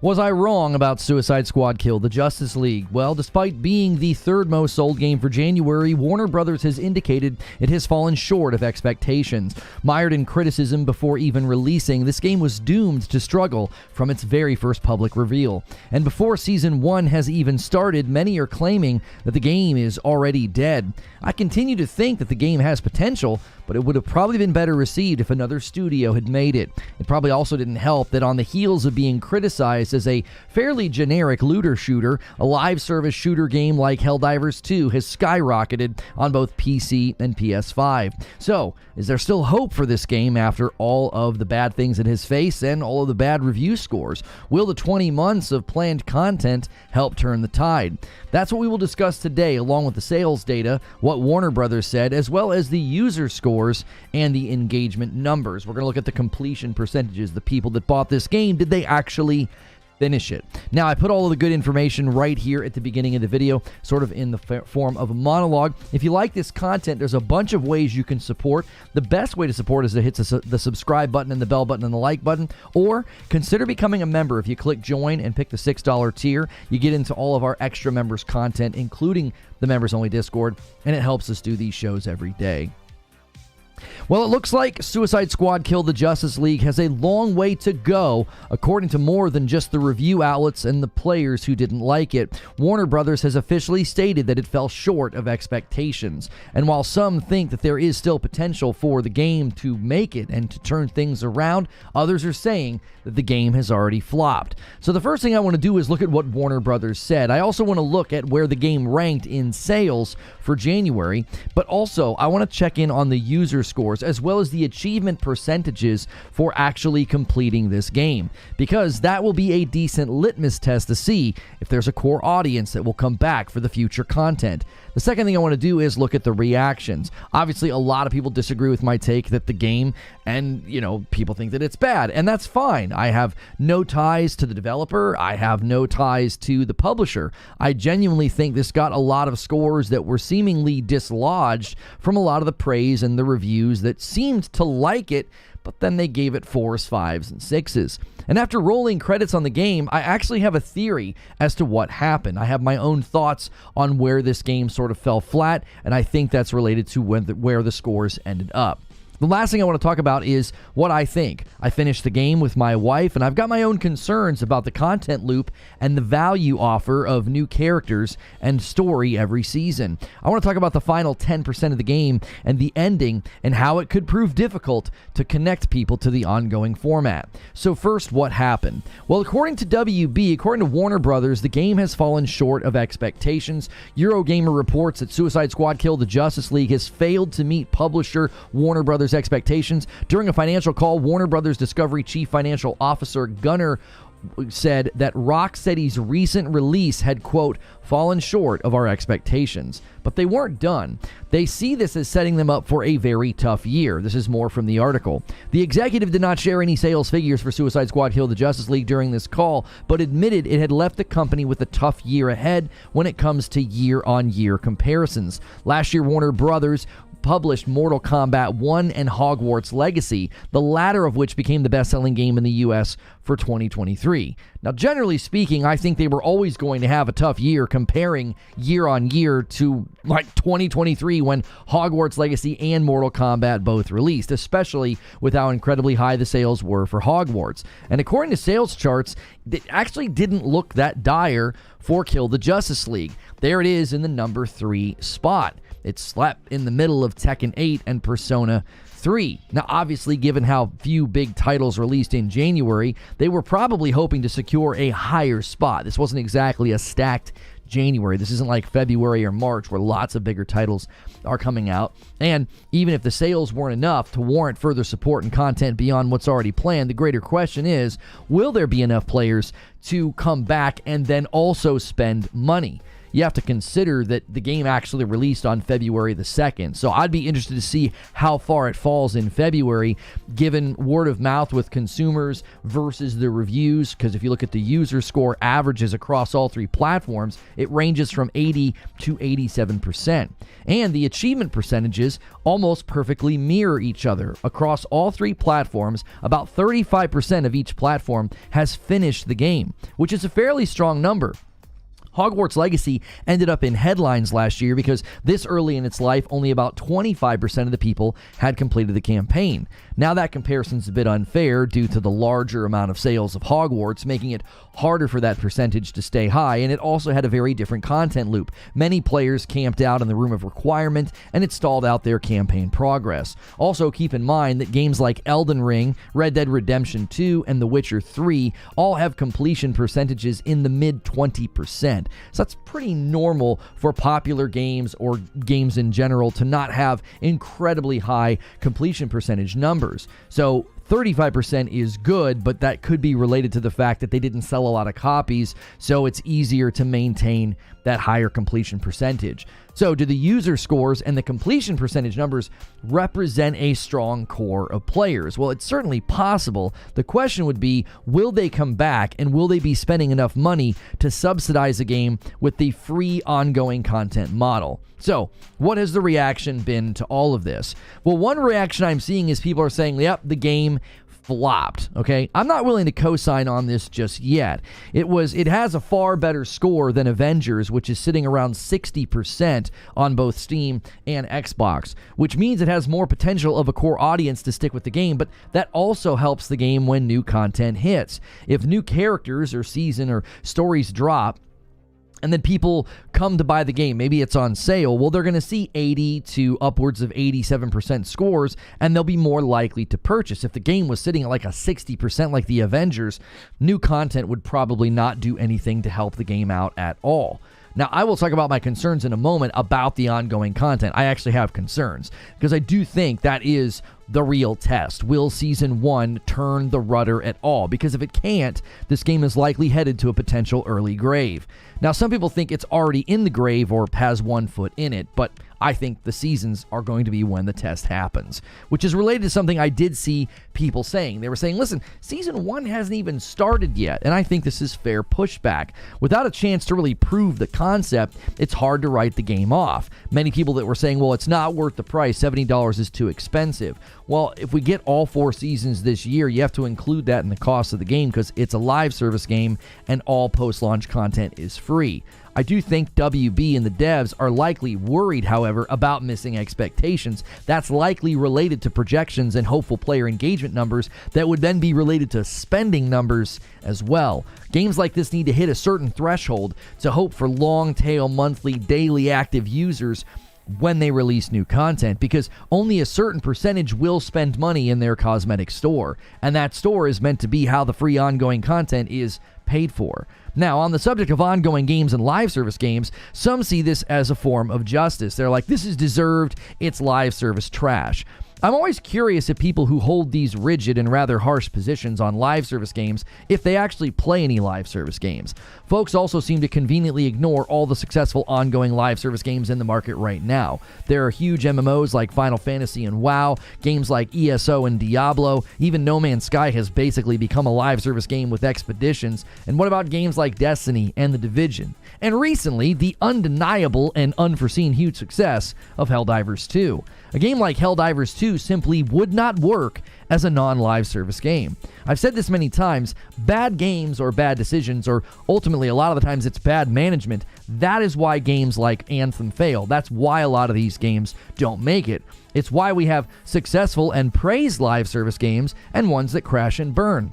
Was I wrong about Suicide Squad Kill the Justice League? Well, despite being the third most sold game for January, Warner Brothers has indicated it has fallen short of expectations. Mired in criticism before even releasing, this game was doomed to struggle from its very first public reveal. And before Season 1 has even started, many are claiming that the game is already dead. I continue to think that the game has potential, but it would have probably been better received if another studio had made it. It probably also didn't help that on the heels of being criticized as a fairly generic looter shooter, a live service shooter game like Helldivers 2 has skyrocketed on both PC and PS5. So, is there still hope for this game after all of the bad things it has faced and all of the bad review scores? Will the 20 months of planned content help turn the tide? That's what we will discuss today, along with the sales data, what Warner Brothers said, as well as the user scores and the engagement numbers. We're going to look at the completion percentages. The people that bought this game, did they actually finish it? Now, I put all of the good information right here at the beginning of the video, sort of in the form of a monologue. If you like this content, there's a bunch of ways you can support. The best way to support is to hit the subscribe button and the bell button and the like button, or consider becoming a member. If you click join and pick the $6 tier, you get into all of our extra members content, including the members only Discord, and it helps us do these shows every day. Well, it looks like Suicide Squad Kill the Justice League has a long way to go, according to more than just the review outlets and the players who didn't like it. Warner Brothers has officially stated that it fell short of expectations. And while some think that there is still potential for the game to make it and to turn things around, others are saying that the game has already flopped. So the first thing I want to do is look at what Warner Brothers said. I also want to look at where the game ranked in sales for January, but also I want to check in on the user scores as well as the achievement percentages for actually completing this game, because that will be a decent litmus test to see if there's a core audience that will come back for the future content. The second thing I want to do is look at the reactions. Obviously, a lot of people disagree with my take that the game, and, people think that it's bad, and that's fine. I have no ties to the developer. I have no ties to the publisher. I genuinely think this got a lot of scores that were seemingly dislodged from a lot of the praise and the reviews that seemed to like it, but then they gave it 4s, 5s, and 6s. And after rolling credits on the game, I actually have a theory as to what happened. I have my own thoughts on where this game sort of fell flat, and I think that's related to where the scores ended up. The last thing I want to talk about is what I think. I finished the game with my wife, and I've got my own concerns about the content loop and the value offer of new characters and story every season. I want to talk about the final 10% of the game and the ending and how it could prove difficult to connect people to the ongoing format. So first, what happened? Well, according to WB, according to Warner Brothers, the game has fallen short of expectations. Eurogamer reports that Suicide Squad Kill the Justice League has failed to meet publisher Warner Brothers expectations. During a financial call, Warner Brothers Discovery Chief Financial Officer Gunnar said that Rocksteady's recent release had, quote, fallen short of our expectations. But they weren't done. They see this as setting them up for a very tough year. This is more from the article. The executive did not share any sales figures for Suicide Squad Kill the Justice League during this call, but admitted it had left the company with a tough year ahead when it comes to year-on-year comparisons. Last year, Warner Brothers published Mortal Kombat 1 and Hogwarts Legacy, the latter of which became the best-selling game in the US for 2023. Now, generally speaking, I think they were always going to have a tough year comparing year on year to like 2023 when Hogwarts Legacy and Mortal Kombat both released, especially with how incredibly high the sales were for Hogwarts. And according to sales charts, it actually didn't look that dire for Kill the Justice League. There it is in the number 3 spot. It slept in the middle of Tekken 8 and Persona 3. Now, obviously, given how few big titles released in January, they were probably hoping to secure a higher spot. This wasn't exactly a stacked January. This isn't like February or March where lots of bigger titles are coming out. And even if the sales weren't enough to warrant further support and content beyond what's already planned, the greater question is, will there be enough players to come back and then also spend money? you have to consider that the game actually released on February the 2nd. So I'd be interested to see how far it falls in February, given word of mouth with consumers versus the reviews, because if you look at the user score averages across all three platforms, it ranges from 80 to 87%. And the achievement percentages almost perfectly mirror each other. Across all three platforms, about 35% of each platform has finished the game, which is a fairly strong number. Hogwarts Legacy ended up in headlines last year because this early in its life, only about 25% of the people had completed the campaign. Now that comparison's a bit unfair due to the larger amount of sales of Hogwarts, making it harder for that percentage to stay high, and it also had a very different content loop. Many players camped out in the Room of Requirement, and it stalled out their campaign progress. Also, keep in mind that games like Elden Ring, Red Dead Redemption 2, and The Witcher 3 all have completion percentages in the mid-20%. So that's pretty normal for popular games or games in general to not have incredibly high completion percentage numbers. So 35% is good, but that could be related to the fact that they didn't sell a lot of copies, so it's easier to maintain that higher completion percentage. So do the user scores and the completion percentage numbers represent a strong core of players? Well, it's certainly possible. The question would be, will they come back, and will they be spending enough money to subsidize a game with the free ongoing content model? So, what has the reaction been to all of this? Well, one reaction I'm seeing is people are saying, yep, the game flopped, okay? I'm not willing to co-sign on this just yet. It has a far better score than Avengers, which is sitting around 60% on both Steam and Xbox, which means it has more potential of a core audience to stick with the game, but that also helps the game when new content hits. If new characters or season or stories drop, and then people come to buy the game, maybe it's on sale, well, they're going to see 80 to upwards of 87% scores, and they'll be more likely to purchase. If the game was sitting at like a 60% like the Avengers, new content would probably not do anything to help the game out at all. Now, I will talk about my concerns in a moment about the ongoing content. I actually have concerns, because I do think that is the real test. Will Season 1 turn the rudder at all? Because if it can't, this game is likely headed to a potential early grave. Now, some people think it's already in the grave or has one foot in it, but I think the seasons are going to be when the test happens, which is related to something I did see people saying. They were saying, listen, Season 1 hasn't even started yet, and I think this is fair pushback. Without a chance to really prove the concept, it's hard to write the game off. Many people that were saying, well, it's not worth the price, $70 is too expensive. Well, if we get all 4 seasons this year, you have to include that in the cost of the game because it's a live service game and all post-launch content is free. I do think WB and the devs are likely worried, however, about missing expectations. That's likely related to projections and hopeful player engagement numbers that would then be related to spending numbers as well. Games like this need to hit a certain threshold to hope for long-tail, monthly, daily active users when they release new content, because only a certain percentage will spend money in their cosmetic store, and that store is meant to be how the free ongoing content is paid for. Now, on the subject of ongoing games and live service games, some see this as a form of justice. They're like, this is deserved, it's live service trash. I'm always curious at people who hold these rigid and rather harsh positions on live service games if they actually play any live service games. Folks also seem to conveniently ignore all the successful ongoing live service games in the market right now. There are huge MMOs like Final Fantasy and WoW, games like ESO and Diablo, even No Man's Sky has basically become a live service game with expeditions, and what about games like Destiny and The Division? And recently, the undeniable and unforeseen huge success of Helldivers 2. A game like Helldivers 2 simply would not work as a non-live service game. I've said this many times, bad games or bad decisions, or ultimately a lot of the times it's bad management, that is why games like Anthem fail. That's why a lot of these games don't make it. It's why we have successful and praised live service games and ones that crash and burn.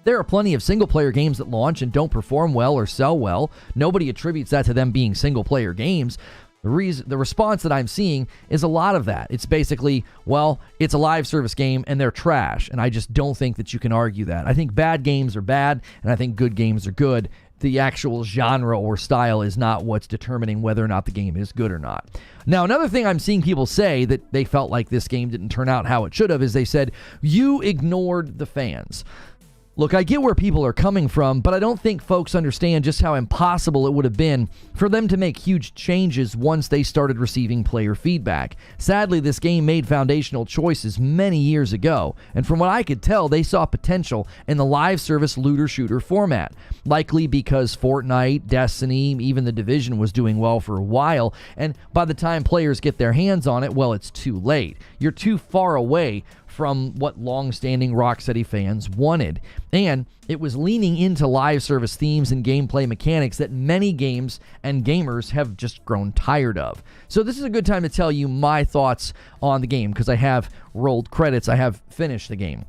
There are plenty of single-player games that launch and don't perform well or sell well. Nobody attributes that to them being single-player games. The response that I'm seeing is a lot of that. It's basically, well, it's a live service game and they're trash, and I just don't think that you can argue that. I think bad games are bad, and I think good games are good. The actual genre or style is not what's determining whether or not the game is good or not. Now, another thing I'm seeing people say that they felt like this game didn't turn out how it should have is they said, you ignored the fans. Look, I get where people are coming from, but I don't think folks understand just how impossible it would have been for them to make huge changes once they started receiving player feedback. Sadly, this game made foundational choices many years ago, and from what I could tell, they saw potential in the live service looter-shooter format. Likely because Fortnite, Destiny, even The Division was doing well for a while, and by the time players get their hands on it, well, it's too late. You're too far away from what long-standing Rocksteady fans wanted. And it was leaning into live service themes and gameplay mechanics that many games and gamers have just grown tired of. So this is a good time to tell you my thoughts on the game, because I have rolled credits, I have finished the game.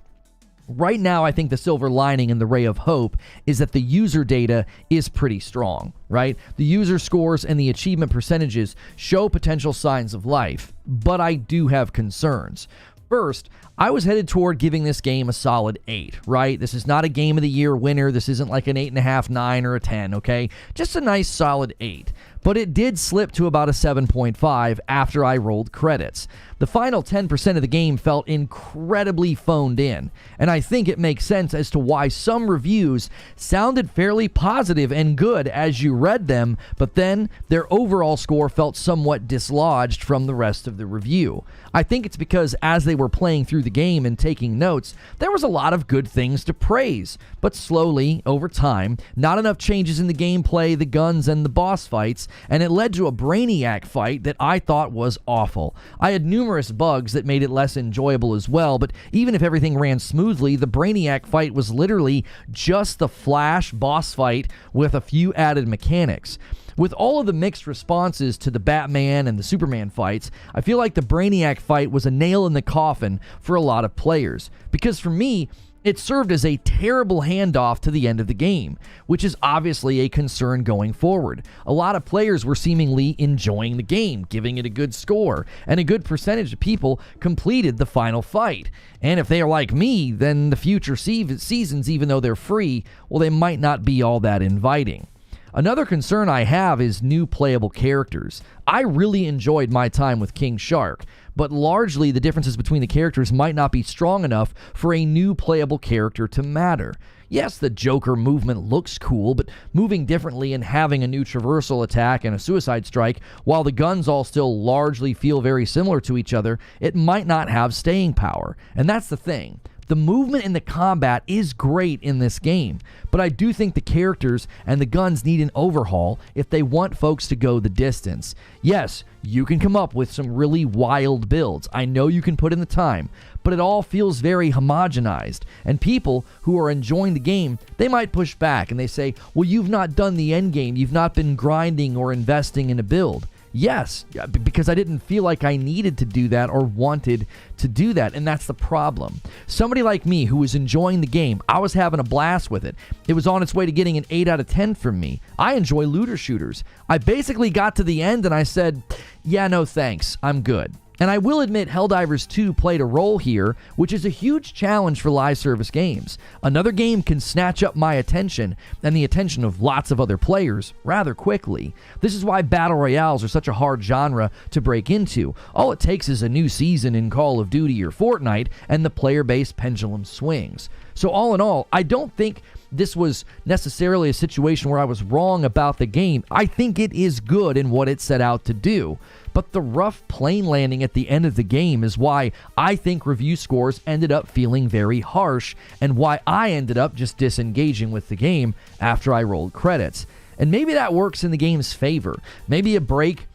Right now, I think the silver lining and the ray of hope is that the user data is pretty strong, right? The user scores and the achievement percentages show potential signs of life, but I do have concerns. First, I was headed toward giving this game a solid 8, right? This is not a Game of the Year winner. This isn't like an 8.5, 9, or a 10, okay? Just a nice solid 8. But it did slip to about a 7.5 after I rolled credits. The final 10% of the game felt incredibly phoned in, and I think it makes sense as to why some reviews sounded fairly positive and good as you read them, but then their overall score felt somewhat dislodged from the rest of the review. I think it's because as they were playing through the game and taking notes, there was a lot of good things to praise, but slowly, over time, not enough changes in the gameplay, the guns, and the boss fights, and it led to a Brainiac fight that I thought was awful. I had numerous bugs that made it less enjoyable as well, but even if everything ran smoothly, the Brainiac fight was literally just the Flash boss fight with a few added mechanics. With all of the mixed responses to the Batman and the Superman fights, I feel like the Brainiac fight was a nail in the coffin for a lot of players, because for me, it served as a terrible handoff to the end of the game, which is obviously a concern going forward. A lot of players were seemingly enjoying the game, giving it a good score, and a good percentage of people completed the final fight. And if they are like me, then the future seasons, even though they're free, well, they might not be all that inviting. Another concern I have is new playable characters. I really enjoyed my time with King Shark, but largely the differences between the characters might not be strong enough for a new playable character to matter. Yes, the Joker movement looks cool, but moving differently and having a new traversal attack and a suicide strike, while the guns all still largely feel very similar to each other, it might not have staying power. And that's the thing. The movement and the combat is great in this game, but I do think the characters and the guns need an overhaul if they want folks to go the distance. Yes, you can come up with some really wild builds. I know you can put in the time, but it all feels very homogenized, and people who are enjoying the game, they might push back and they say, well, you've not done the end game, you've not been grinding or investing in a build. Yes, because I didn't feel like I needed to do that or wanted to do that, and that's the problem. Somebody like me who was enjoying the game, I was having a blast with it. It was on its way to getting an 8 out of 10 from me. I enjoy looter shooters. I basically got to the end and I said, yeah, no thanks, I'm good. And I will admit Helldivers 2 played a role here, which is a huge challenge for live service games. Another game can snatch up my attention and the attention of lots of other players rather quickly. This is why battle royales are such a hard genre to break into. All it takes is a new season in Call of Duty or Fortnite and the player-based pendulum swings. So all in all, I don't think this was necessarily a situation where I was wrong about the game. I think it is good in what it set out to do. But the rough plane landing at the end of the game is why I think review scores ended up feeling very harsh, and why I ended up just disengaging with the game after I rolled credits. And maybe that works in the game's favor. Maybe a break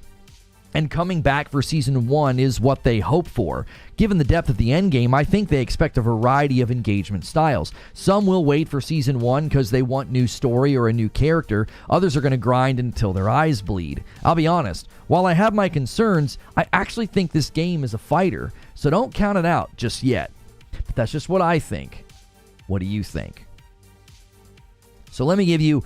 and coming back for Season 1 is what they hope for. Given the depth of the endgame, I think they expect a variety of engagement styles. Some will wait for Season 1 because they want new story or a new character. Others are going to grind until their eyes bleed. I'll be honest, while I have my concerns, I actually think this game is a fighter, so don't count it out just yet. But that's just what I think. What do you think? So let me give you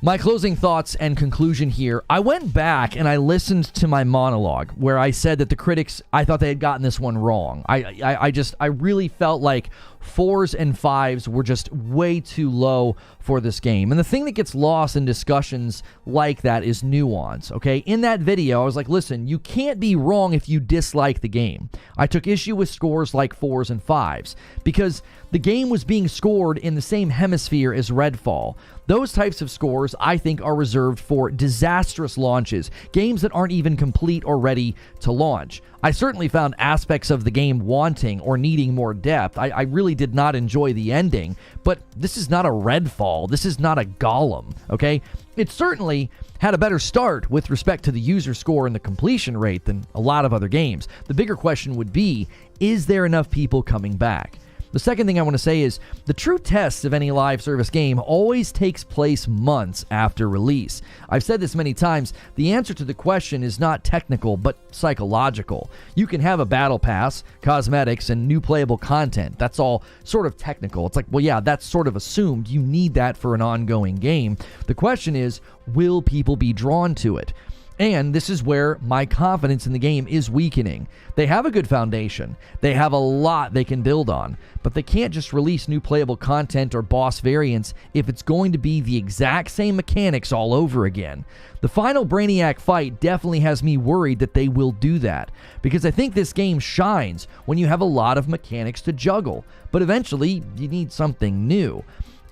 My closing thoughts and conclusion here. I went back and I listened to my monologue where I said that the critics, I thought they had gotten this one wrong. I really felt like 4s and 5s were just way too low for this game. And the thing that gets lost in discussions like that is nuance, okay? In that video, I was like, listen, you can't be wrong if you dislike the game. I took issue with scores like 4s and 5s because the game was being scored in the same hemisphere as Redfall. Those types of scores, I think, are reserved for disastrous launches, games that aren't even complete or ready to launch. I certainly found aspects of the game wanting or needing more depth. I really did not enjoy the ending, but this is not a Redfall. This is not a Golem, okay? It certainly had a better start with respect to the user score and the completion rate than a lot of other games. The bigger question would be, is there enough people coming back? The second thing I want to say is the true test of any live service game always takes place months after release. I've said this many times, the answer to the question is not technical but psychological. You can have a battle pass, cosmetics, and new playable content. That's all sort of technical. It's like, well, yeah, that's sort of assumed. You need that for an ongoing game. The question is, will people be drawn to it? And this is where my confidence in the game is weakening. They have a good foundation. They have a lot they can build on, but they can't just release new playable content or boss variants if it's going to be the exact same mechanics all over again. The final Brainiac fight definitely has me worried that they will do that, because I think this game shines when you have a lot of mechanics to juggle, but eventually you need something new.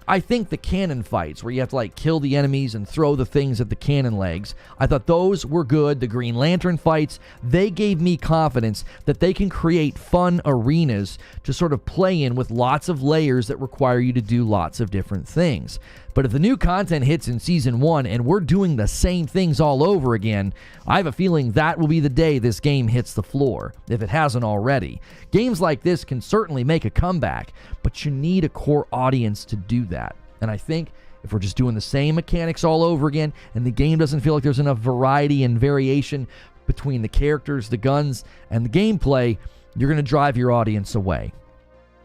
I think the cannon fights, where you have to like kill the enemies and throw the things at the cannon legs, I thought those were good. The Green Lantern fights, they gave me confidence that they can create fun arenas to sort of play in with lots of layers that require you to do lots of different things. But if the new content hits in Season 1 and we're doing the same things all over again, I have a feeling that will be the day this game hits the floor, if it hasn't already. Games like this can certainly make a comeback, but you need a core audience to do that. And I think if we're just doing the same mechanics all over again and the game doesn't feel like there's enough variety and variation between the characters, the guns, and the gameplay, you're going to drive your audience away.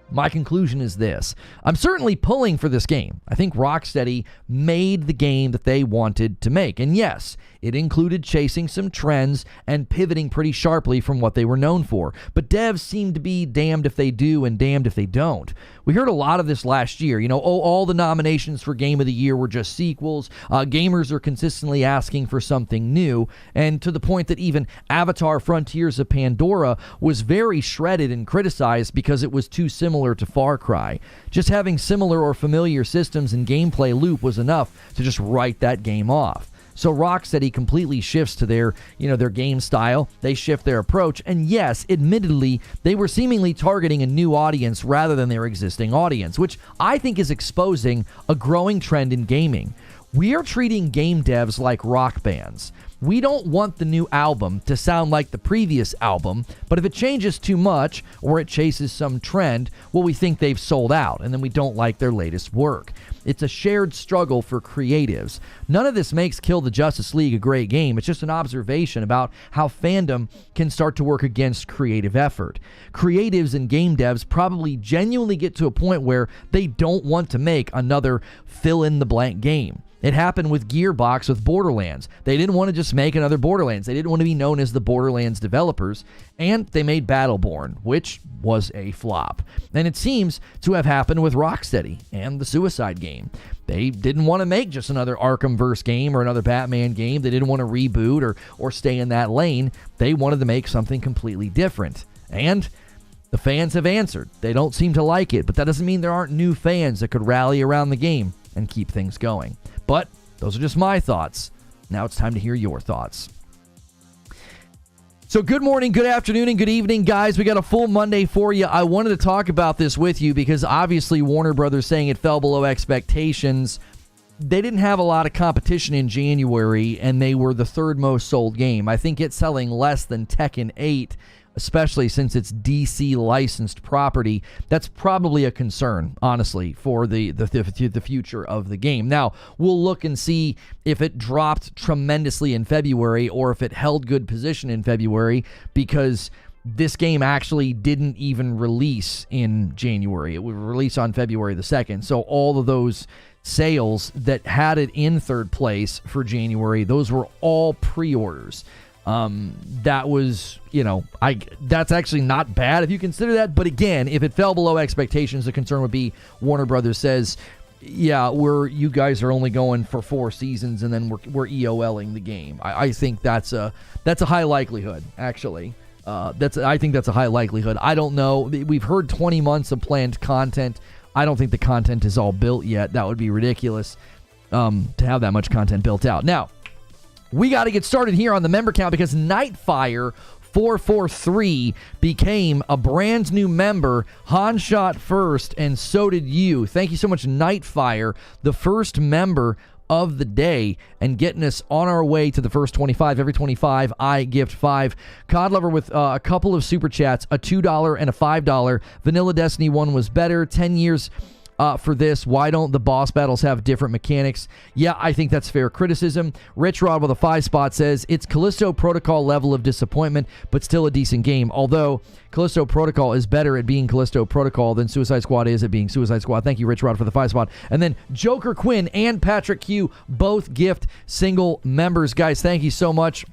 My conclusion is this. I'm certainly pulling for this game. I think Rocksteady made the game that they wanted to make. And yes, it included chasing some trends and pivoting pretty sharply from what they were known for. But devs seem to be damned if they do and damned if they don't. We heard a lot of this last year. You know, all the nominations for Game of the Year were just sequels. Gamers are consistently asking for something new. And to the point that even Avatar Frontiers of Pandora was very shredded and criticized because it was too similar to Far Cry. Just having similar or familiar systems and gameplay loop was enough to just write that game off. So Rocksteady completely shifts to their game style. They shift their approach. And yes, admittedly, they were seemingly targeting a new audience rather than their existing audience, which I think is exposing a growing trend in gaming. We are treating game devs like rock bands. We don't want the new album to sound like the previous album, but if it changes too much or it chases some trend, well, we think they've sold out, and then we don't like their latest work. It's a shared struggle for creatives. None of this makes Kill the Justice League a great game. It's just an observation about how fandom can start to work against creative effort. Creatives and game devs probably genuinely get to a point where they don't want to make another fill-in-the-blank game. It happened with Gearbox with Borderlands. They didn't want to just make another Borderlands. They didn't want to be known as the Borderlands developers, and they made Battleborn, which was a flop. And it seems to have happened with Rocksteady and the Suicide game. They didn't want to make just another Arkhamverse game or another Batman game. They didn't want to reboot or stay in that lane. They wanted to make something completely different. And the fans have answered. They don't seem to like it, but that doesn't mean there aren't new fans that could rally around the game and keep things going. But those are just my thoughts. Now it's time to hear your thoughts. So good morning, good afternoon, and good evening, guys. We got a full Monday for you. I wanted to talk about this with you because obviously Warner Brothers saying it fell below expectations. They didn't have a lot of competition in January, and they were the third most sold game. I think it's selling less than Tekken 8, especially since it's DC licensed property. That's probably a concern, honestly, for the future of the game. Now, we'll look and see if it dropped tremendously in February or if it held good position in February, because this game actually didn't even release in January. It would release on February the 2nd. So all of those sales that had it in third place for January, those were all pre-orders. That was, that's actually not bad if you consider that. But again, if it fell below expectations, the concern would be Warner Brothers says, yeah, you guys are only going for 4 seasons, and then we're EOLing the game. I think that's a high likelihood, actually. I think that's a high likelihood. I don't know. We've heard 20 months of planned content. I don't think the content is all built yet. That would be ridiculous to have that much content built out. Now, we got to get started here on the member count because Nightfire443 became a brand new member. Han shot first, and so did you. Thank you so much, Nightfire, the first member of the day, and getting us on our way to the first 25. Every 25, I gift 5. COD Lover with a couple of super chats, a $2 and a $5. Vanilla Destiny 1 was better. 10 years for this. Why don't the boss battles have different mechanics? Yeah, I think that's fair criticism. Rich Rod with a 5 spot says, it's Callisto Protocol level of disappointment, but still a decent game. Although Callisto Protocol is better at being Callisto Protocol than Suicide Squad is at being Suicide Squad. Thank you, Rich Rod, for the 5 spot. And then Joker Quinn and Patrick Q both gift single members. Guys, thank you so much.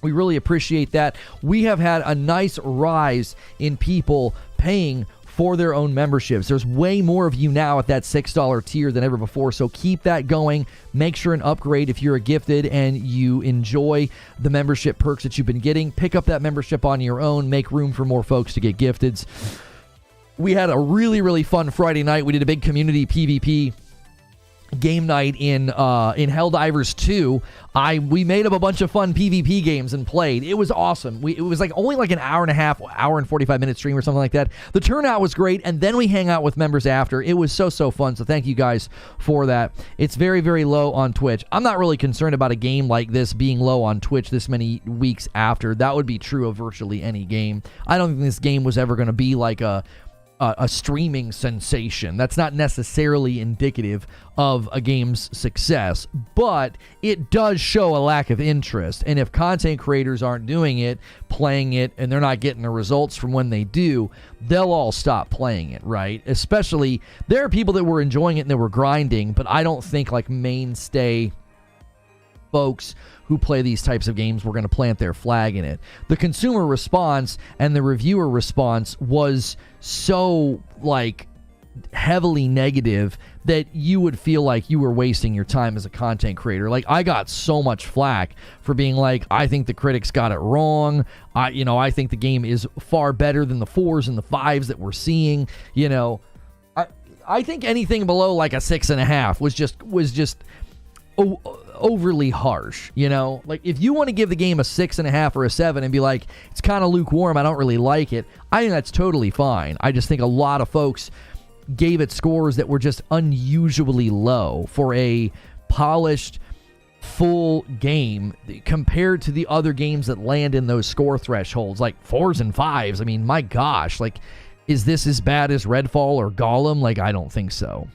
We really appreciate that. We have had a nice rise in people paying for their own memberships. There's way more of you now at that $6 tier than ever before, so keep that going. Make sure and upgrade if you're a gifted and you enjoy the membership perks that you've been getting. Pick up that membership on your own. Make room for more folks to get gifteds. We had a really, really fun Friday night. We did a big community PvP game night in Helldivers 2. We made up a bunch of fun PvP games and played. It was awesome. It was only an hour and a half, hour and 45 minute stream or something like that. The turnout was great, and then we hang out with members after. It was so fun, so thank you guys for that. It's very, very low on Twitch. I'm not really concerned about a game like this being low on Twitch this many weeks after. That would be true of virtually any game. I don't think this game was ever going to be like a streaming sensation. That's not necessarily indicative of a game's success, but it does show a lack of interest. And if content creators aren't doing it, playing it, and they're not getting the results from when they do, they'll all stop playing it, right? Especially, there are people that were enjoying it and they were grinding, but I don't think mainstay folks who play these types of games were going to plant their flag in it. The consumer response and the reviewer response was so heavily negative that you would feel like you were wasting your time as a content creator. I got so much flack for being I think the critics got it wrong. I think the game is far better than the 4s and the 5s that we're seeing. I think anything below a 6.5 was just overly harsh. If you want to give the game a 6.5 or a 7 and be it's kind of lukewarm, I don't really like it, I think that's totally fine. I just think a lot of folks gave it scores that were just unusually low for a polished full game compared to the other games that land in those score thresholds 4s and 5s. I mean, my gosh, is this as bad as Redfall or Gollum? I don't think so.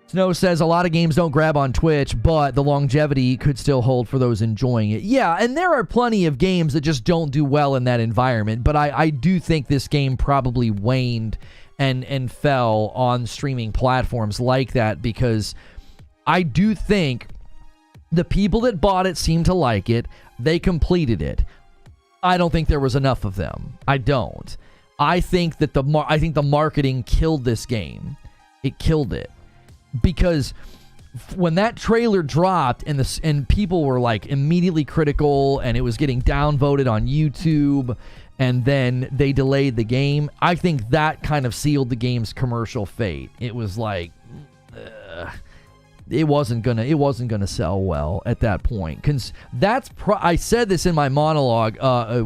Snow says a lot of games don't grab on Twitch, but the longevity could still hold for those enjoying it. Yeah, and there are plenty of games that just don't do well in that environment, but I do think this game probably waned and fell on streaming platforms like that, because I do think the people that bought it seemed to like it. They completed it. I don't think there was enough of them. I don't. I think that the marketing killed this game. It killed it. Because when that trailer dropped and people were immediately critical, and it was getting downvoted on YouTube, and then they delayed the game, I think that kind of sealed the game's commercial fate. It was it wasn't gonna sell well at that point. Cause I said this in my monologue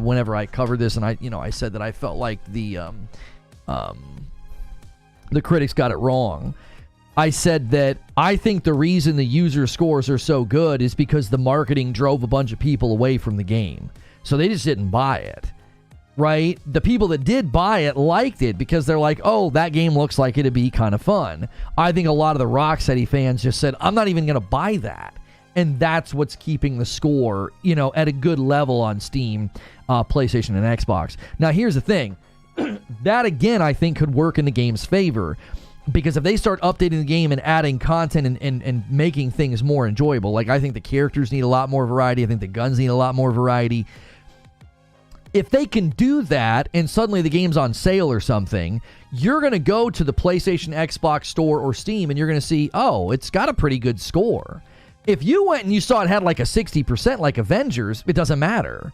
whenever I covered this, and I said that I felt like the critics got it wrong. I said that I think the reason the user scores are so good is because the marketing drove a bunch of people away from the game. So they just didn't buy it, right? The people that did buy it liked it because they're oh, that game looks like it'd be kind of fun. I think a lot of the Rocksteady fans just said, I'm not even going to buy that. And that's what's keeping the score, at a good level on Steam, PlayStation, and Xbox. Now, here's the thing. That, again, I think could work in the game's favor. Because if they start updating the game and adding content and making things more enjoyable, like I think the characters need a lot more variety. I think the guns need a lot more variety. If they can do that and suddenly the game's on sale or something, you're going to go to the PlayStation, Xbox store or Steam and you're going to see, oh, it's got a pretty good score. If you went and you saw it had like a 60% like Avengers, it doesn't matter.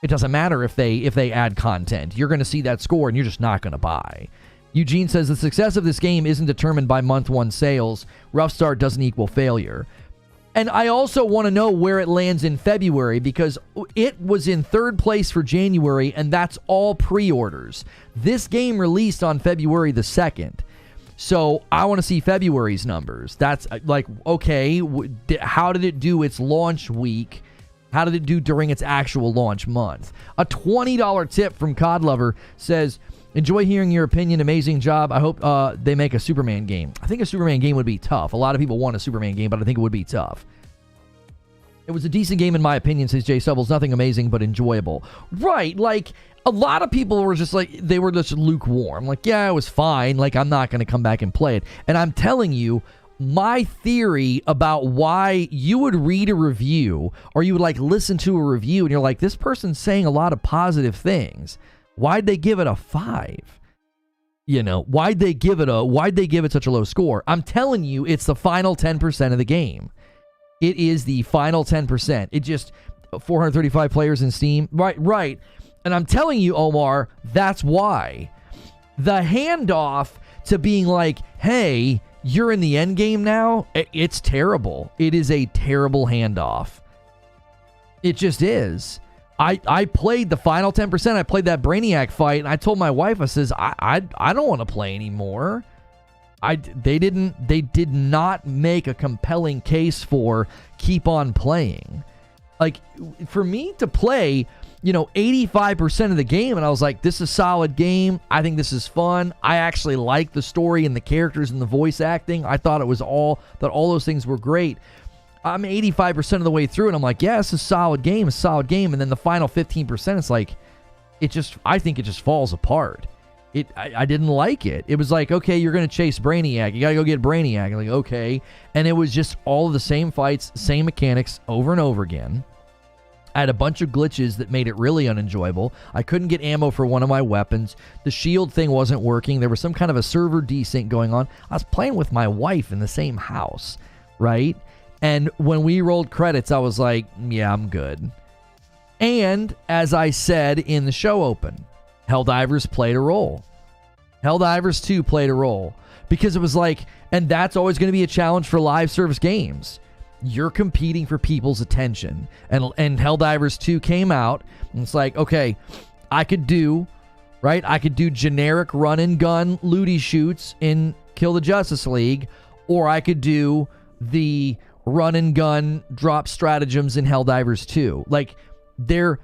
It doesn't matter if they add content. You're going to see that score and you're just not going to buy. Eugene says the success of this game isn't determined by month one sales. Rough start doesn't equal failure. And I also want to know where it lands in February, because it was in third place for January, and that's all pre-orders. This game released on February the 2nd. So I want to see February's numbers. That's like, okay, how did it do its launch week? How did it do during its actual launch month? A $20 tip from COD Lover says, enjoy hearing your opinion. Amazing job. I hope they make a Superman game. I think a Superman game would be tough. A lot of people want a Superman game, but I think it would be tough. It was a decent game in my opinion, says Jay Subbles. Nothing amazing, but enjoyable. Right, like, a lot of people were just like, they were just lukewarm. Like, yeah, it was fine. Like, I'm not going to come back and play it. And I'm telling you, my theory about why you would read a review or you would, like, listen to a review and you're like, this person's saying a lot of positive things. Why'd they give it a 5? You know, why'd they give it such a low score? I'm telling you, it's the final 10% of the game. It is the final 10%. It just 435 players in Steam. Right. And I'm telling you, Omar, that's why. The handoff to being like, hey, you're in the end game now, it's terrible. It is a terrible handoff. It just is. I played the final 10%. I played that Brainiac fight, and I told my wife, I says, I don't want to play anymore. They did not make a compelling case for keep on playing. Like, for me to play, 85% of the game, and I was like, this is a solid game. I think this is fun. I actually like the story and the characters and the voice acting. I thought all those things were great. I'm 85% of the way through, and I'm like, yeah, it's a solid game. And then the final 15%, it's like, I think it just falls apart. I didn't like it. It was like, okay, you're going to chase Brainiac. You got to go get Brainiac. I'm like, okay. And it was just all of the same fights, same mechanics over and over again. I had a bunch of glitches that made it really unenjoyable. I couldn't get ammo for one of my weapons. The shield thing wasn't working. There was some kind of a server desync going on. I was playing with my wife in the same house, right? And when we rolled credits, I was like, yeah, I'm good. And as I said in the show open, Helldivers played a role. Helldivers 2 played a role. Because it was like, and that's always going to be a challenge for live service games. You're competing for people's attention. And Helldivers 2 came out, and it's like, okay, I could do generic run and gun looty shoots in Kill the Justice League, or I could do the run and gun drop stratagems in Helldivers 2. Like, they're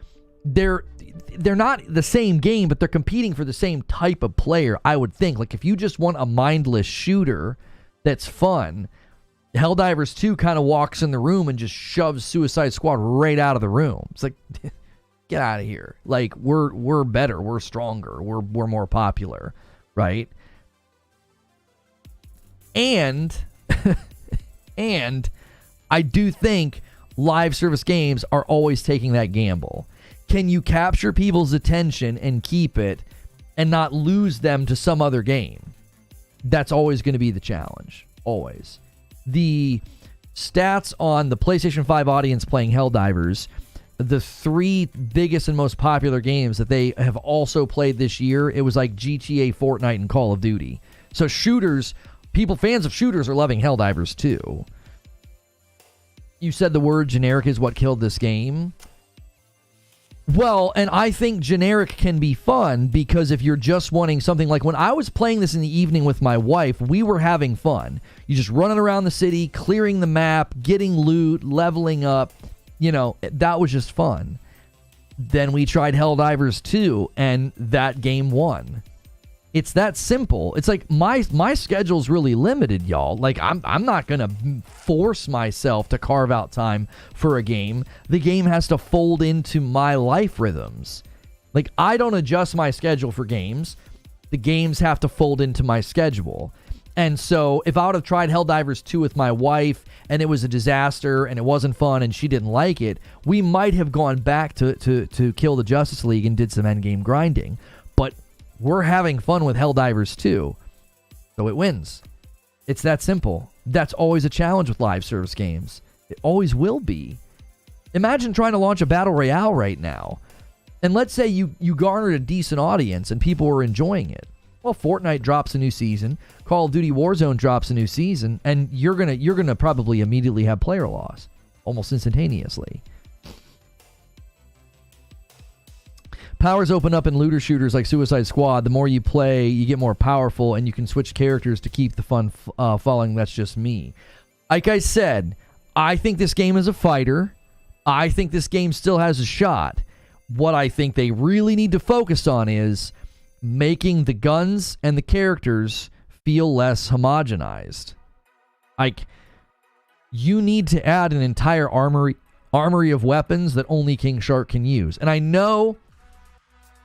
not the same game, but they're competing for the same type of player, I would think. Like, if you just want a mindless shooter that's fun, Helldivers 2 kind of walks in the room and just shoves Suicide Squad right out of the room. It's like, get out of here. Like, we're better, we're stronger, we're more popular, right? And I do think live service games are always taking that gamble. Can you capture people's attention and keep it and not lose them to some other game? That's always going to be the challenge. Always. The stats on the PlayStation 5 audience playing Helldivers, the 3 biggest and most popular games that they have also played this year, it was like GTA, Fortnite, and Call of Duty. So fans of shooters are loving Helldivers too. You said the word generic is what killed this game. Well, and I think generic can be fun because if you're just wanting something like when I was playing this in the evening with my wife, we were having fun. You just running around the city, clearing the map, getting loot, leveling up. That was just fun. Then we tried Helldivers 2 and that game won. It's that simple. It's like my schedule's really limited, y'all. Like I'm not going to force myself to carve out time for a game. The game has to fold into my life rhythms. Like I don't adjust my schedule for games. The games have to fold into my schedule. And so if I would have tried Helldivers 2 with my wife and it was a disaster and it wasn't fun and she didn't like it, we might have gone back to Kill the Justice League and did some endgame grinding. But we're having fun with Helldivers 2, so it wins. It's that simple. That's always a challenge with live service games. It always will be. Imagine trying to launch a battle royale right now, and let's say you garnered a decent audience and people were enjoying it. Well, Fortnite drops a new season, Call of Duty Warzone drops a new season, and you're gonna probably immediately have player loss, almost instantaneously. Powers open up in looter shooters like Suicide Squad. The more you play, you get more powerful, and you can switch characters to keep the fun following. That's just me. Like I said, I think this game is a fighter. I think this game still has a shot. What I think they really need to focus on is making the guns and the characters feel less homogenized. Like, you need to add an entire armory of weapons that only King Shark can use. And I know,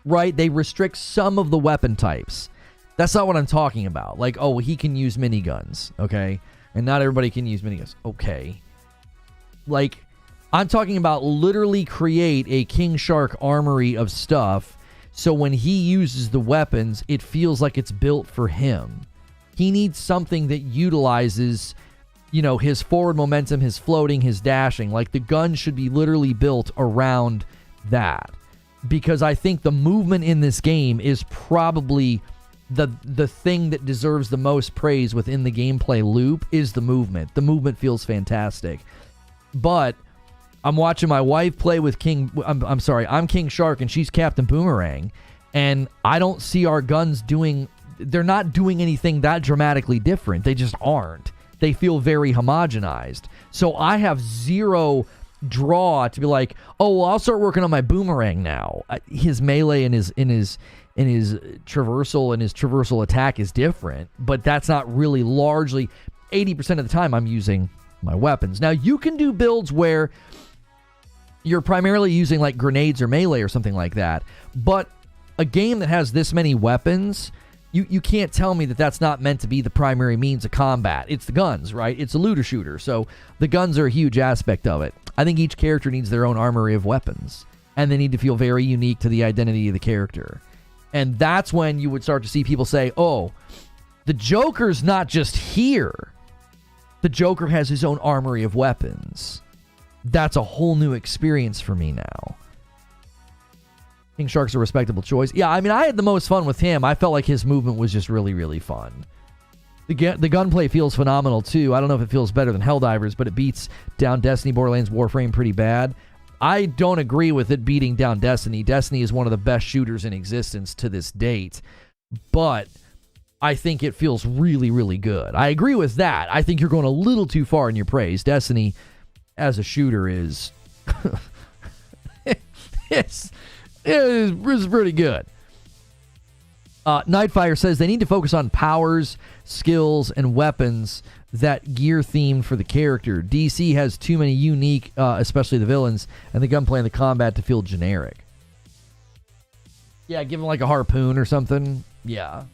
right, they restrict some of the weapon types. That's not what I'm talking about. Like, oh, he can use miniguns, okay? And not everybody can use miniguns. Okay. Like, I'm talking about literally create a King Shark armory of stuff so when he uses the weapons, it feels like it's built for him. He needs something that utilizes, you know, his forward momentum, his floating, his dashing. Like, the gun should be literally built around that. Because I think the movement in this game is probably the thing that deserves the most praise within the gameplay loop is the movement. The movement feels fantastic. But I'm watching my wife play with I'm King Shark and she's Captain Boomerang, and I don't see our guns they're not doing anything that dramatically different. They just aren't. They feel very homogenized. So I have zero draw to be like, oh, well, I'll start working on my Boomerang now. His melee and his traversal and his traversal attack is different, but that's not really largely 80% of the time I'm using my weapons. Now, you can do builds where you're primarily using like grenades or melee or something like that, but a game that has this many weapons, you can't tell me that that's not meant to be the primary means of combat. It's the guns, right? It's a looter shooter, so the guns are a huge aspect of it. I think each character needs their own armory of weapons, and they need to feel very unique to the identity of the character. And that's when you would start to see people say, oh, the Joker's not just here. The Joker has his own armory of weapons. That's a whole new experience for me now. King Shark's a respectable choice. Yeah, I mean, I had the most fun with him. I felt like his movement was just really, really fun. The gunplay feels phenomenal, too. I don't know if it feels better than Helldivers, but it beats down Destiny, Borderlands, Warframe pretty bad. I don't agree with it beating down Destiny. Destiny is one of the best shooters in existence to this date. But I think it feels really, really good. I agree with that. I think you're going a little too far in your praise. Destiny, as a shooter, is... it's pretty good. Nightfire says they need to focus on powers, skills, and weapons that gear themed for the character. DC has too many unique, especially the villains, and the gunplay and the combat to feel generic. Yeah, give him like a harpoon or something. Yeah.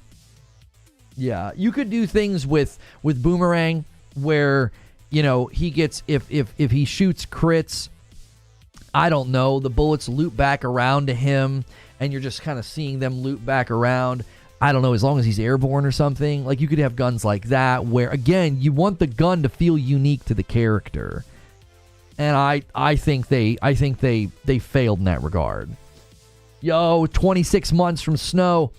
Yeah, you could do things with Boomerang where, you know, he gets, if he shoots crits, I don't know, the bullets loop back around to him, and you're just kind of seeing them loop back around. I don't know, as long as he's airborne or something. Like, you could have guns like that where, again, you want the gun to feel unique to the character. And I think they failed in that regard. Yo, 26 months from Snow.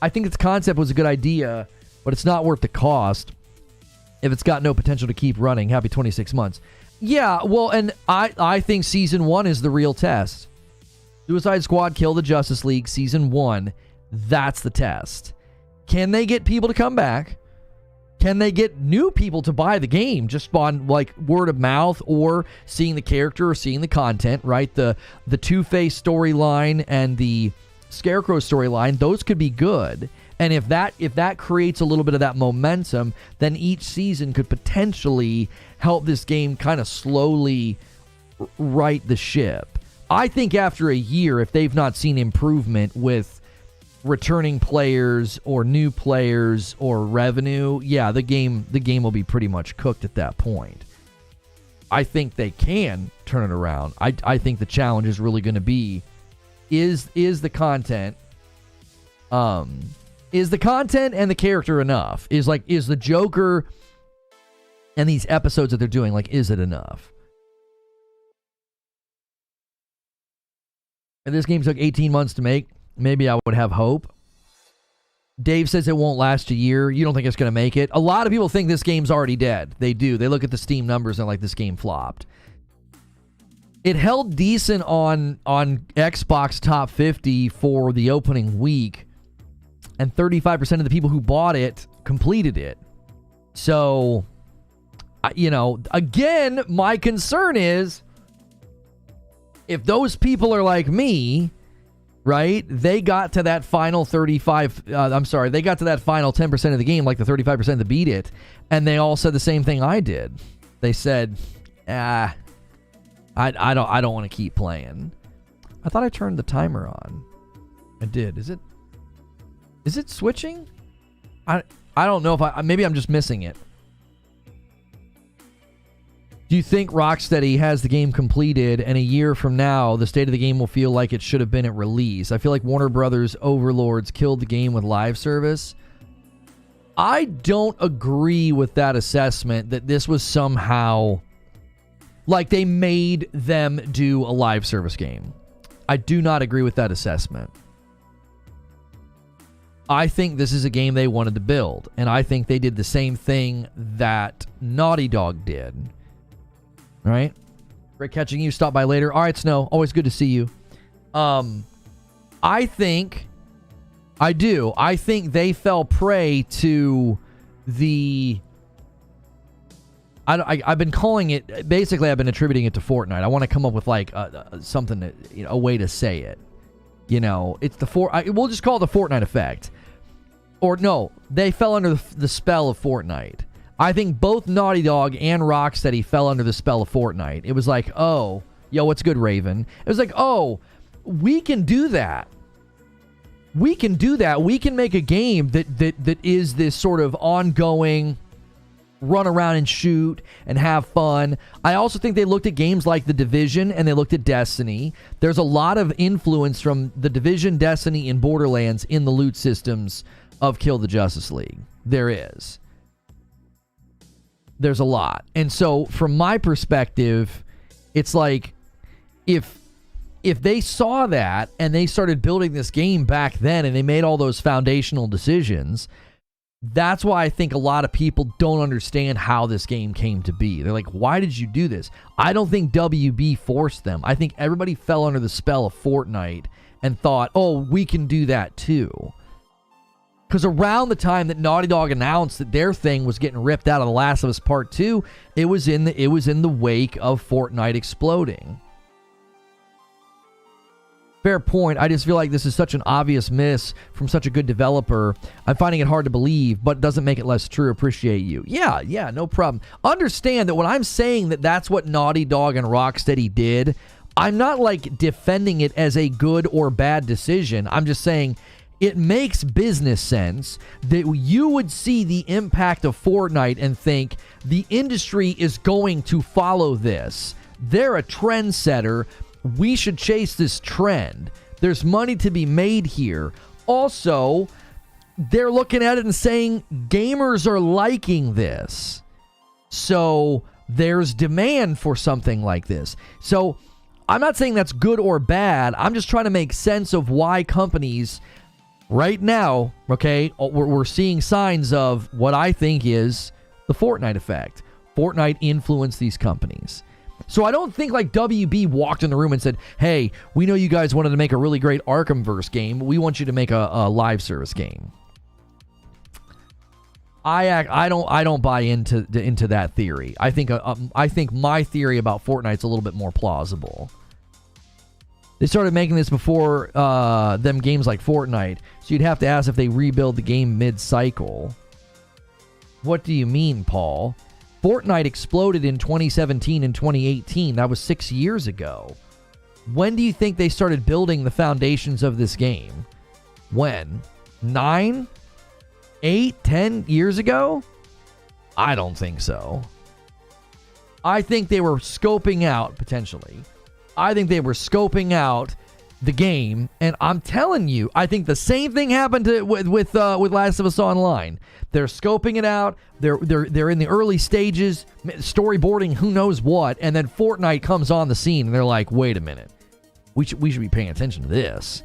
I think its concept was a good idea, but it's not worth the cost if it's got no potential to keep running. Happy 26 months. Yeah, well, and I think Season 1 is the real test. Suicide Squad Kill the Justice League Season 1, that's the test. Can they get people to come back? Can they get new people to buy the game just on, like, word of mouth or seeing the character or seeing the content, right? The Two-Face storyline and the Scarecrow storyline, those could be good. And if that creates a little bit of that momentum, then each season could potentially help this game kind of slowly right the ship. I think after a year, if they've not seen improvement with returning players or new players or revenue, yeah, the game will be pretty much cooked at that point. I think they can turn it around. I think the challenge is really going to be is the content and the character enough? Is the Joker and these episodes that they're doing, is it enough? And this game took 18 months to make. Maybe I would have hope. Dave says it won't last a year. You don't think it's going to make it? A lot of people think this game's already dead. They do. They look at the Steam numbers and this game flopped. It held decent on Xbox Top 50 for the opening week, and 35% of the people who bought it completed it. So, again, my concern is if those people are like me, right? They got to that final they got to that final 10% of the game, the 35% that beat it, and they all said the same thing I did. They said, I don't want to keep playing. I thought I turned the timer on. I did. Is it switching? I don't know if maybe I'm just missing it. Do you think Rocksteady has the game completed and a year from now the state of the game will feel like it should have been at release? I feel like Warner Brothers overlords killed the game with live service. I don't agree with that assessment that this was somehow they made them do a live service game. I do not agree with that assessment. I think this is a game they wanted to build, and I think they did the same thing that Naughty Dog did. All right. Great catching you. Stop by later. All right, Snow. Always good to see you. I think they fell prey to the... I've been calling it... Basically, I've been attributing it to Fortnite. I want to come up with, something, a way to say it. It's we'll just call it the Fortnite effect. Or, no, they fell under the spell of Fortnite. I think both Naughty Dog and Rocksteady fell under the spell of Fortnite. It was oh, yo, what's good, Raven? It was oh, we can do that. We can do that. We can make a game that is this sort of ongoing run around and shoot and have fun. I also think they looked at games like The Division and they looked at Destiny. There's a lot of influence from The Division, Destiny, and Borderlands in the loot systems of Kill the Justice League. There is. There's a lot. And so from my perspective, it's if they saw that and they started building this game back then and they made all those foundational decisions, that's why I think a lot of people don't understand how this game came to be. They're why did you do this? I don't think WB forced them. I think everybody fell under the spell of Fortnite and thought, oh, we can do that too. Because around the time that Naughty Dog announced that their thing was getting ripped out of The Last of Us Part 2, it was in the wake of Fortnite exploding. Fair point. I just feel like this is such an obvious miss from such a good developer. I'm finding it hard to believe, but it doesn't make it less true. Appreciate you. Yeah, no problem. Understand that when I'm saying that that's what Naughty Dog and Rocksteady did, I'm not defending it as a good or bad decision. I'm just saying it makes business sense that you would see the impact of Fortnite and think the industry is going to follow this. They're a trendsetter. We should chase this trend. There's money to be made here. Also, they're looking at it and saying gamers are liking this. So there's demand for something like this. So I'm not saying that's good or bad. I'm just trying to make sense of why companies... Right now, okay, we're seeing signs of what I think is the Fortnite effect. Fortnite influenced these companies. So I don't think WB walked in the room and said, hey, we know you guys wanted to make a really great Arkhamverse game. We want you to make a live service game. I don't buy into that theory. I think my theory about Fortnite's a little bit more plausible. They started making this before them games like Fortnite, so you'd have to ask if they rebuild the game mid-cycle. What do you mean, Paul? Fortnite exploded in 2017 and 2018. That was 6 years ago. When do you think they started building the foundations of this game? When? 9, 8, 10 years ago? I don't think so. I think they were scoping out, potentially. I think they were scoping out the game, and I'm telling you, I think the same thing happened with Last of Us Online. They're scoping it out. They're in the early stages, storyboarding, who knows what, and then Fortnite comes on the scene, and they're like, "Wait a minute, we should be paying attention to this.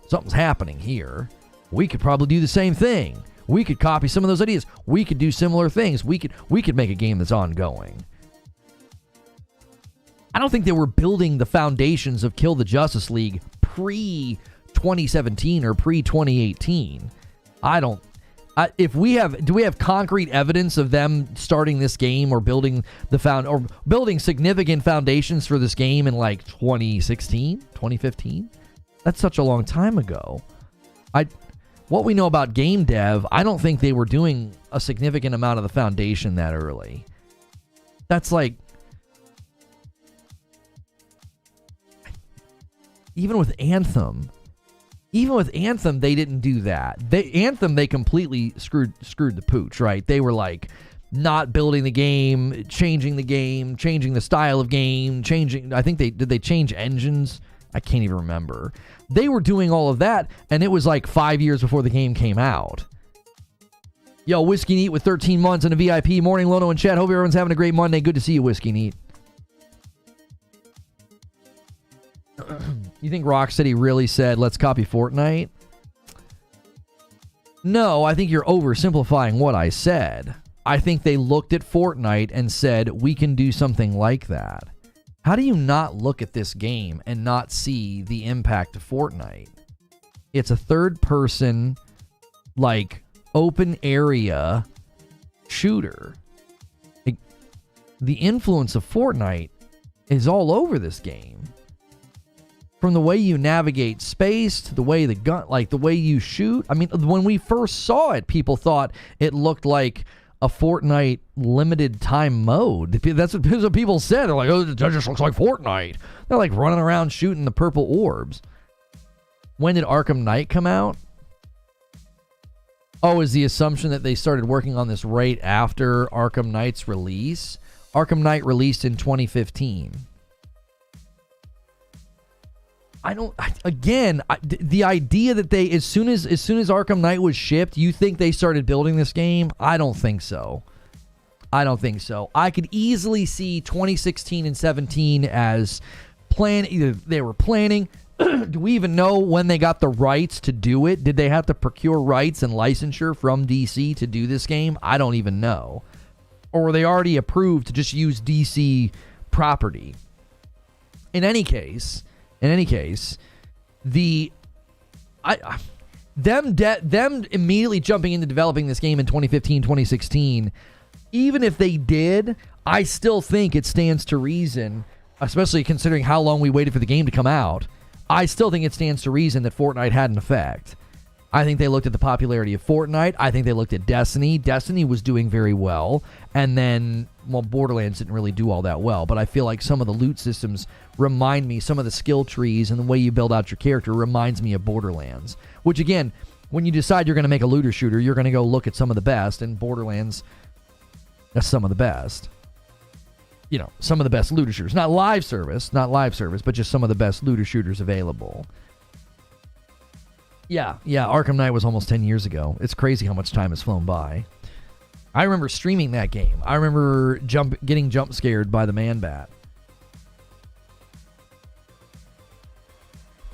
Something's happening here. We could probably do the same thing. We could copy some of those ideas. We could do similar things. We could make a game that's ongoing." I don't think they were building the foundations of Kill the Justice League pre-2017 or pre-2018. Do we have concrete evidence of them starting this game or building building significant foundations for this game in like 2016, 2015? That's such a long time ago. What we know about game dev, I don't think they were doing a significant amount of the foundation that early. That's like, even with Anthem, they didn't do that. They completely screwed the pooch, right? They were like not building the game, changing the style of game, I think did they change engines? I can't even remember. They were doing all of that, and it was like 5 years before the game came out. Yo, Whiskey Neat with 13 months and a VIP. Morning, Lono and chat. Hope everyone's having a great Monday. Good to see you, Whiskey Neat. You think Rocksteady really said, let's copy Fortnite? No, I think you're oversimplifying what I said. I think they looked at Fortnite and said, we can do something like that. How do you not look at this game and not see the impact of Fortnite? It's a third-person, like, open area shooter. The influence of Fortnite is all over this game. From the way you navigate space to the way the gun, like the way you shoot. I mean, when we first saw it, people thought it looked like a Fortnite limited time mode. That's what people said. They're like, oh, it just looks like Fortnite. They're like running around shooting the purple orbs. When did Arkham Knight come out? Oh, is the assumption that they started working on this right after Arkham Knight's release? Arkham Knight released in 2015. The idea that they, as soon as Arkham Knight was shipped, you think they started building this game? I don't think so. I could easily see 2016 and 17 as either they were planning. Do we even know when they got the rights to do it? Did they have to procure rights and licensure from DC to do this game? I don't even know. Or were they already approved to just use DC property? In any case, them immediately jumping into developing this game in 2015, 2016, even if they did, I still think it stands to reason, especially considering how long we waited for the game to come out, I still think it stands to reason that Fortnite had an effect. I think they looked at the popularity of Fortnite. I think they looked at Destiny. Destiny was doing very well. And then, well, Borderlands didn't really do all that well. But I feel like some of the loot systems remind me, some of the skill trees and the way you build out your character reminds me of Borderlands. Which, again, when you decide you're going to make a looter shooter, you're going to go look at some of the best. And Borderlands, that's some of the best. You know, some of the best looter shooters. Not live service, but just some of the best looter shooters available. Yeah, Arkham Knight was almost 10 years ago. It's crazy how much time has flown by. I remember streaming that game. I remember getting jump scared by the Man-Bat.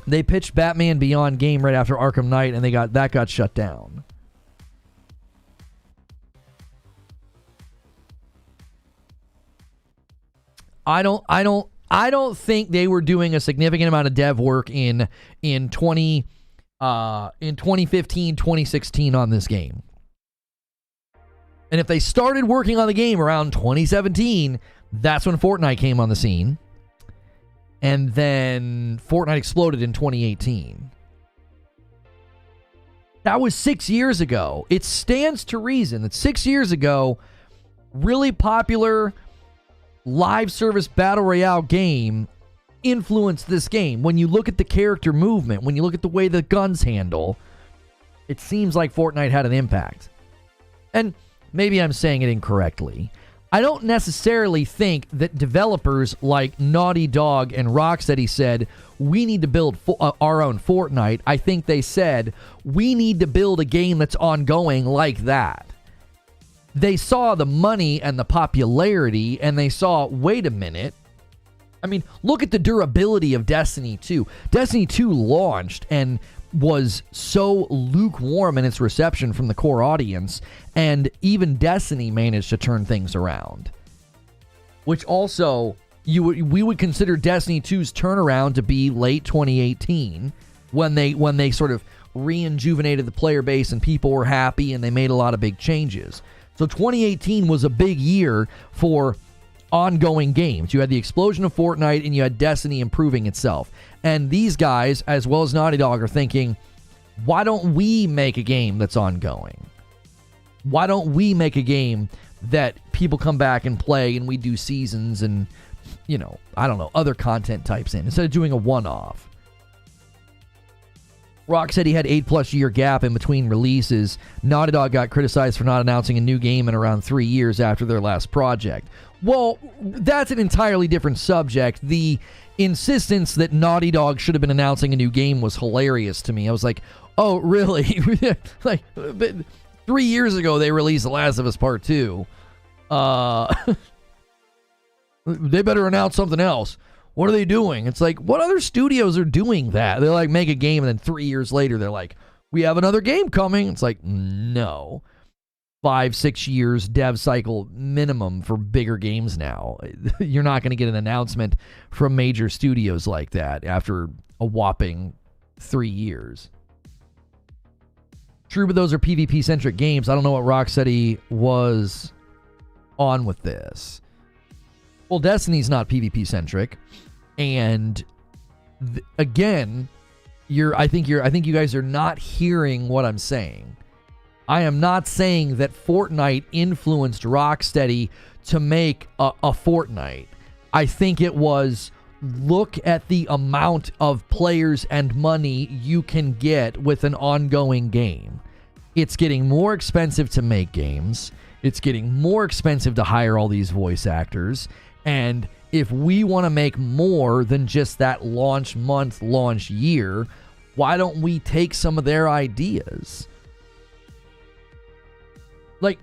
They pitched Batman Beyond game right after Arkham Knight, and that got shut down. I don't think they were doing a significant amount of dev work in 2015, 2016 on this game. And if they started working on the game around 2017, that's when Fortnite came on the scene. And then Fortnite exploded in 2018. That was 6 years ago. It stands to reason that 6 years ago, really popular live service battle royale game influenced this game. When you look at the character movement, when you look at the way the guns handle, it seems like Fortnite had an impact. And maybe I'm saying it incorrectly. I don't necessarily think that developers like Naughty Dog and Rocksteady said, we need to build our own Fortnite. I think they said, we need to build a game that's ongoing like that. They saw the money and the popularity, and they saw, wait a minute. I mean, look at the durability of Destiny 2. Destiny 2 launched and was so lukewarm in its reception from the core audience, and even Destiny managed to turn things around. Which also, we would consider Destiny 2's turnaround to be late 2018, when they sort of re-injuvenated the player base and people were happy and they made a lot of big changes. So 2018 was a big year for ongoing games. You had the explosion of Fortnite and you had Destiny improving itself. And these guys, as well as Naughty Dog, are thinking, why don't we make a game that's ongoing? Why don't we make a game that people come back and play and we do seasons and, you know, I don't know, other content types in, instead of doing a one-off? Rocksteady had 8+ year gap in between releases. Naughty Dog got criticized for not announcing a new game in around 3 years after their last project. Well, that's an entirely different subject. The insistence that Naughty Dog should have been announcing a new game was hilarious to me. I was like, oh, really? Like, 3 years ago they released The Last of Us Part 2. They better announce something else. What are they doing? It's like, what other studios are doing that? They like make a game and then 3 years later they're like, we have another game coming. It's like, no. 5-6 years dev cycle minimum for bigger games now. You're not going to get an announcement from major studios like that after a whopping 3 years. True, but those are PvP-centric games. I don't know what Rocksteady was on with this. Well, Destiny's not PvP-centric, and again, I think you guys are not hearing what I'm saying. I am not saying that Fortnite influenced Rocksteady to make a Fortnite. I think it was, look at the amount of players and money you can get with an ongoing game. It's getting more expensive to make games. It's getting more expensive to hire all these voice actors. And if we want to make more than just that launch month, launch year, why don't we take some of their ideas? Like,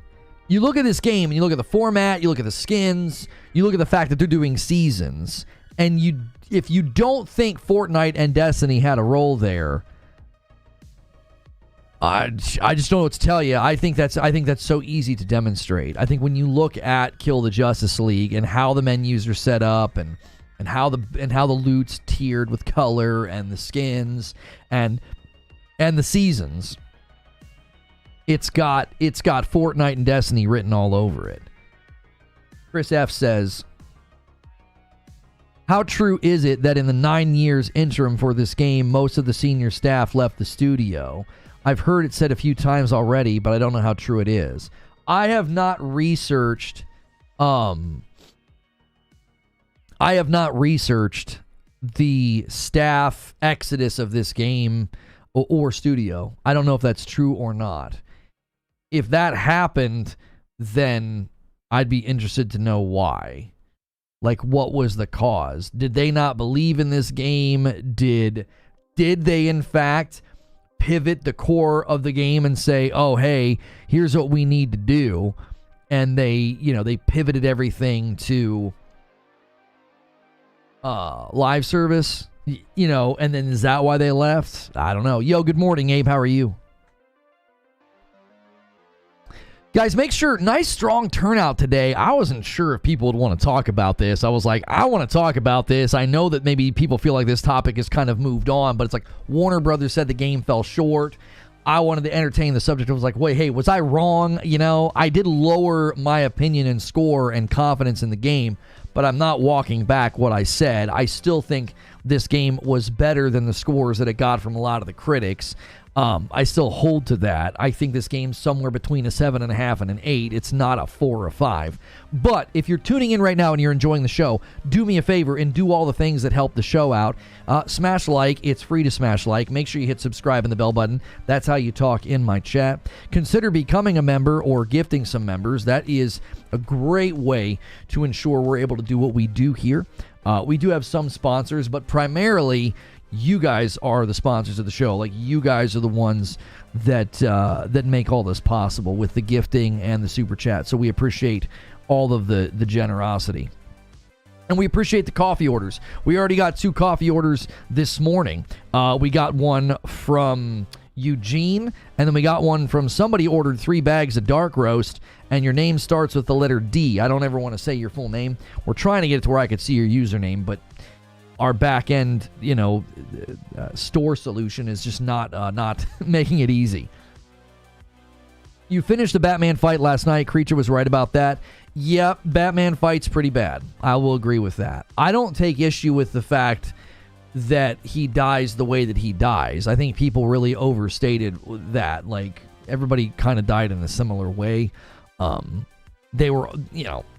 you look at this game and you look at the format, you look at the skins, you look at the fact that they're doing seasons, and if you don't think Fortnite and Destiny had a role there, I just don't know what to tell you. I think that's so easy to demonstrate. I think when you look at Kill the Justice League and how the menus are set up and how the loot's tiered with color and the skins and the seasons, it's got Fortnite and Destiny written all over it. Chris F says, how true is it that in the 9 years interim for this game, most of the senior staff left the studio? I've heard it said a few times already, but I don't know how true it is. I have not researched the staff exodus of this game or studio. I don't know if that's true or not. If that happened, then I'd be interested to know why. Like, what was the cause? Did they not believe in this game? Did they, in fact, pivot the core of the game and say, oh, hey, here's what we need to do? And they pivoted everything to live service, and then is that why they left? I don't know. Yo, good morning, Abe. How are you? Guys, make sure, nice strong turnout today. I wasn't sure if people would want to talk about this. I was like, I want to talk about this. I know that maybe people feel like this topic has kind of moved on, but it's like Warner Brothers said the game fell short. I wanted to entertain the subject. I was like, wait, hey, was I wrong? I did lower my opinion and score and confidence in the game, but I'm not walking back what I said. I still think this game was better than the scores that it got from a lot of the critics. I still hold to that. I think this game's somewhere between a 7.5 and an 8. It's not a 4 or 5. But if you're tuning in right now and you're enjoying the show, do me a favor and do all the things that help the show out. Smash like. It's free to smash like. Make sure you hit subscribe and the bell button. That's how you talk in my chat. Consider becoming a member or gifting some members. That is a great way to ensure we're able to do what we do here. We do have some sponsors, but primarily you guys are the sponsors of the show. Like, you guys are the ones that that make all this possible with the gifting and the super chat. So we appreciate all of the generosity. And we appreciate the coffee orders. We already got 2 coffee orders this morning. We got one from Eugene, and then we got one from somebody ordered 3 bags of dark roast, and your name starts with the letter D. I don't ever want to say your full name. We're trying to get it to where I could see your username, but our back end, store solution is just not making it easy. You finished the Batman fight last night. Creature was right about that. Yep, Batman fight's pretty bad. I will agree with that. I don't take issue with the fact that he dies the way that he dies. I think people really overstated that. Like, everybody kind of died in a similar way. They were,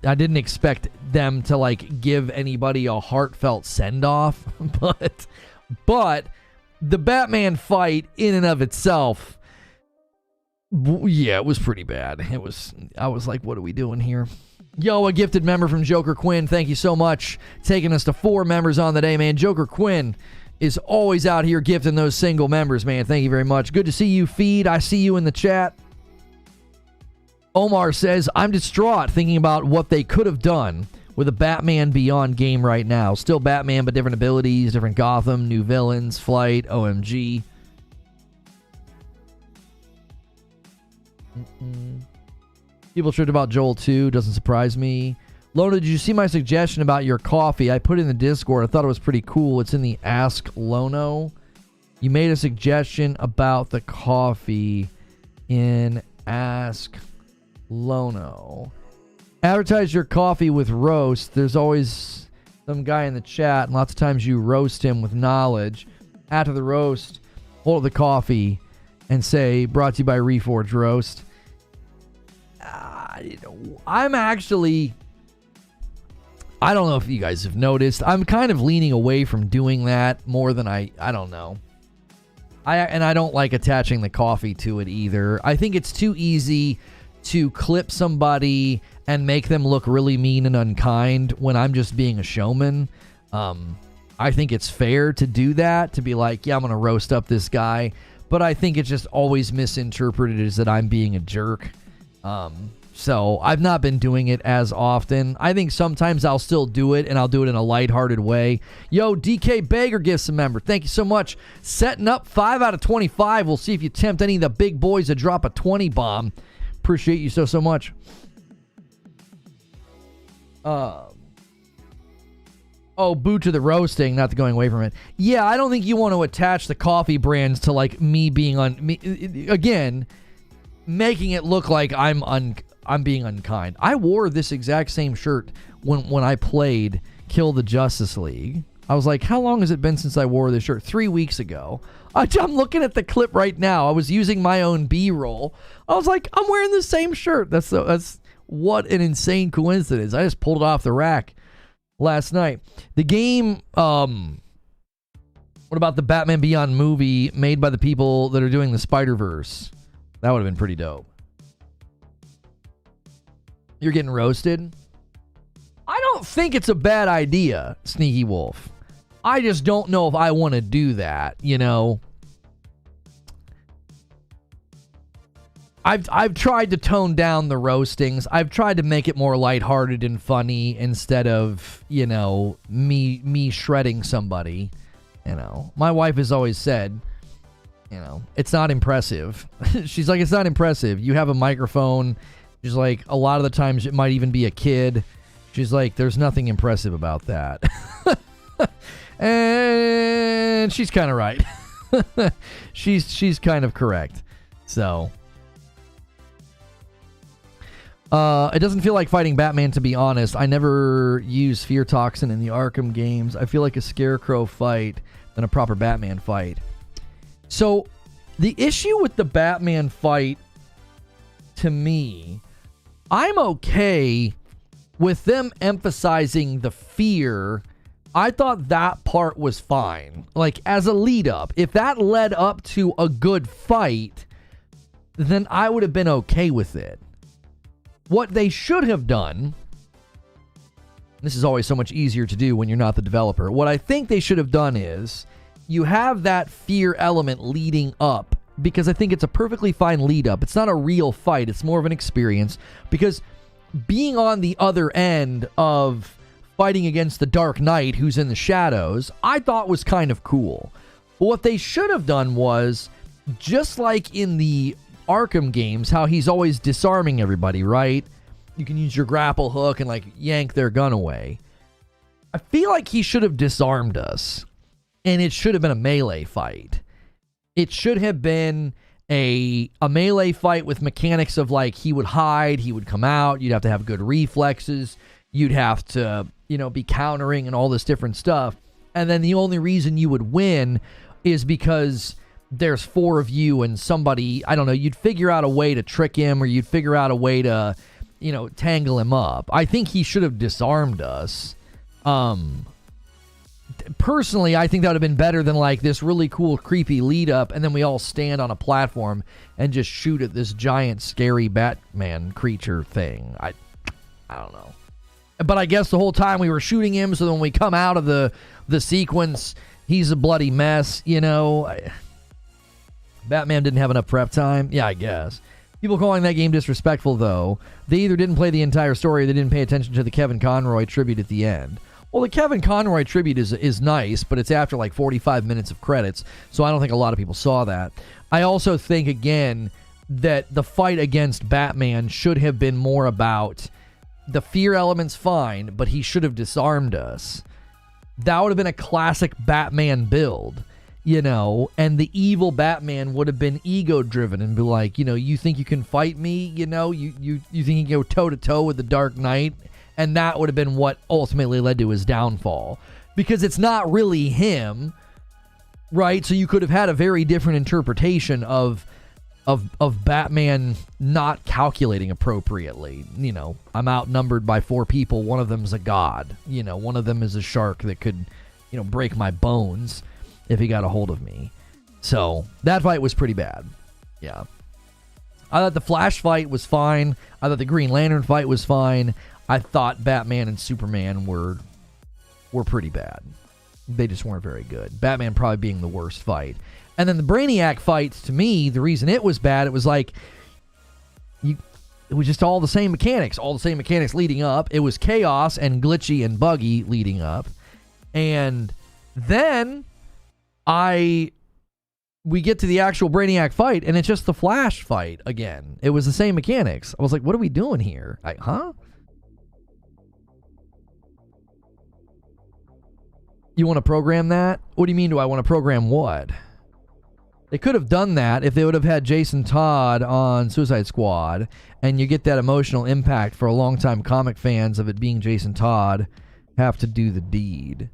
I didn't expect them to, like, give anybody a heartfelt send-off, but the Batman fight in and of itself, yeah, it was pretty bad. I was like, what are we doing here? Yo, a gifted member from Joker Quinn. Thank you so much. Taking us to 4 members on the day, man. Joker Quinn is always out here gifting those single members, man. Thank you very much. Good to see you, Feed. I see you in the chat. Omar says, I'm distraught thinking about what they could have done with a Batman Beyond game right now. Still Batman, but different abilities, different Gotham, new villains, flight, OMG. People tripped about Joel 2. Doesn't surprise me. Lono, did you see my suggestion about your coffee? I put it in the Discord. I thought it was pretty cool. It's in the Ask Lono. You made a suggestion about the coffee in Ask Lono. Advertise your coffee with roast. There's always some guy in the chat, and lots of times you roast him with knowledge. After the roast, hold the coffee and say, brought to you by Reforge Roast. I'm actually, I don't know if you guys have noticed, I'm kind of leaning away from doing that more than I don't know. I don't like attaching the coffee to it either. I think it's too easy to clip somebody and make them look really mean and unkind when I'm just being a showman. I think it's fair to do that, to be like, yeah, I'm going to roast up this guy. But I think it's just always misinterpreted as that I'm being a jerk. So I've not been doing it as often. I think sometimes I'll still do it, and I'll do it in a lighthearted way. Yo, DK Bager gifts a member. Thank you so much. Setting up 5 out of 25. We'll see if you tempt any of the big boys to drop a 20 bomb. Appreciate you so much. Oh, boo to the roasting, not the going away from it. Yeah, I don't think you want to attach the coffee brands to, like, me being again, making it look like I'm being unkind. I wore this exact same shirt when I played Kill the Justice League. I was like, how long has it been since I wore this shirt? 3 weeks ago. I'm looking at the clip right now. I was using my own B-roll. I was like, I'm wearing the same shirt. That's what an insane coincidence. I just pulled it off the rack last night. The game, what about the Batman Beyond movie made by the people that are doing the Spider-Verse? That would have been pretty dope. You're getting roasted? I don't think it's a bad idea, Sneaky Wolf. I just don't know if I want to do that, you know? I've tried to tone down the roastings. I've tried to make it more lighthearted and funny instead of, you know, me shredding somebody. You know, my wife has always said, you know, it's not impressive. She's like, it's not impressive. You have a microphone. She's like, a lot of the times it might even be a kid. She's like, there's nothing impressive about that. And she's kind of right. She's kind of correct. So it doesn't feel like fighting Batman, to be honest. I never use Fear Toxin in the Arkham games. I feel like a Scarecrow fight than a proper Batman fight. So The issue with the Batman fight, to me, I'm okay with them emphasizing the fear. I thought that part was fine. Like, as a lead up, if that led up to a good fight, then I would have been okay with it. What they should have done, this is always so much easier to do when you're not the developer. What I think they should have done is you have that fear element leading up, because I think it's a perfectly fine lead up. It's not a real fight. It's more of an experience, because being on the other end of fighting against the Dark Knight who's in the shadows, I thought was kind of cool. But what they should have done was, just like in the Arkham games, how he's always disarming everybody, right? You can use your grapple hook and like yank their gun away. I feel like he should have disarmed us, and it should have been a melee fight. It should have been a melee fight with mechanics of like he would hide, he would come out, you'd have to have good reflexes, you'd have to, be countering and all this different stuff. And then the only reason you would win is because there's 4 of you and somebody, I don't know, you'd figure out a way to trick him, or you'd figure out a way to, tangle him up. I think he should have disarmed us. Personally, I think that would have been better than like this really cool, creepy lead up, and then we all stand on a platform and just shoot at this giant, scary Batman creature thing. I don't know. But I guess the whole time we were shooting him, so then when we come out of the sequence, he's a bloody mess, Batman didn't have enough prep time? Yeah, I guess. People calling that game disrespectful, though. They either didn't play the entire story or they didn't pay attention to the Kevin Conroy tribute at the end. Well, the Kevin Conroy tribute is nice, but it's after like 45 minutes of credits, so I don't think a lot of people saw that. I also think, again, that the fight against Batman should have been more about the fear element's fine, but he should have disarmed us. That would have been a classic Batman build, and the evil Batman would have been ego-driven and be like, you think you can fight me, you think you can go toe-to-toe with the Dark Knight? And that would have been what ultimately led to his downfall. Because it's not really him, right? So you could have had a very different interpretation of Batman not calculating appropriately. I'm outnumbered by 4 people. One of them's a god. One of them is a shark that could, break my bones if he got a hold of me. So that fight was pretty bad. Yeah. I thought the Flash fight was fine. I thought the Green Lantern fight was fine. I thought Batman and Superman were pretty bad. They just weren't very good. Batman probably being the worst fight. And then the Brainiac fight, to me, the reason it was bad, it was like, it was just all the same mechanics. All the same mechanics leading up. It was chaos and glitchy and buggy leading up. And then we get to the actual Brainiac fight, and it's just the Flash fight again. It was the same mechanics. I was like, what are we doing here? You want to program that? What do you mean, do I want to program what? They could have done that if they would have had Jason Todd on Suicide Squad, and you get that emotional impact for a longtime comic fans of it being Jason Todd have to do the deed.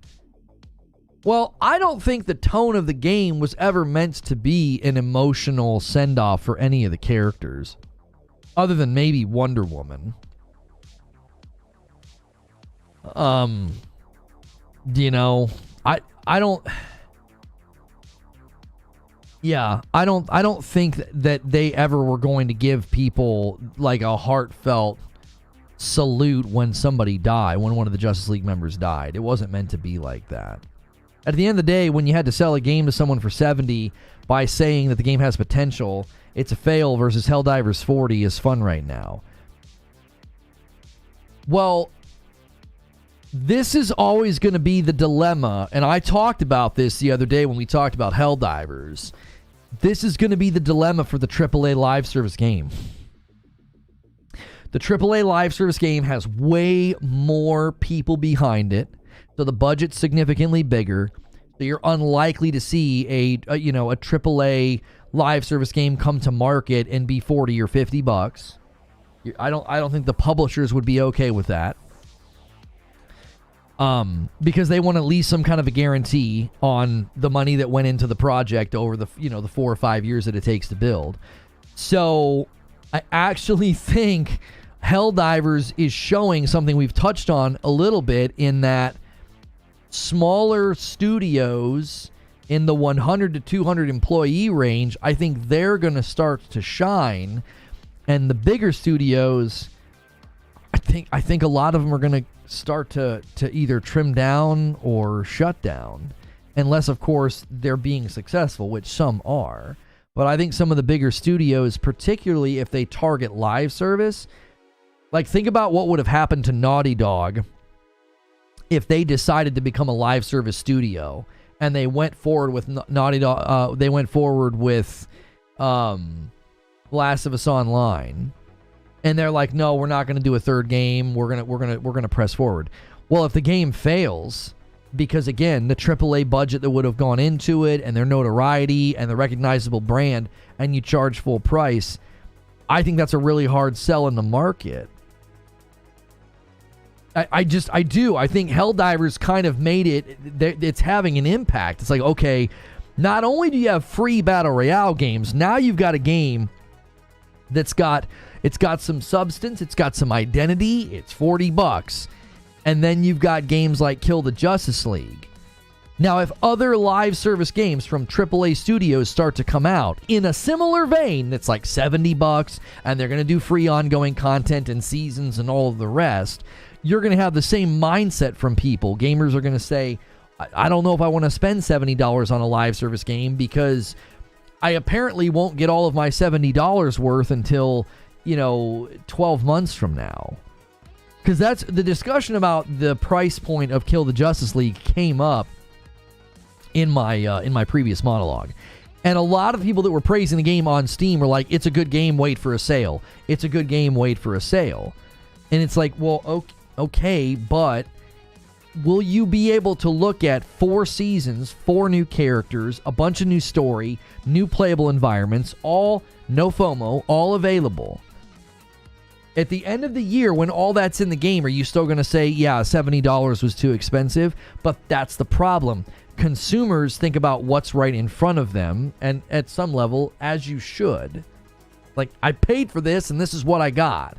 Well, I don't think the tone of the game was ever meant to be an emotional send-off for any of the characters, other than maybe Wonder Woman. I don't. Yeah, I don't think that they ever were going to give people like a heartfelt salute when somebody died, when one of the Justice League members died. It wasn't meant to be like that. At the end of the day, when you had to sell a game to someone for $70 by saying that the game has potential, it's a fail versus Helldivers 40 is fun right now. Well, this is always going to be the dilemma, and I talked about this the other day when we talked about Helldivers. This is going to be the dilemma for the AAA live service game. The AAA live service game has way more people behind it, so the budget's significantly bigger. So you're unlikely to see a AAA live service game come to market and be $40 or $50. I don't think the publishers would be okay with that. because they want at least some kind of a guarantee on the money that went into the project over the, the 4 or 5 years that it takes to build. So I actually think Helldivers is showing something we've touched on a little bit, in that smaller studios in the 100 to 200 employee range, I think they're going to start to shine, and the bigger studios, I think a lot of them are going to start to either trim down or shut down, unless of course they're being successful, which some are. But I think some of the bigger studios, particularly if they target live service, like think about what would have happened to Naughty Dog if they decided to become a live service studio and they went forward with Naughty Dog. They went forward with Last of Us Online, and they're like, no, we're not going to do a third game. We're gonna press forward. Well, if the game fails, because again, the AAA budget that would have gone into it, and their notoriety, and the recognizable brand, and you charge full price, I think that's a really hard sell in the market. I do. I think Helldivers kind of made it, it's having an impact. It's like, okay, not only do you have free Battle Royale games, now you've got a game that's got some substance, it's got some identity, it's $40. And then you've got games like Kill the Justice League. Now, if other live service games from AAA studios start to come out in a similar vein, that's like $70, and they're going to do free ongoing content and seasons and all of the rest, you're going to have the same mindset from people. Gamers are going to say, I don't know if I want to spend $70 on a live service game, because I apparently won't get all of my $70 worth until, 12 months from now. Because that's the discussion about the price point of Kill the Justice League came up in my previous monologue. And a lot of people that were praising the game on Steam were like, it's a good game, wait for a sale. It's a good game, wait for a sale. And it's like, well, okay, but will you be able to look at 4 seasons, 4 new characters, a bunch of new story, new playable environments, all no FOMO, all available? At the end of the year, when all that's in the game, are you still going to say, yeah, $70 was too expensive? But that's the problem. Consumers think about what's right in front of them, and at some level, as you should. Like, I paid for this, and this is what I got.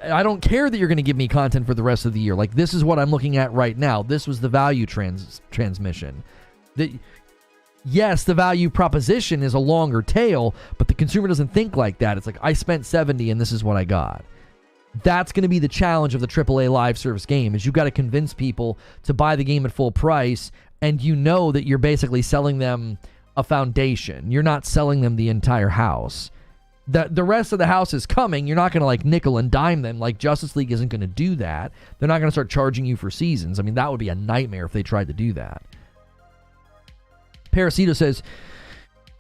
I don't care that you're going to give me content for the rest of the year. Like, this is what I'm looking at right now. This was the value transmission. Yes, the value proposition is a longer tail, but the consumer doesn't think like that. It's like, I spent $70 and this is what I got. That's going to be the challenge of the AAA live service game, is you've got to convince people to buy the game at full price, and you know that you're basically selling them a foundation. You're not selling them the entire house. The rest of the house is coming. You're not going to like nickel and dime them. Like, Justice League isn't going to do that. They're not going to start charging you for seasons. I mean, that would be a nightmare if they tried to do that. Parasito says,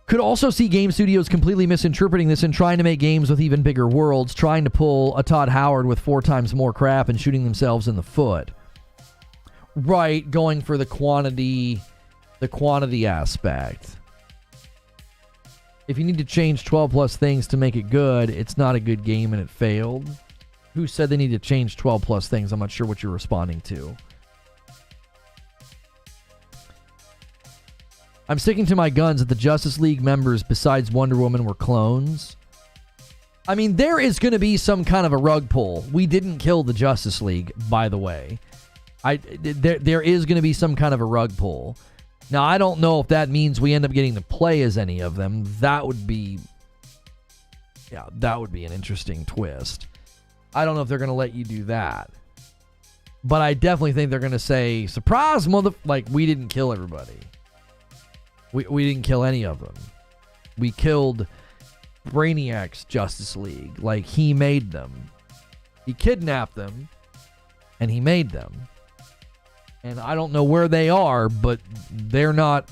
could also see game studios completely misinterpreting this and trying to make games with even bigger worlds, trying to pull a Todd Howard with 4 times more crap and shooting themselves in the foot. Right, going for the quantity aspect. If you need to change 12 plus things to make it good, it's not a good game and it failed. Who said they need to change 12 plus things? I'm not sure what you're responding to. I'm sticking to my guns that the Justice League members besides Wonder Woman were clones. I mean, there is going to be some kind of a rug pull. We didn't kill the Justice League, by the way. There is going to be some kind of a rug pull. Now, I don't know if that means we end up getting to play as any of them. That would be an interesting twist. I don't know if they're going to let you do that. But I definitely think they're going to say, surprise, like, we didn't kill everybody. We didn't kill any of them. We killed Brainiac's Justice League. Like, he made them. He kidnapped them, and he made them. And I don't know where they are, but they're not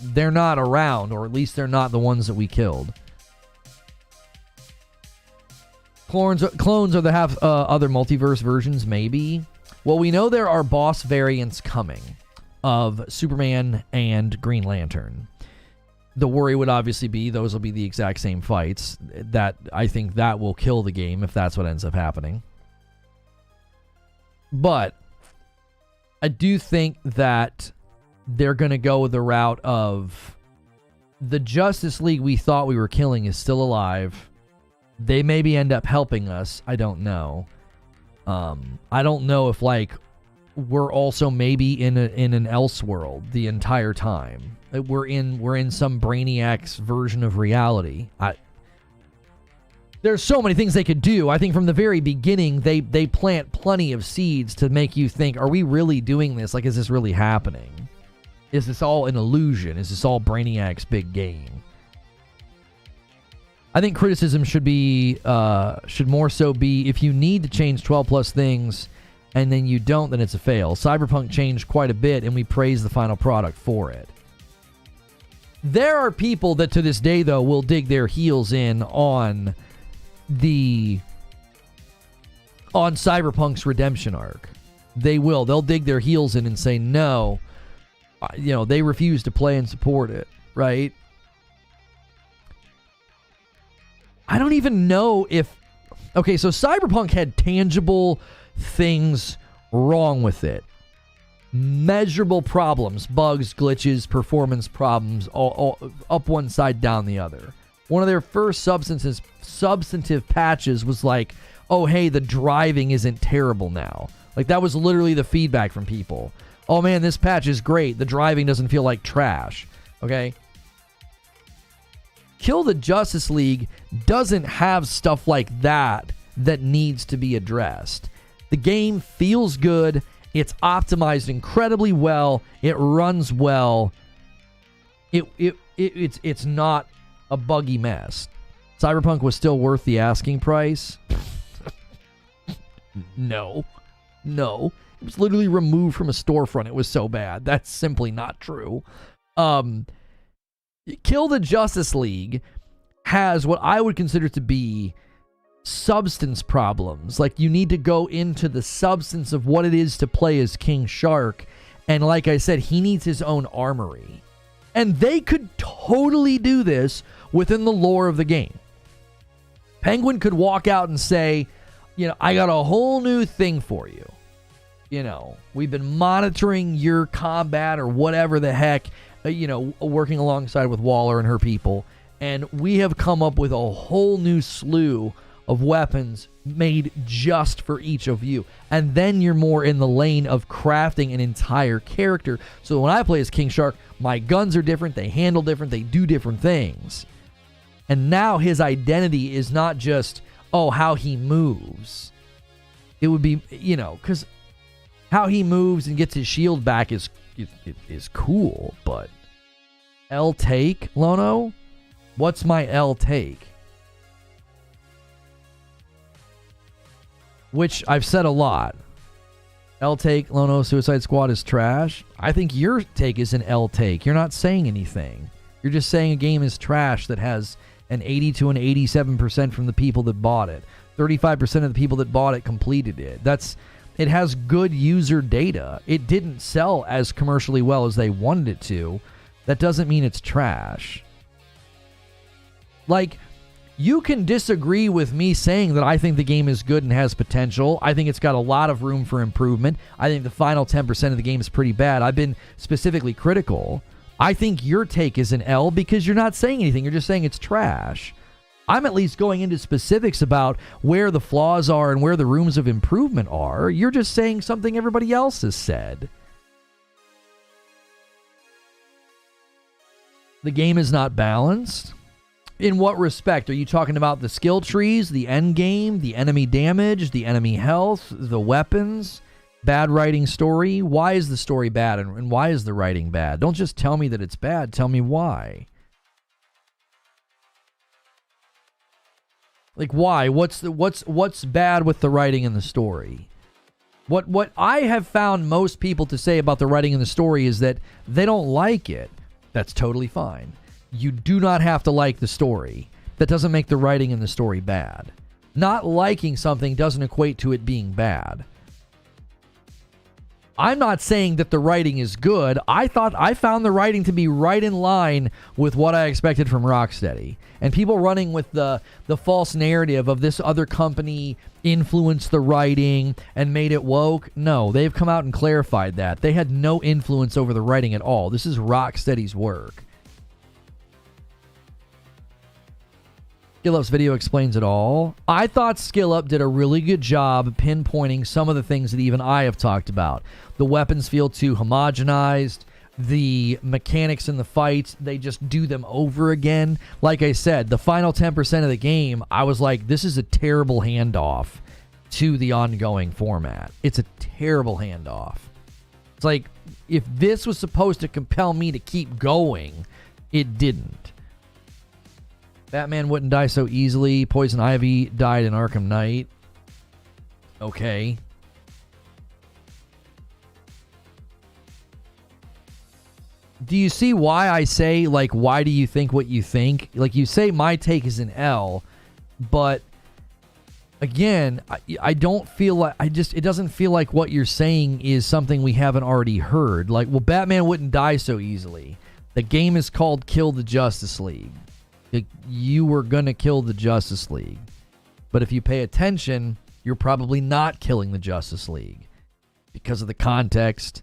around, or at least they're not the ones that we killed. Clones are the other multiverse versions, maybe. Well, we know there are boss variants coming of Superman and Green Lantern. The worry would obviously be those will be the exact same fights. That I think that will kill the game if that's what ends up happening. But I do think that they're going to go the route of the Justice League we thought we were killing is still alive. They maybe end up helping us. I don't know. I don't know if like we're also maybe in an Elseworld the entire time. We're in some Brainiac's version of reality. There's so many things they could do. I think from the very beginning, they plant plenty of seeds to make you think, are we really doing this? Like, is this really happening? Is this all an illusion? Is this all Brainiac's big game? I think criticism should more so be, if you need to change 12 plus things and then you don't, then it's a fail. Cyberpunk changed quite a bit, and we praise the final product for it. There are people that to this day, though, will dig their heels in on Cyberpunk's redemption arc. They will. They'll dig their heels in and say no. They refuse to play and support it, right? I don't even know if... Okay, so Cyberpunk had tangible things wrong with it. Measurable problems, bugs, glitches, performance problems, all up one side, down the other. One of their first substantive patches was like, oh, hey, the driving isn't terrible now. Like, that was literally the feedback from people. Oh, man, this patch is great. The driving doesn't feel like trash. Okay? Kill the Justice League doesn't have stuff like that needs to be addressed. The game feels good. It's optimized incredibly well. It runs well. It's not a buggy mess. Cyberpunk was still worth the asking price. No. It was literally removed from a storefront. It was so bad. That's simply not true. Kill the Justice League has what I would consider to be substance problems. Like, you need to go into the substance of what it is to play as King Shark. And like I said, he needs his own armory. And they could totally do this within the lore of the game. Penguin could walk out and say, I got a whole new thing for you. We've been monitoring your combat or whatever the heck, working alongside with Waller and her people. And we have come up with a whole new slew of weapons made just for each of you. And then you're more in the lane of crafting an entire character. So when I play as King Shark, my guns are different, they handle different, they do different things. And now his identity is not just, how he moves. It would be, because how he moves and gets his shield back is cool, but L take, Lono? What's my L take? Which I've said a lot. L take, Lono, Suicide Squad is trash. I think your take is an L take. You're not saying anything. You're just saying a game is trash that has an 80 to an 87% from the people that bought it. 35% of the people that bought it completed it. It has good user data. It didn't sell as commercially well as they wanted it to. That doesn't mean it's trash. Like, you can disagree with me saying that I think the game is good and has potential. I think it's got a lot of room for improvement. I think the final 10% of the game is pretty bad. I've been specifically critical. I think your take is an L because you're not saying anything. You're just saying it's trash. I'm at least going into specifics about where the flaws are and where the rooms of improvement are. You're just saying something everybody else has said. The game is not balanced. In what respect? Are you talking about the skill trees, the end game, the enemy damage, the enemy health, the weapons, bad writing story? Why is the story bad and why is the writing bad? Don't just tell me that it's bad. Tell me why. Like, why? What's bad with the writing and the story? What I have found most people to say about the writing and the story is that they don't like it. That's totally fine. You do not have to like the story. That doesn't make the writing and the story bad. Not liking something doesn't equate to it being bad. I'm not saying that the writing is good. I found the writing to be right in line with what I expected from Rocksteady. And people running with the false narrative of this other company influenced the writing and made it woke. No, they've come out and clarified that. They had no influence over the writing at all. This is Rocksteady's work. SkillUp's video explains it all. I thought SkillUp did a really good job pinpointing some of the things that even I have talked about. The weapons feel too homogenized. The mechanics in the fights, they just do them over again. Like I said, the final 10% of the game, I was like, this is a terrible handoff to the ongoing format. It's a terrible handoff. It's like, if this was supposed to compel me to keep going, it didn't. Batman wouldn't die so easily. Poison Ivy died in Arkham Knight. Okay. Do you see why I say, like, why do you think what you think? Like, you say my take is an L, but again, I don't feel like, it doesn't feel like what you're saying is something we haven't already heard. Like, well, Batman wouldn't die so easily. The game is called Kill the Justice League. Like, you were gonna kill the Justice League. But if you pay attention, you're probably not killing the Justice League. Because of the context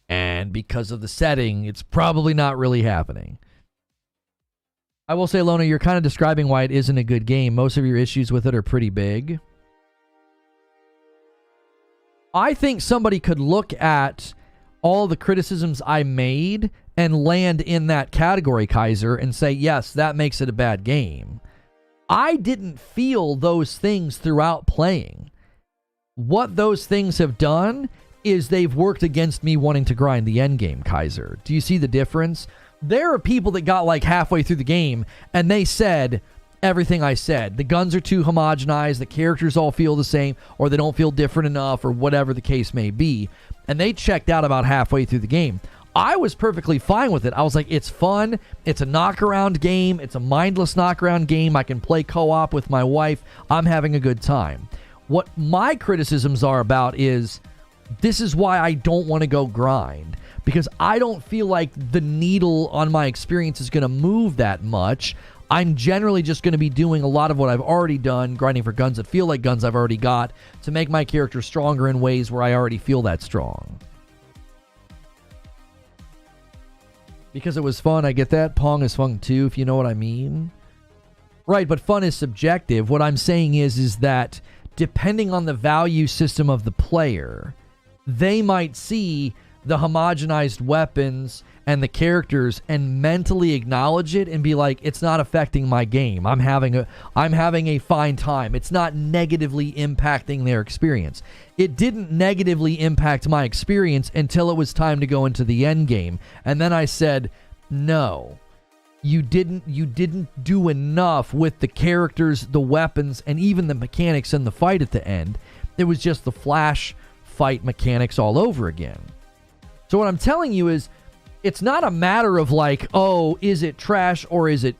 and because of the setting, it's probably not really happening. I will say, Lono, you're kind of describing why it isn't a good game. Most of your issues with it are pretty big. I think somebody could look at all the criticisms I made and land in that category, Kaiser, and say, yes, that makes it a bad game. I didn't feel those things throughout playing. What those things have done is they've worked against me wanting to grind the endgame, Kaiser. Do you see the difference? There are people that got like halfway through the game and they said everything I said. The guns are too homogenized, the characters all feel the same, or they don't feel different enough, or whatever the case may be. And they checked out about halfway through the game. I was perfectly fine with it. I was like, it's fun. It's a knockaround game. It's a mindless knockaround game. I can play co-op with my wife. I'm having a good time. What my criticisms are about is, this is why I don't want to go grind. Because I don't feel like the needle on my experience is going to move that much. I'm generally just going to be doing a lot of what I've already done, grinding for guns that feel like guns I've already got, to make my character stronger in ways where I already feel that strong. Because it was fun, I get that. Pong is fun too, if you know what I mean. Right, but fun is subjective. What I'm saying is that depending on the value system of the player, they might see the homogenized weapons and the characters and mentally acknowledge it and be like, it's not affecting my game. I'm having a fine time. It's not negatively impacting their experience. It didn't negatively impact my experience until it was time to go into the end game. And then I said, no, you didn't do enough with the characters, the weapons, and even the mechanics in the fight at the end. It was just the flash fight mechanics all over again. So what I'm telling you is, it's not a matter of like, oh, is it trash or is it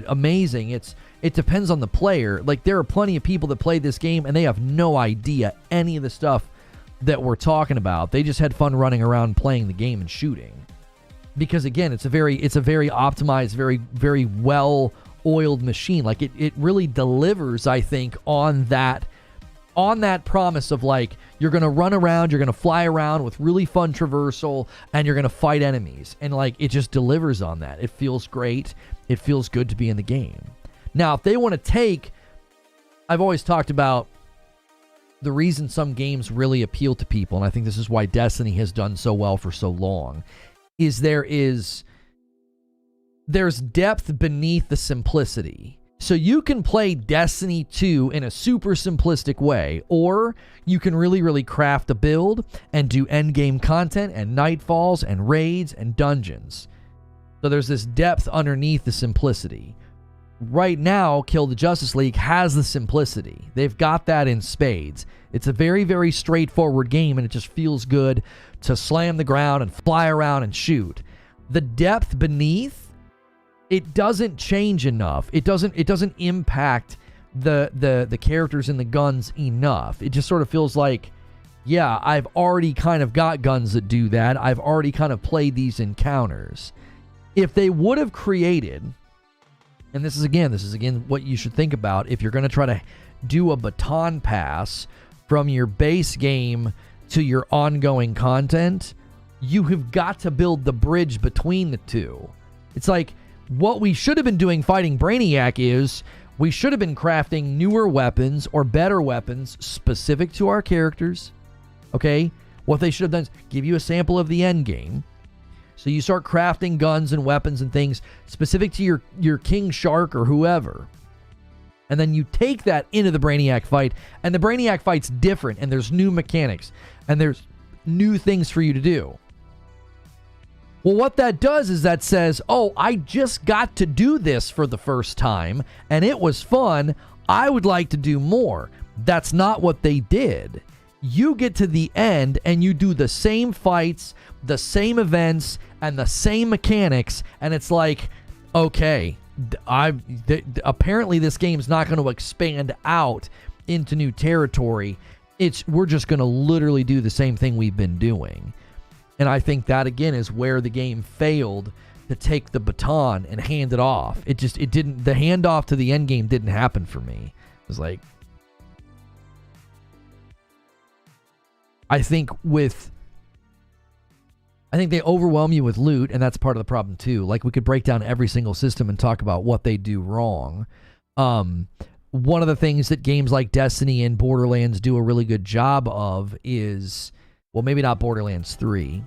amazing? It depends on the player. Like, there are plenty of people that play this game and they have no idea any of the stuff that we're talking about. They just had fun running around playing the game and shooting. Because again, it's a very optimized, very, very well oiled machine. Like, it really delivers, I think, on that promise of like, you're going to run around, you're going to fly around with really fun traversal, and you're going to fight enemies. And like, it just delivers on that. It feels great. It feels good to be in the game. Now, if they want to take, I've always talked about the reason some games really appeal to people, and I think this is why Destiny has done so well for so long, is there's depth beneath the simplicity. So you can play Destiny 2 in a super simplistic way, or you can really, really craft a build and do endgame content and nightfalls and raids and dungeons. So there's this depth underneath the simplicity. Right now, Kill the Justice League has the simplicity. They've got that in spades. It's a very, very straightforward game, and it just feels good to slam the ground and fly around and shoot. The depth beneath, it doesn't change enough. It doesn't impact the characters and the guns enough. It just sort of feels like yeah, I've already kind of got guns that do that. I've already kind of played these encounters. If they would have created, and this is again what you should think about if you're going to try to do a baton pass from your base game to your ongoing content, you have got to build the bridge between the two. It's like what we should have been doing fighting Brainiac is we should have been crafting newer weapons or better weapons specific to our characters. Okay? What they should have done is give you a sample of the end game. So you start crafting guns and weapons and things specific to your King Shark or whoever. And then you take that into the Brainiac fight, and the Brainiac fight's different, and there's new mechanics, and there's new things for you to do. Well, what that does is that says, oh, I just got to do this for the first time, and it was fun. I would like to do more. That's not what they did. You get to the end, and you do the same fights, the same events, and the same mechanics, and it's like, okay, apparently this game's not going to expand out into new territory. We're just going to literally do the same thing we've been doing. And I think that, again, is where the game failed to take the baton and hand it off. The handoff to the end game didn't happen for me. It was like, I think they overwhelm you with loot, and that's part of the problem too. Like, we could break down every single system and talk about what they do wrong. One of the things that games like Destiny and Borderlands do a really good job of is, well, maybe not Borderlands 3.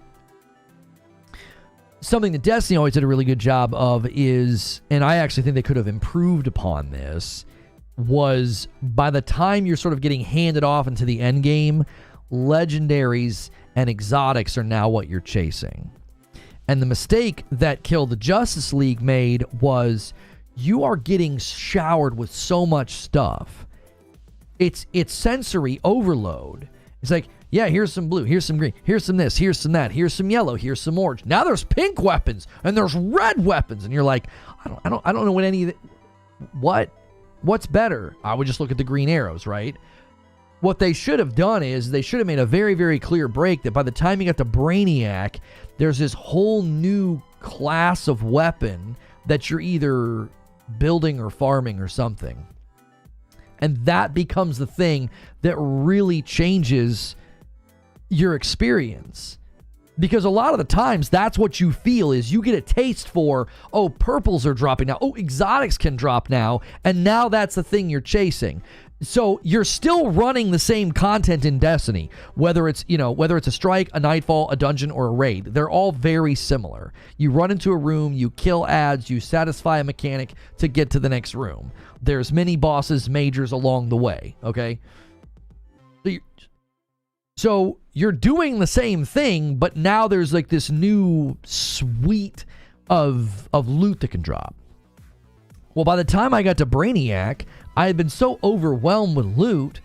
Something that Destiny always did a really good job of is, and I actually think they could have improved upon this, was by the time you're sort of getting handed off into the end game, legendaries and exotics are now what you're chasing. And the mistake that Kill the Justice League made was you are getting showered with so much stuff. It's sensory overload. It's like, yeah, here's some blue, here's some green, here's some this, here's some that, here's some yellow, here's some orange. Now there's pink weapons and there's red weapons, and you're like, I don't know what any of what's better. I would just look at the green arrows, right? What they should have done is they should have made a very, very clear break that by the time you got to Brainiac, there's this whole new class of weapon that you're either building or farming or something. And that becomes the thing that really changes your experience. Because a lot of the times, that's what you feel is you get a taste for, oh, purples are dropping now. Oh, exotics can drop now. And now that's the thing you're chasing. So you're still running the same content in Destiny, whether it's a strike, a nightfall, a dungeon, or a raid. They're all very similar. You run into a room, you kill ads, you satisfy a mechanic to get to the next room. There's mini bosses, majors along the way, okay? So you're doing the same thing, but now there's like this new suite of loot that can drop. Well, by the time I got to Brainiac, I had been so overwhelmed with loot,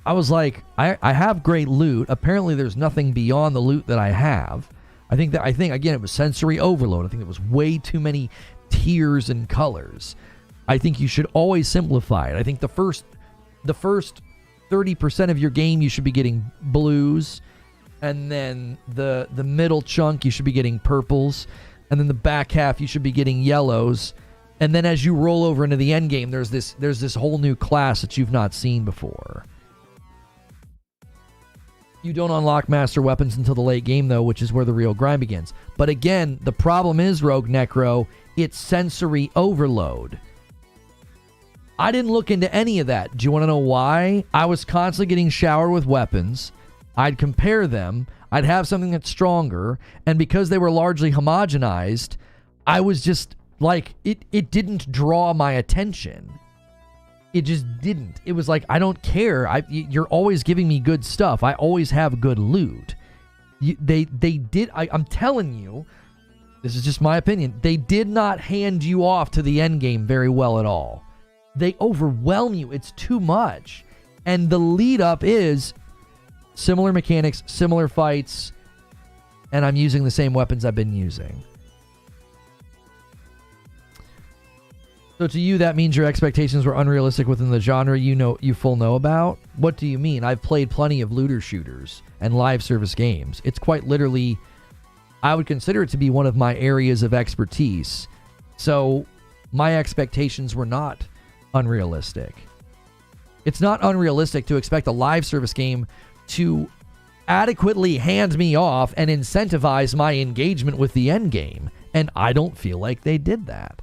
I was like, I have great loot. Apparently, there's nothing beyond the loot that I have. I think again, it was sensory overload. I think it was way too many tiers and colors. I think you should always simplify it. I think the first 30% of your game, you should be getting blues, and then the middle chunk, you should be getting purples, and then the back half, you should be getting yellows. And then as you roll over into the end game, there's this whole new class that you've not seen before. You don't unlock master weapons until the late game, though, which is where the real grind begins. But again, the problem is, Rogue Necro, it's sensory overload. I didn't look into any of that. Do you want to know why? I was constantly getting showered with weapons. I'd compare them. I'd have something that's stronger. And because they were largely homogenized, I was just... like, it didn't draw my attention. It just didn't. It was like, I don't care. You're always giving me good stuff. I always have good loot. I'm telling you, this is just my opinion, they did not hand you off to the end game very well at all. They overwhelm you. It's too much. And the lead up is similar mechanics, similar fights, and I'm using the same weapons I've been using. So to you, that means your expectations were unrealistic within the genre you full know about? What do you mean? I've played plenty of looter shooters and live service games. It's quite literally, I would consider it to be one of my areas of expertise. So my expectations were not unrealistic. It's not unrealistic to expect a live service game to adequately hand me off and incentivize my engagement with the end game. And I don't feel like they did that.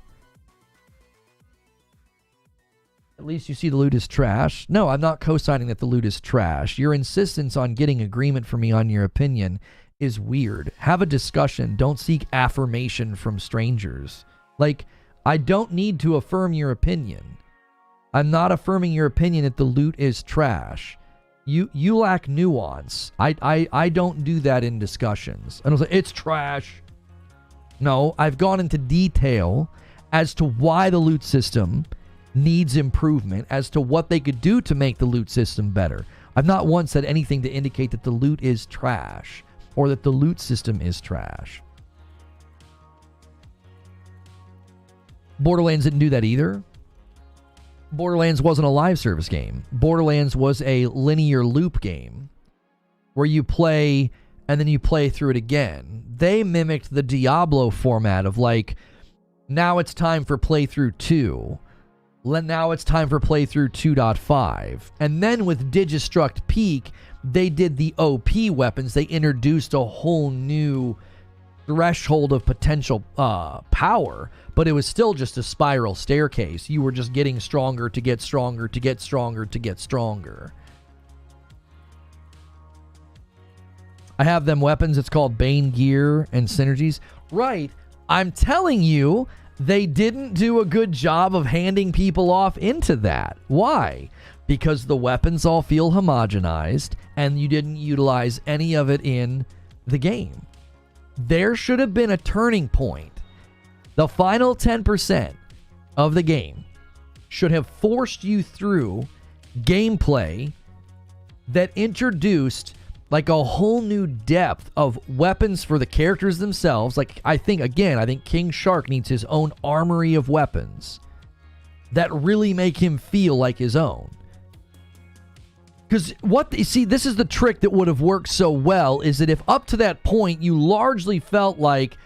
At least you see the loot is trash. No, I'm not co-signing that the loot is trash. Your insistence on getting agreement from me on your opinion is weird. Have a discussion. Don't seek affirmation from strangers. Like, I don't need to affirm your opinion. I'm not affirming your opinion that the loot is trash. You lack nuance. I don't do that in discussions. I don't say, it's trash. No, I've gone into detail as to why the loot system needs improvement, as to what they could do to make the loot system better. I've not once said anything to indicate that the loot is trash or that the loot system is trash. Borderlands didn't do that either. Borderlands wasn't a live service game. Borderlands was a linear loop game where you play and then you play through it again. They mimicked the Diablo format of like, now it's time for playthrough 2. Now it's time for playthrough 2.5. And then with Digistruct Peak, they did the OP weapons. They introduced a whole new threshold of potential power, but it was still just a spiral staircase. You were just getting stronger to get stronger to get stronger to get stronger. I have them weapons. It's called Bane Gear and Synergies. Right. I'm telling you, they didn't do a good job of handing people off into that. Why? Because the weapons all feel homogenized and you didn't utilize any of it in the game. There should have been a turning point. The final 10% of the game should have forced you through gameplay that introduced like a whole new depth of weapons for the characters themselves. Like, I think King Shark needs his own armory of weapons that really make him feel like his own. Because this is the trick that would have worked so well, is that if up to that point you largely felt like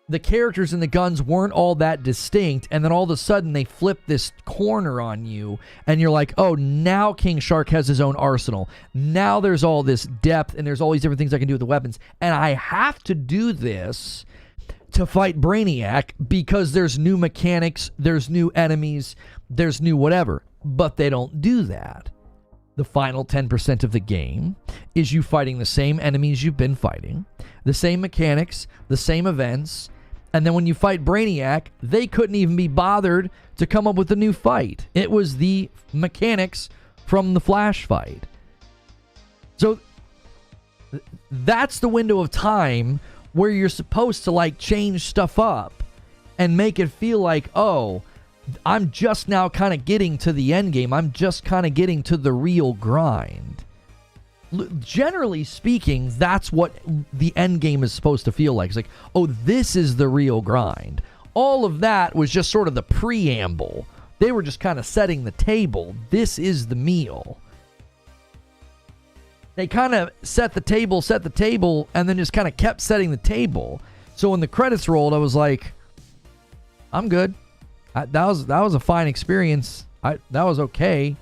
the characters and the guns weren't all that distinct, and then all of a sudden they flip this corner on you, and you're like, oh, now King Shark has his own arsenal. Now there's all this depth, and there's all these different things I can do with the weapons, and I have to do this to fight Brainiac because there's new mechanics, there's new enemies, there's new whatever. But they don't do that. The final 10% of the game is you fighting the same enemies you've been fighting, the same mechanics, the same events, and then when you fight Brainiac, they couldn't even be bothered to come up with a new fight. It was the mechanics from the Flash fight. So that's the window of time where you're supposed to like change stuff up and make it feel like, oh, I'm just now kind of getting to the end game. I'm just kind of getting to the real grind. Generally speaking, that's what the end game is supposed to feel like. It's like, oh, this is the real grind. All of that was just sort of the preamble. They were just kind of setting the table. This is the meal. They kind of set the table, and then just kind of kept setting the table. So when the credits rolled, I was like, I'm good. That was a fine experience. That was okay.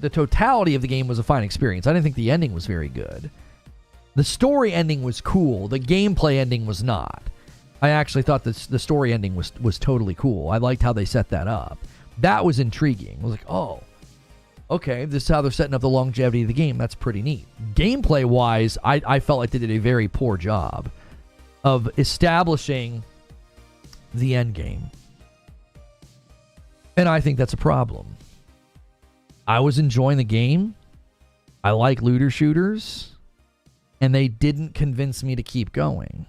The totality of the game was a fine experience. I didn't think the ending was very good. The story ending was cool. The gameplay ending was not. I actually thought the story ending was totally cool. I liked how they set that up. That was intriguing. I was like, oh, okay, this is how they're setting up the longevity of the game. That's pretty neat. Gameplay-wise, I felt like they did a very poor job of establishing the end game. And I think that's a problem. I was enjoying the game. I like looter shooters. And they didn't convince me to keep going.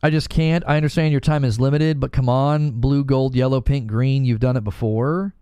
I just can't. I understand your time is limited, but come on. Blue, gold, yellow, pink, green. You've done it before.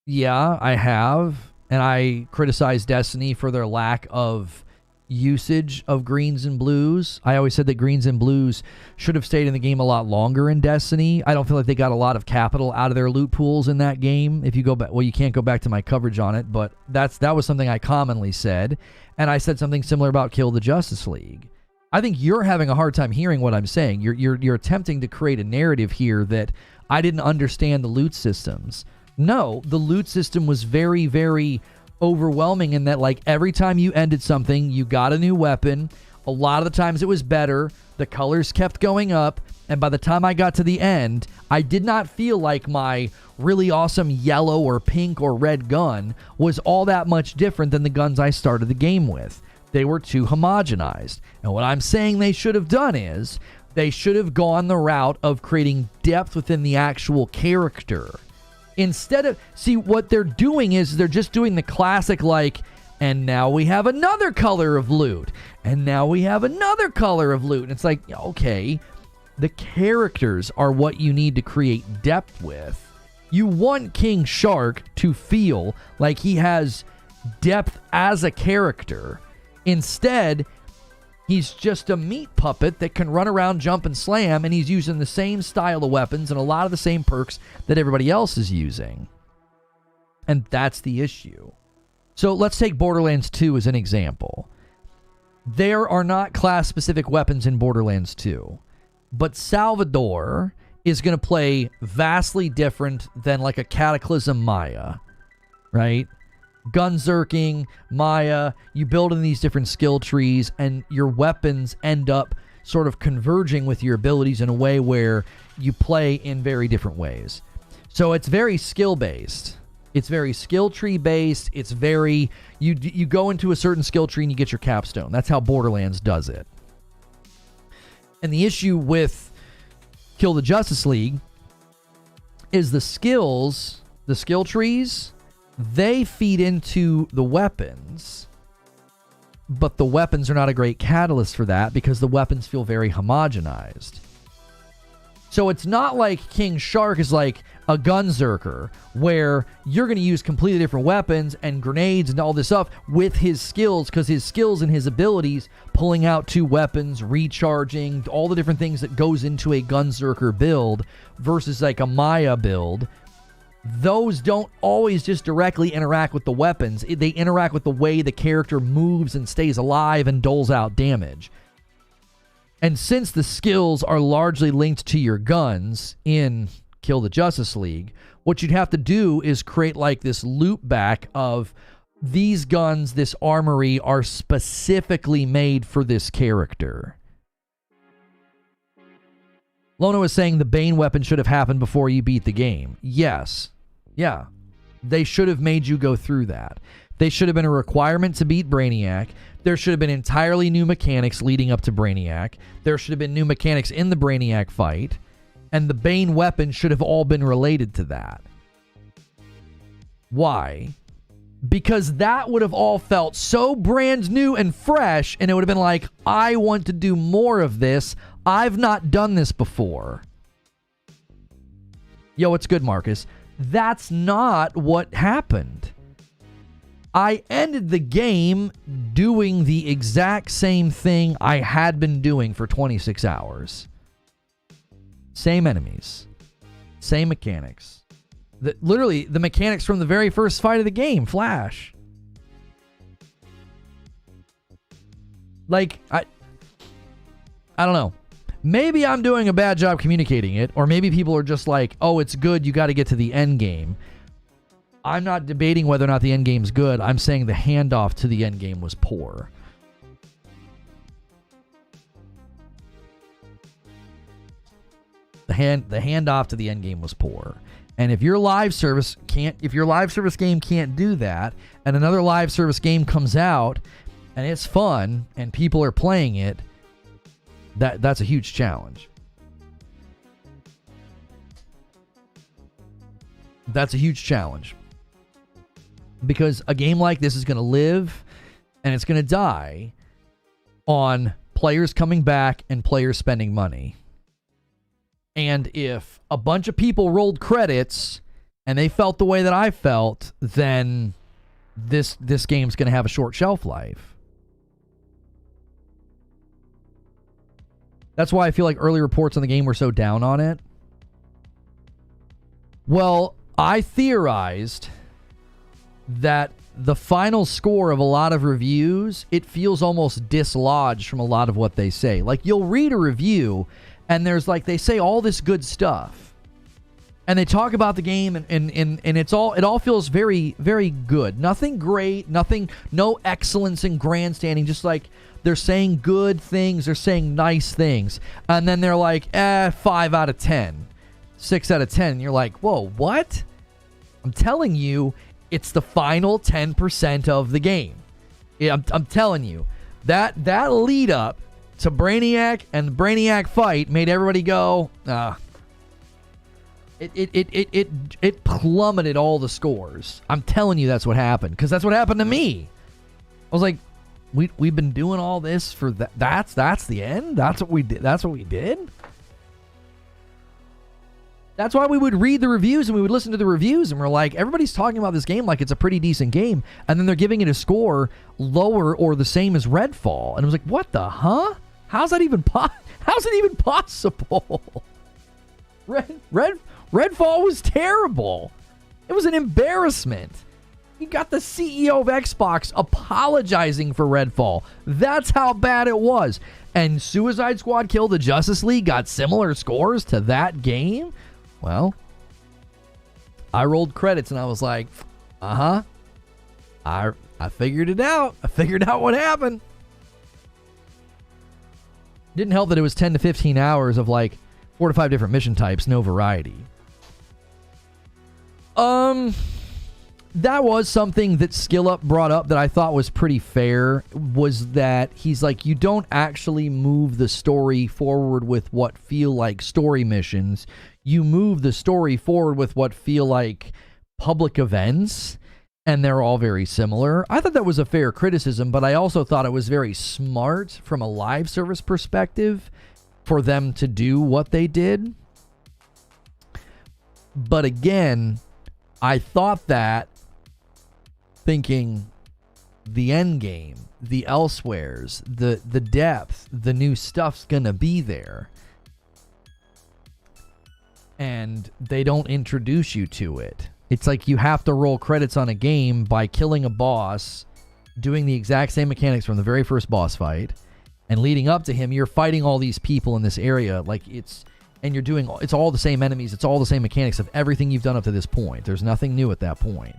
Yeah, I have. And I criticize Destiny for their lack of usage of greens and blues. I always said that greens and blues should have stayed in the game a lot longer in Destiny. I don't feel like they got a lot of capital out of their loot pools in that game. If you go back, well, you can't go back to my coverage on it, but that was something I commonly said. And I said something similar about Kill the Justice League. I think you're having a hard time hearing what I'm saying. You're attempting to create a narrative here that I didn't understand the loot systems. No, the loot system was very, very overwhelming in that, like, every time you ended something, you got a new weapon. A lot of the times it was better. The colors kept going up. And by the time I got to the end, I did not feel like my really awesome yellow or pink or red gun was all that much different than the guns I started the game with. They were too homogenized. And what I'm saying they should have done is they should have gone the route of creating depth within the actual character. Instead of, see, what they're doing is they're just doing the classic, like, and now we have another color of loot. And now we have another color of loot. And it's like, okay, the characters are what you need to create depth with. You want King Shark to feel like he has depth as a character. Instead, he's just a meat puppet that can run around, jump, and slam, and he's using the same style of weapons and a lot of the same perks that everybody else is using. And that's the issue. So let's take Borderlands 2 as an example. There are not class-specific weapons in Borderlands 2, but Salvador is going to play vastly different than like a Cataclysm Maya, right? Gunzerking, Maya, you build in these different skill trees, and your weapons end up sort of converging with your abilities in a way where you play in very different ways. So it's very skill-based. It's very skill tree-based. It's very, you go into a certain skill tree and you get your capstone. That's how Borderlands does it. And the issue with Kill the Justice League is the skills, the skill trees, they feed into the weapons, but the weapons are not a great catalyst for that because the weapons feel very homogenized. So it's not like King Shark is like a gunzerker where you're going to use completely different weapons and grenades and all this stuff with his skills, because his skills and his abilities, pulling out two weapons, recharging, all the different things that goes into a gunzerker build versus like a Maya build, those don't always just directly interact with the weapons. They interact with the way the character moves and stays alive and doles out damage. And since the skills are largely linked to your guns in Kill the Justice League, what you'd have to do is create like this loop back of these guns, this armory are specifically made for this character. Lono is saying the Bane weapon should have happened before you beat the game. Yes. Yeah. They should have made you go through that. They should have been a requirement to beat Brainiac. There should have been entirely new mechanics leading up to Brainiac. There should have been new mechanics in the Brainiac fight. And the Bane weapon should have all been related to that. Why? Because that would have all felt so brand new and fresh, and it would have been like, I want to do more of this. I've not done this before. Yo, it's good, Marcus. That's not what happened. I ended the game doing the exact same thing I had been doing for 26 hours. Same enemies. Same mechanics. Literally, the mechanics from the very first fight of the game, Flash. Like, I don't know. Maybe I'm doing a bad job communicating it, or maybe people are just like, oh, it's good, you got to get to the end game. I'm not debating whether or not the end game's good. I'm saying the handoff to the end game was poor. The handoff to the end game was poor. And if your live service game can't do that, and another live service game comes out and it's fun and people are playing it, that's a huge challenge. That's a huge challenge. Because a game like this is going to live and it's going to die on players coming back and players spending money. And if a bunch of people rolled credits and they felt the way that I felt, then this game's going to have a short shelf life. That's why I feel like early reports on the game were so down on it. Well, I theorized that the final score of a lot of reviews, it feels almost dislodged from a lot of what they say. Like, you'll read a review, and there's like, they say all this good stuff. And they talk about the game, and it all feels very, very good. Nothing great, no excellence in grandstanding, just like they're saying good things, they're saying nice things. And then they're like, 5 out of 10, 6 out of 10. And you're like, whoa, what? I'm telling you, it's the final 10% of the game. Yeah, I'm telling you, that lead up to Brainiac and the Brainiac fight made everybody go, It plummeted all the scores. I'm telling you, that's what happened, because that's what happened to me. I was like, we've been doing all this for that. That's the end. That's what we did. That's what we did. That's why we would read the reviews and we would listen to the reviews, and we're like, everybody's talking about this game like it's a pretty decent game, and then they're giving it a score lower or the same as Redfall, and it was like, what the How's that even how's it even possible? Redfall was terrible. It was an embarrassment. You got the CEO of Xbox apologizing for Redfall. That's how bad it was. And Suicide Squad Kill the Justice League got similar scores to that game? Well, I rolled credits and I was like, I figured it out. I figured out what happened. Didn't help that it was 10 to 15 hours of like 4 to 5 different mission types, no variety. That was something that SkillUp brought up that I thought was pretty fair, was that he's like, you don't actually move the story forward with what feel like story missions. You move the story forward with what feel like public events, and they're all very similar. I thought that was a fair criticism, but I also thought it was very smart from a live service perspective for them to do what they did. But again, I thought that thinking the end game, the elsewheres, the depth, the new stuff's gonna be there. And they don't introduce you to it. It's like you have to roll credits on a game by killing a boss, doing the exact same mechanics from the very first boss fight, and leading up to him, you're fighting all these people in this area. Like it's all the same enemies, it's all the same mechanics of everything you've done up to this point. There's nothing new at that point.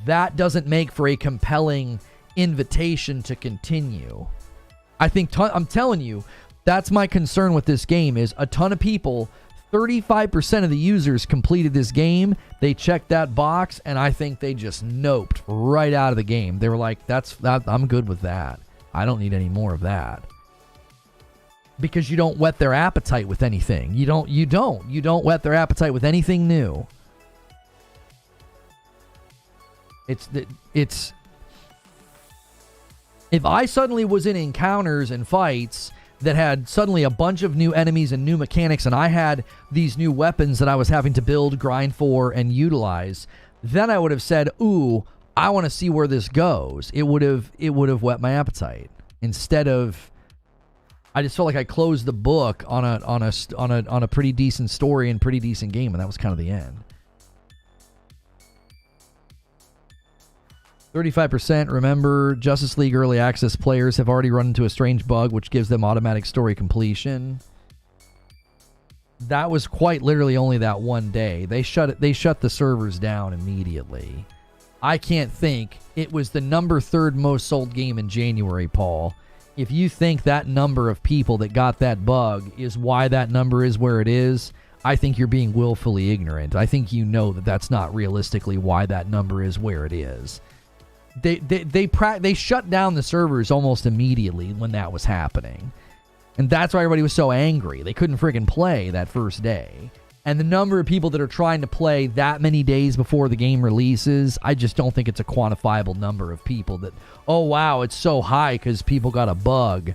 That doesn't make for a compelling invitation to continue. I'm telling you, that's my concern with this game, is a ton of people, 35% of the users completed this game. They checked that box, and I think they just noped right out of the game. They were like, I'm good with that. I don't need any more of that. Because you don't whet their appetite with anything. You don't whet their appetite with anything new. It's if I suddenly was in encounters and fights that had suddenly a bunch of new enemies and new mechanics, and I had these new weapons that I was having to build, grind for, and utilize, then I would have said, ooh, I want to see where this goes. It would have whet my appetite. Instead of, I just felt like I closed the book on a pretty decent story and pretty decent game, and that was kind of the end. 35%, remember, Justice League Early Access players have already run into a strange bug which gives them automatic story completion. That was quite literally only that one day. They shut the servers down immediately. I can't think. It was the number 3rd most sold game in January, Paul. If you think that number of people that got that bug is why that number is where it is, I think you're being willfully ignorant. I think you know that that's not realistically why that number is where it is. They shut down the servers almost immediately when that was happening. And that's why everybody was so angry. They couldn't friggin' play that first day. And the number of people that are trying to play that many days before the game releases, I just don't think it's a quantifiable number of people that, oh wow, it's so high because people got a bug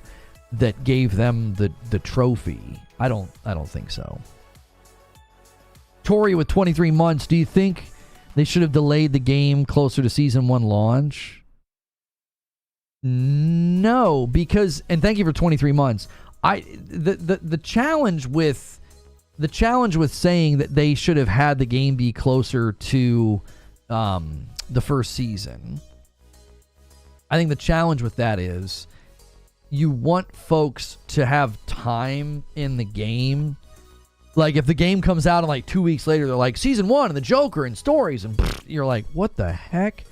that gave them the trophy. I don't think so. Tori with 23 months, do you think they should have delayed the game closer to Season 1 launch? No, because, and thank you for 23 months, The challenge with saying that they should have had the game be closer to the first season, I think the challenge with that is you want folks to have time in the game. Like, if the game comes out and like 2 weeks later, they're like, season 1 and the Joker and stories, and you're like, what the heck?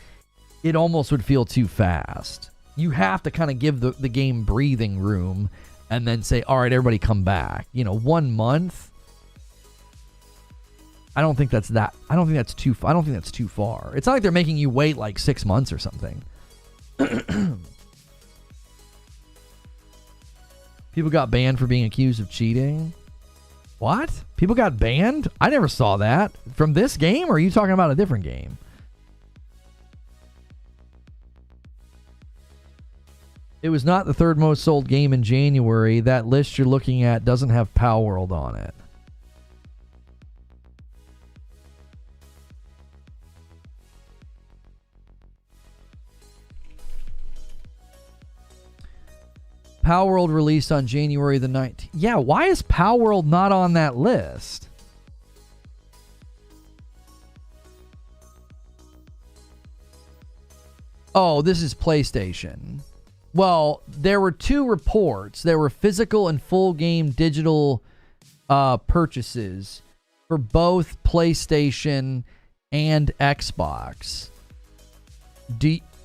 It almost would feel too fast. You have to kind of give the game breathing room and then say, all right, everybody come back. 1 month. I don't think that's too far. It's not like they're making you wait like 6 months or something. People got banned for being accused of cheating. What? People got banned? I never saw that. From this game, or are you talking about a different game? It was not the third most sold game in January. That list you're looking at doesn't have Palworld on it. Palworld released on January the 19th. Yeah, why is Palworld not on that list? Oh, this is PlayStation. Well, there were 2 reports. There were physical and full game digital purchases for both PlayStation and Xbox.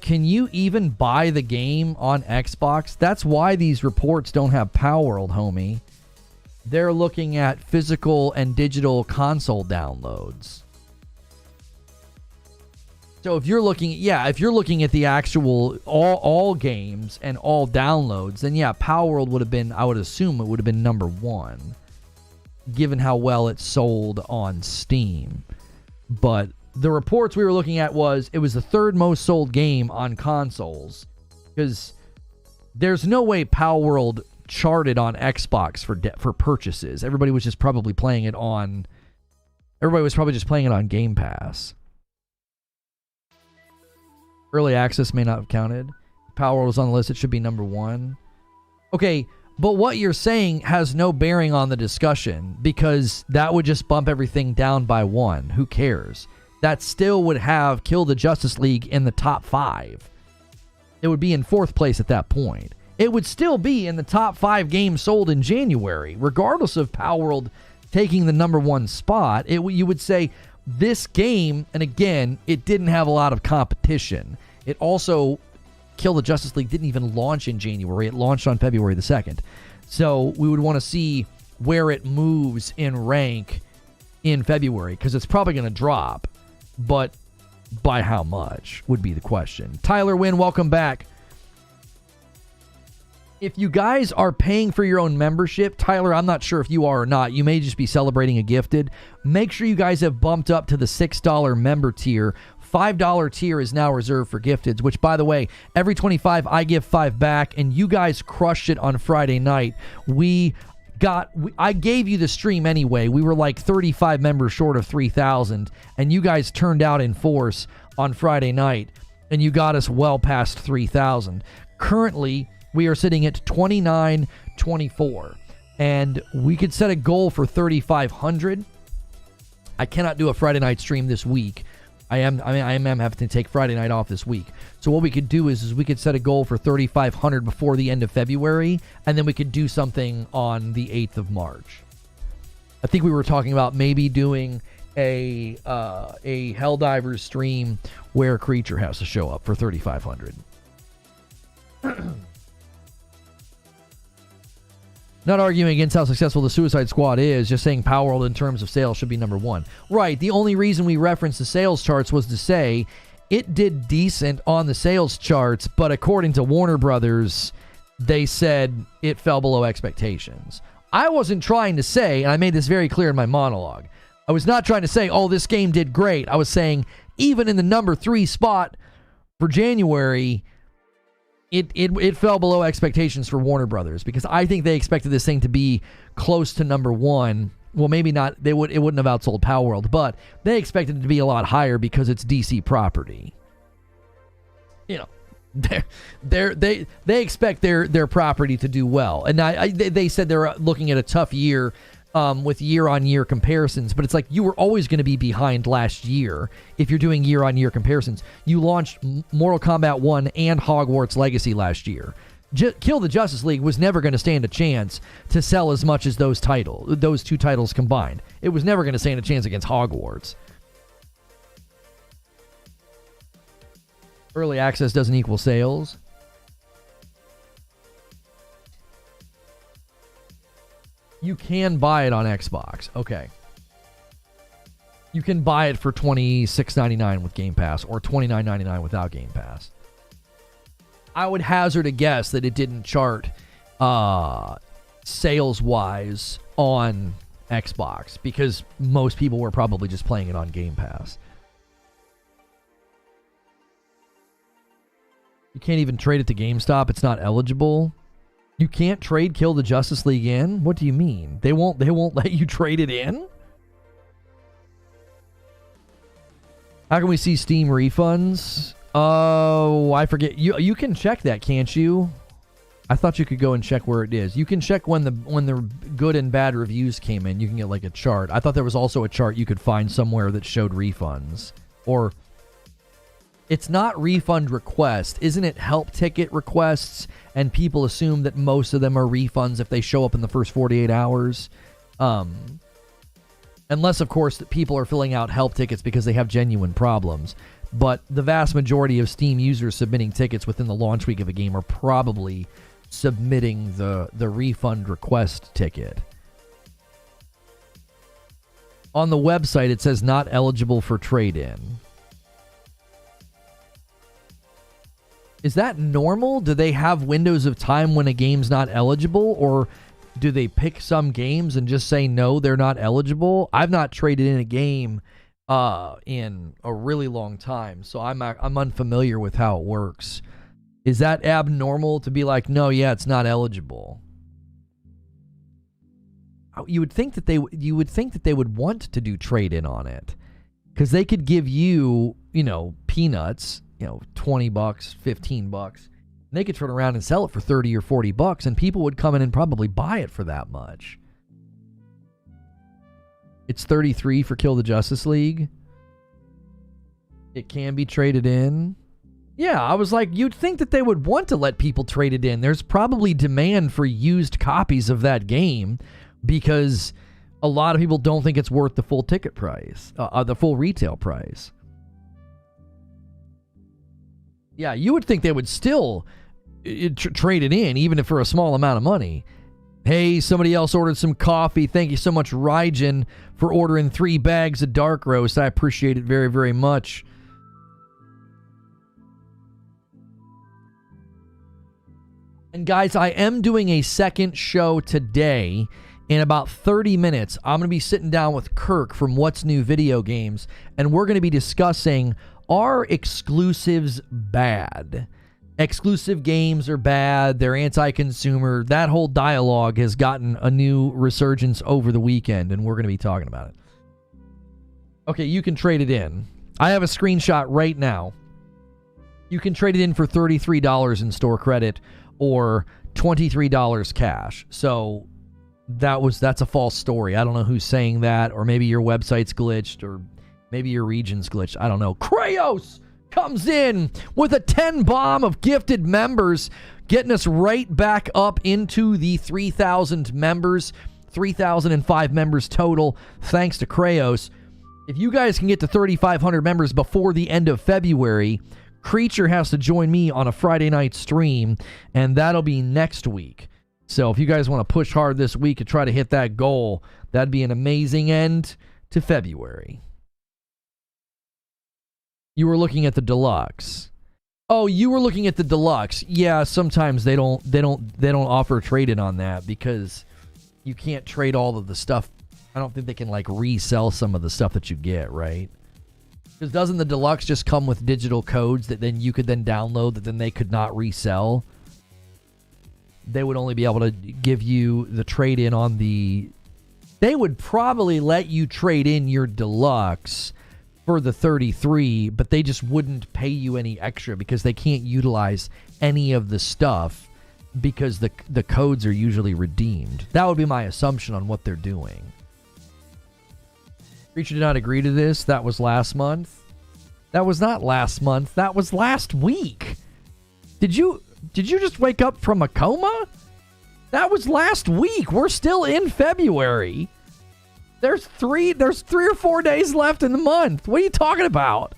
Can you even buy the game on Xbox? That's why these reports don't have Palworld, homie. They're looking at physical and digital console downloads. So if you're looking at the actual all games and all downloads, then yeah, Palworld would have been, I would assume it would have been number 1, given how well it sold on Steam. But the reports we were looking at it was the third most sold game on consoles, because there's no way Palworld charted on Xbox for purchases. Everybody was probably just playing it on Game Pass. Early access may not have counted. Palworld was on the list. It should be number 1. Okay, but what you're saying has no bearing on the discussion, because that would just bump everything down by 1. Who cares? That still would have Kill the Justice League in the top 5. It would be in 4th place at that point. It would still be in the top 5 games sold in January, regardless of Palworld taking the number 1 spot. You would say this game, and again, it didn't have a lot of competition. It also, Kill the Justice League didn't even launch in January. It launched on February the 2nd. So we would want to see where it moves in rank in February, because it's probably going to drop. But by how much would be the question. Tyler Wynn, welcome back. If you guys are paying for your own membership, Tyler, I'm not sure if you are or not. You may just be celebrating a gifted. Make sure you guys have bumped up to the $6 member tier. $5 tier is now reserved for gifteds, which, by the way, every 25 I give 5 back, and you guys crushed it on Friday night. I gave you the stream anyway. We were like 35 members short of 3,000, and you guys turned out in force on Friday night, and you got us well past 3,000. Currently, we are sitting at 2924, and we could set a goal for 3,500. I cannot do a Friday night stream this week. I am having to take Friday night off this week. So what we could do is we could set a goal for 3,500 before the end of February, and then we could do something on the 8th of March. I think we were talking about maybe doing a Helldivers stream where a creature has to show up for 3,500. Not arguing against how successful the Suicide Squad is, just saying Palworld in terms of sales should be number 1. Right, the only reason we referenced the sales charts was to say it did decent on the sales charts, but according to Warner Brothers, they said it fell below expectations. I wasn't trying to say, and I made this very clear in my monologue, I was not trying to say, oh, this game did great. I was saying, even in the number 3 spot for January, it fell below expectations for Warner Brothers, because I think they expected this thing to be close to number 1. Well, maybe not. It wouldn't have outsold Palworld, but they expected it to be a lot higher because it's DC property. They expect their property to do well, and they said they're looking at a tough year with year-on-year comparisons, but it's like you were always going to be behind last year if you're doing year-on-year comparisons. You launched Mortal Kombat 1 and Hogwarts Legacy last year. Kill the Justice League was never going to stand a chance to sell as much as those two titles combined. It was never going to stand a chance against Hogwarts. Early access doesn't equal sales. You can buy it on Xbox. Okay. You can buy it for $26.99 with Game Pass or $29.99 without Game Pass. I would hazard a guess that it didn't chart sales-wise on Xbox because most people were probably just playing it on Game Pass. You can't even trade it to GameStop. It's not eligible. You can't trade Kill the Justice League in? What do you mean? They won't let you trade it in? How can we see Steam refunds? Oh, I forget. You can check that, can't you? I thought you could go and check where it is. You can check when the good and bad reviews came in. You can get like a chart. I thought there was also a chart you could find somewhere that showed refunds. Or it's not refund request. Isn't it help ticket requests? And people assume that most of them are refunds if they show up in the first 48 hours. Unless, of course, that people are filling out help tickets because they have genuine problems. But the vast majority of Steam users submitting tickets within the launch week of a game are probably submitting the refund request ticket. On the website, it says not eligible for trade-in. Is that normal? Do they have windows of time when a game's not eligible? Or do they pick some games and just say, no, they're not eligible? I've not traded in a game in a really long time, so I'm unfamiliar with how it works. Is that abnormal to be like, no, yeah, it's not eligible? You would think that they would want to do trade-in on it, because they could give you, peanuts, $20, $15. They could turn around and sell it for $30 or $40, and people would come in and probably buy it for that much. It's $33 for Kill the Justice League. It can be traded in. Yeah, I was like, you'd think that they would want to let people trade it in. There's probably demand for used copies of that game because a lot of people don't think it's worth the full ticket price, the full retail price. Yeah, you would think they would still trade it in, even if for a small amount of money. Hey, somebody else ordered some coffee. Thank you so much, Rygen, for ordering 3 bags of dark roast. I appreciate it very, very much. And guys, I am doing a second show today. In about 30 minutes, I'm going to be sitting down with Kirk from What's New Video Games, and we're going to be discussing, are exclusives bad? Exclusive games are bad. They're anti-consumer. That whole dialogue has gotten a new resurgence over the weekend, and we're going to be talking about it. Okay, you can trade it in. I have a screenshot right now. You can trade it in for $33 in store credit or $23 cash. So that's a false story. I don't know who's saying that, or maybe your website's glitched, or maybe your region's glitched. I don't know. Krayos comes in with a 10 bomb of gifted members, getting us right back up into the 3,000 members, 3,005 members total, thanks to Krayos. If you guys can get to 3,500 members before the end of February, Creature has to join me on a Friday night stream, and that'll be next week. So if you guys want to push hard this week to try to hit that goal, that'd be an amazing end to February. You were looking at the deluxe. Oh, you were looking at the deluxe. Yeah, sometimes they don't offer trade-in on that because you can't trade all of the stuff. I don't think they can resell some of the stuff that you get, right? Because doesn't the deluxe just come with digital codes that then you could then download that then they could not resell? They would only be able to give you the trade-in on the... They would probably let you trade in your deluxe for the 33, but they just wouldn't pay you any extra because they can't utilize any of the stuff because the codes are usually redeemed. That would be my assumption on what they're doing. Creature did not agree to this. That was last month. That was not last month. That was last week. Did you just wake up from a coma? That was last week. We're still in February. There's 3 or 4 days left in the month. What are you talking about?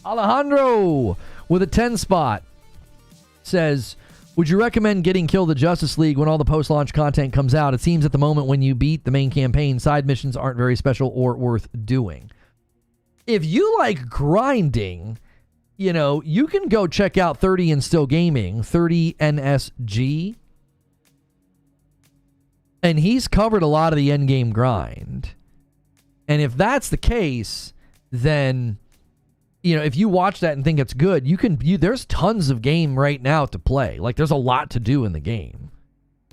Alejandro with a 10 spot says, would you recommend getting Kill the Justice League when all the post-launch content comes out? It seems at the moment when you beat the main campaign, side missions aren't very special or worth doing. If you like grinding, you know, you can go check out 30 and Still Gaming, 30 NSG. And he's covered a lot of the endgame grind. And if that's the case, then, you know, if you watch that and think it's good, there's tons of game right now to play. Like, there's a lot to do in the game.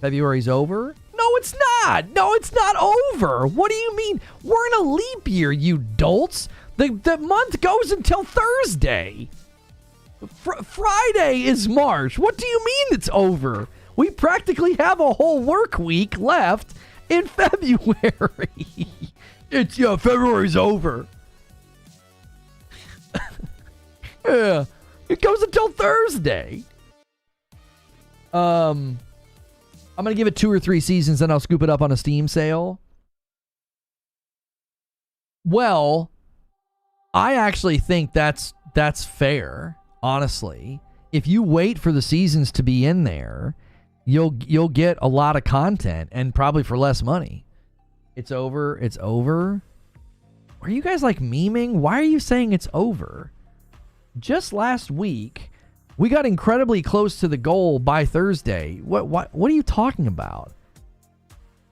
February's over? No, it's not. No, it's not over. What do you mean? We're in a leap year, you dolts. The month goes until Thursday. Friday is March. What do you mean it's over? We practically have a whole work week left in February. February's over. Yeah, it goes until Thursday. I'm gonna give it 2 or 3 seasons, then I'll scoop it up on a Steam sale. Well, I actually think that's fair. Honestly, if you wait for the seasons to be in there, you'll get a lot of content and probably for less money. It's over. It's over. Are you guys like memeing? Why are you saying it's over? Just last week, we got incredibly close to the goal by Thursday. What are you talking about?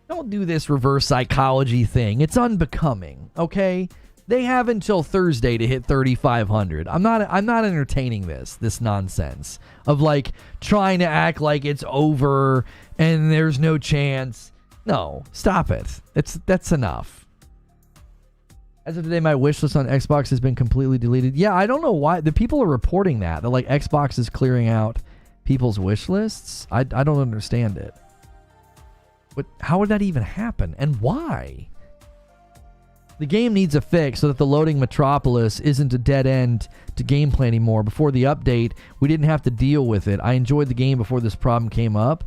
Don't do this reverse psychology thing. It's unbecoming, okay? They have until Thursday to hit 3,500. I'm not entertaining this nonsense of like trying to act like it's over and there's no chance. No, stop it. That's enough. As of today, my wish list on Xbox has been completely deleted. Yeah, I don't know why. The people are reporting that like Xbox is clearing out people's wish lists. I don't understand it. But how would that even happen and why? The game needs a fix so that the loading Metropolis isn't a dead end to gameplay anymore. Before the update, we didn't have to deal with it. I enjoyed the game before this problem came up.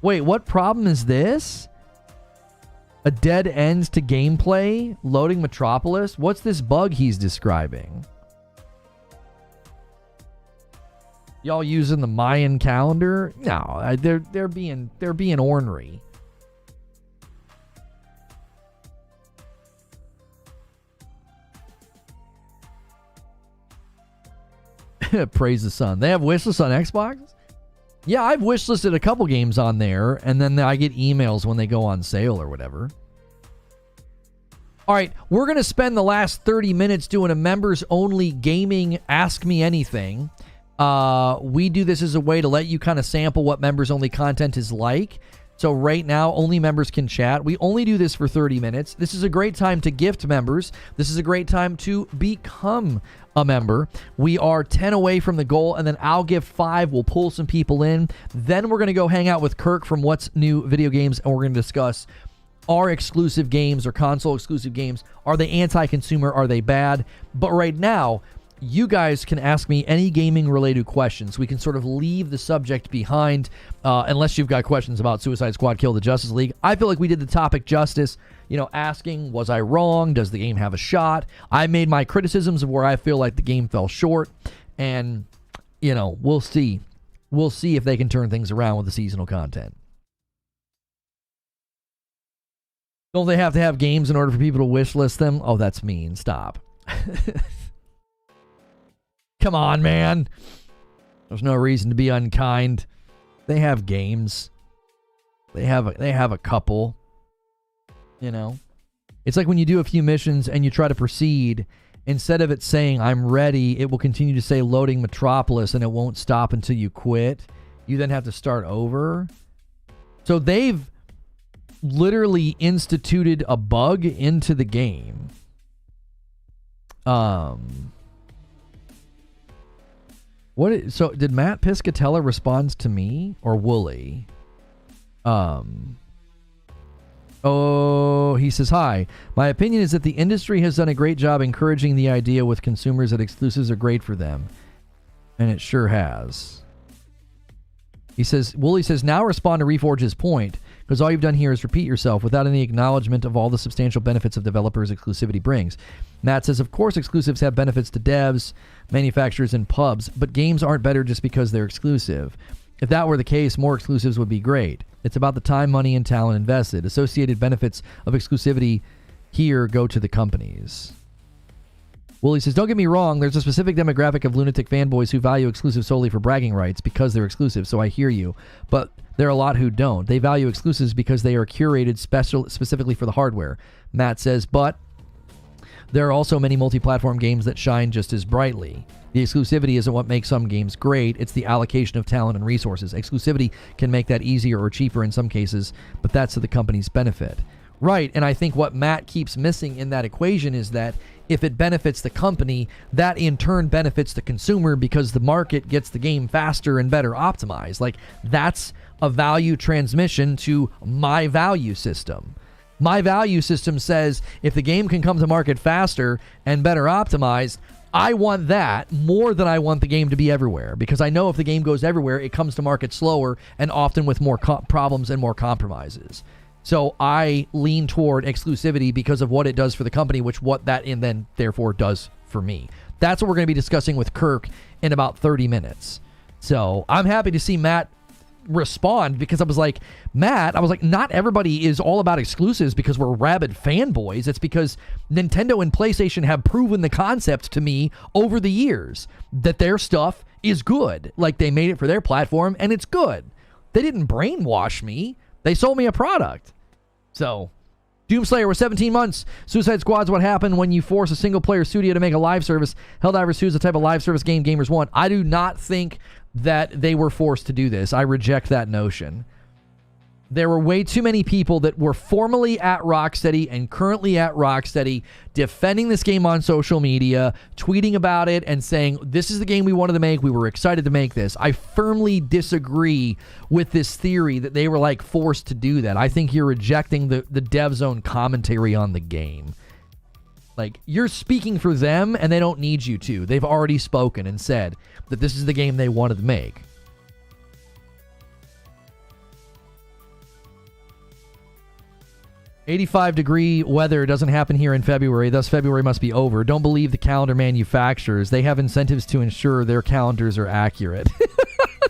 Wait, what problem is this? A dead end to gameplay? Loading Metropolis? What's this bug he's describing? Y'all using the Mayan calendar? No, they're being ornery. Praise the sun. They have wishlists on Xbox? Yeah, I've wishlisted a couple games on there, and then I get emails when they go on sale or whatever. All right, we're going to spend the last 30 minutes doing a members-only gaming Ask Me Anything. We do this as a way to let you kind of sample what members-only content is like. So right now, only members can chat. We only do this for 30 minutes. This is a great time to gift members. This is a great time to become a member. We are 10 away from the goal, and then I'll give 5. We'll pull some people in. Then we're going to go hang out with Kirk from What's New Video Games, and we're going to discuss our exclusive games or console exclusive games. Are they anti-consumer? Are they bad? But right now, you guys can ask me any gaming-related questions. We can sort of leave the subject behind unless you've got questions about Suicide Squad Kill the Justice League. I feel like we did the topic justice, asking, was I wrong? Does the game have a shot? I made my criticisms of where I feel like the game fell short, and, we'll see. We'll see if they can turn things around with the seasonal content. Don't they have to have games in order for people to wish list them? Oh, that's mean. Stop. Come on, man. There's no reason to be unkind. They have games. They have a couple. It's like when you do a few missions and you try to proceed, instead of it saying I'm ready, it will continue to say loading Metropolis and it won't stop until you quit. You then have to start over. So they've literally instituted a bug into the game. So did Matt Piscatella respond to me or Wooly? Oh, he says, hi. My opinion is that the industry has done a great job encouraging the idea with consumers that exclusives are great for them. And it sure has. He says, Wooly says, now respond to Reforge's point, because all you've done here is repeat yourself without any acknowledgement of all the substantial benefits of developers exclusivity brings. Matt says, of course exclusives have benefits to devs, manufacturers, and pubs, but games aren't better just because they're exclusive. If that were the case, more exclusives would be great. It's about the time, money, and talent invested. Associated benefits of exclusivity here go to the companies. Wooly says, don't get me wrong, there's a specific demographic of lunatic fanboys who value exclusives solely for bragging rights because they're exclusive, so I hear you. But there are a lot who don't. They value exclusives because they are curated specifically for the hardware. Matt says, but there are also many multi-platform games that shine just as brightly. The exclusivity isn't what makes some games great, it's the allocation of talent and resources. Exclusivity can make that easier or cheaper in some cases, but that's to the company's benefit. Right, and I think what Matt keeps missing in that equation is that if it benefits the company, that in turn benefits the consumer because the market gets the game faster and better optimized. Like, that's a value transmission to my value system. My value system says if the game can come to market faster and better optimized, I want that more than I want the game to be everywhere, because I know if the game goes everywhere, it comes to market slower and often with more problems and more compromises. So I lean toward exclusivity because of what it does for the company, which what that and then therefore does for me. That's what we're going to be discussing with Kirk in about 30 minutes. So I'm happy to see Matt respond, because I was like, not everybody is all about exclusives because we're rabid fanboys. It's because Nintendo and PlayStation have proven the concept to me over the years that their stuff is good. Like, they made it for their platform and it's good. They didn't brainwash me. They sold me a product. So, Doomslayer was 17 months. Suicide Squad's what happened when you force a single-player studio to make a live service. Helldivers 2 is the type of live service game gamers want. I do not think that they were forced to do this. I reject that notion. There were way too many people that were formerly at Rocksteady and currently at Rocksteady defending this game on social media, tweeting about it and saying, this is the game we wanted to make. We were excited to make this. I firmly disagree with this theory that they were like forced to do that. I think you're rejecting the dev's own commentary on the game. Like, you're speaking for them and they don't need you to. They've already spoken and said that this is the game they wanted to make. 85-degree weather doesn't happen here in February, thus February must be over. Don't believe the calendar manufacturers. They have incentives to ensure their calendars are accurate.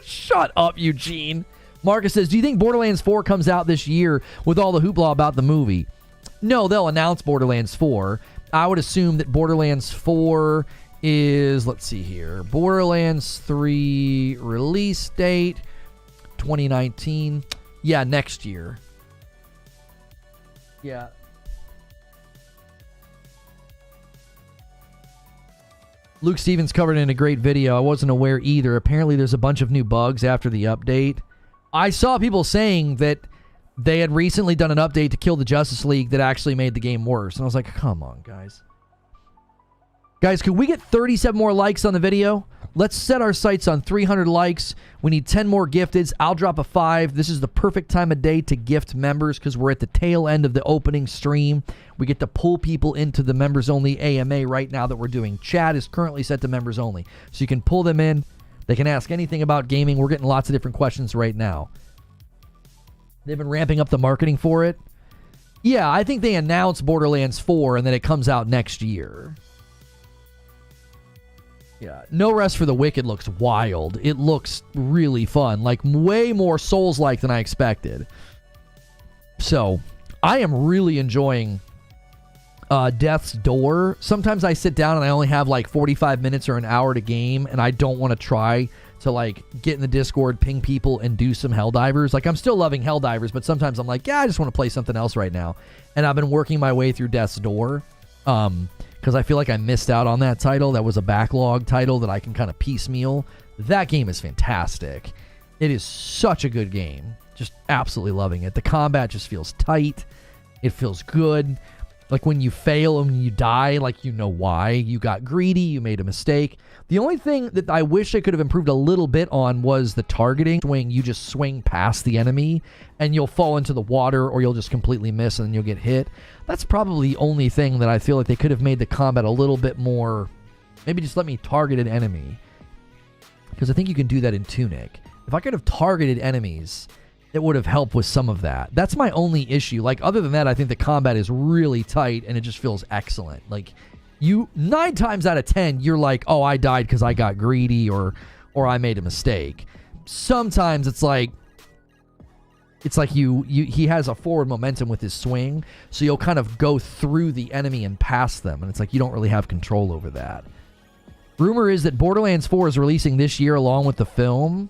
Shut up, Eugene. Marcus says, do you think Borderlands 4 comes out this year with all the hoopla about the movie? No, they'll announce Borderlands 4. I would assume that Borderlands 4 is, let's see here, Borderlands 3 release date, 2019. Yeah, next year. Yeah. Luke Stevens covered it in a great video. I wasn't aware either. Apparently there's a bunch of new bugs after the update. I saw people saying that they had recently done an update to Kill the Justice League that actually made the game worse. And I was like, come on, guys. Guys, could we get 37 more likes on the video? Let's set our sights on 300 likes. We need 10 more gifteds. I'll drop a 5. This is the perfect time of day to gift members because we're at the tail end of the opening stream. We get to pull people into the members-only AMA right now that we're doing. Chat is currently set to members only. So you can pull them in. They can ask anything about gaming. We're getting lots of different questions right now. They've been ramping up the marketing for it. Yeah, I think they announced Borderlands 4 and then it comes out next year. Yeah, No Rest for the Wicked looks wild. It looks really fun, like way more Souls-like than I expected. So, I am really enjoying Death's Door. Sometimes I sit down and I only have like 45 minutes or an hour to game, and I don't want to try to like get in the Discord, ping people, and do some Helldivers. Like, I'm still loving Helldivers, but sometimes I'm like, yeah, I just want to play something else right now. And I've been working my way through Death's Door. Because I feel like I missed out on that title. That was a backlog title that I can kind of piecemeal. That game is fantastic. It is such a good game. Just absolutely loving it. The combat just feels tight. It feels good. Like when you fail and you die, like you know why. You got greedy, you made a mistake. The only thing that I wish I could have improved a little bit on was the targeting. You just swing past the enemy and you'll fall into the water, or you'll just completely miss and then you'll get hit. That's probably the only thing that I feel like they could have made the combat a little bit more. Maybe just let me target an enemy, because I think you can do that in Tunic. If I could have targeted enemies, it would have helped with some of that. That's my only issue. Like, other than that, I think the combat is really tight and it just feels excellent. Like, 9 times out of 10, you're like, oh, I died because I got greedy or I made a mistake. Sometimes it's like he has a forward momentum with his swing, so you'll kind of go through the enemy and past them, and it's like you don't really have control over that. Rumor is that Borderlands 4 is releasing this year along with the film.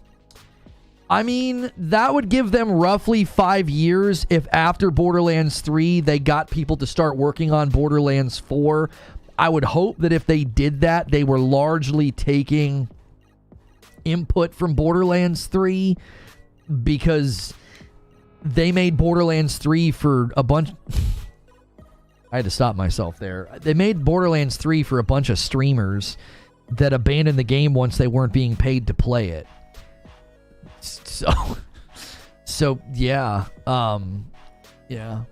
I mean, that would give them roughly 5 years if after Borderlands 3 they got people to start working on Borderlands 4. I would hope that if they did that, they were largely taking input from Borderlands 3, because they made Borderlands 3 for a bunch... I had to stop myself there. They made Borderlands 3 for a bunch of streamers that abandoned the game once they weren't being paid to play it. So yeah. Yeah.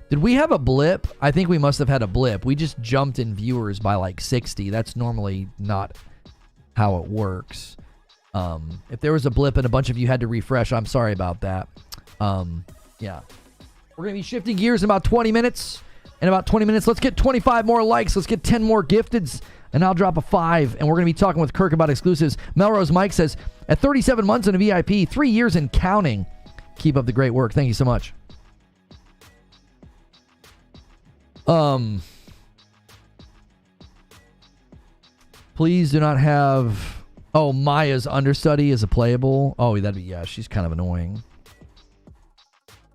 Did we have a blip? I think we must have had a blip. We just jumped in viewers by like 60. That's normally not how it works. If there was a blip and a bunch of you had to refresh, I'm sorry about that. Yeah. We're going to be shifting gears in about 20 minutes. In about 20 minutes, let's get 25 more likes. Let's get 10 more gifteds, and I'll drop a 5. And we're going to be talking with Kirk about exclusives. Melrose Mike says, at 37 months in a VIP, 3 years and counting. Keep up the great work. Thank you so much. Please do not have... Oh, Maya's understudy is a playable. Oh, that'd be... Yeah, she's kind of annoying.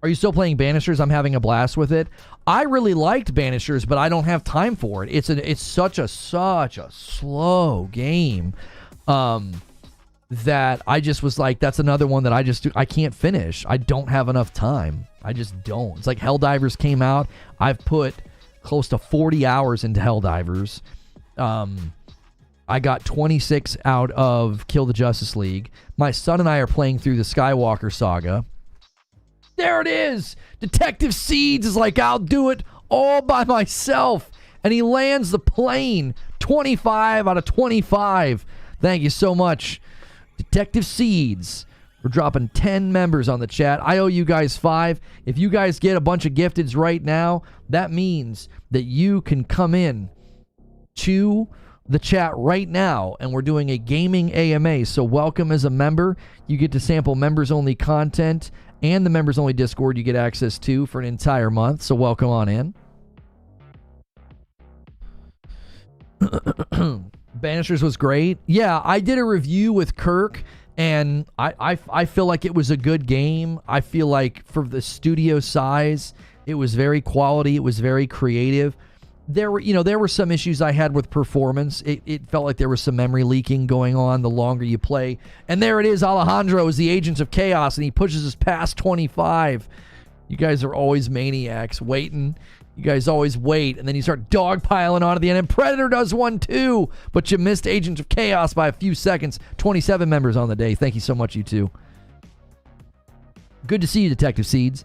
Are you still playing Banishers? I'm having a blast with it. I really liked Banishers, but I don't have time for it. It's such a slow game that I just was like, that's another one that I can't finish. I don't have enough time. I just don't. It's like Helldivers came out. I've put close to 40 hours into Helldivers. I got 26 out of Kill the Justice League. My son and I are playing through the Skywalker saga. There it is! Detective Seeds is like, I'll do it all by myself. And he lands the plane. 25 out of 25. Thank you so much, Detective Seeds. We're dropping 10 members on the chat. I owe you guys 5. If you guys get a bunch of gifteds right now, that means that you can come in to the chat right now, and we're doing a gaming AMA. So welcome as a member. You get to sample members-only content, and the members-only Discord you get access to for an entire month. So welcome on in. Banishers was great. Yeah, I did a review with Kirk, and I feel like it was a good game. I feel like for the studio size, it was very quality. It was very creative. There were some issues I had with performance. It felt like there was some memory leaking going on the longer you play. And there it is, Alejandro is the Agents of Chaos, and he pushes us past 25. You guys are always maniacs, waiting. You guys always wait, and then you start dogpiling onto the end. And Predator does one too, but you missed Agents of Chaos by a few seconds. 27 members on the day. Thank you so much, you two. Good to see you, Detective Seeds.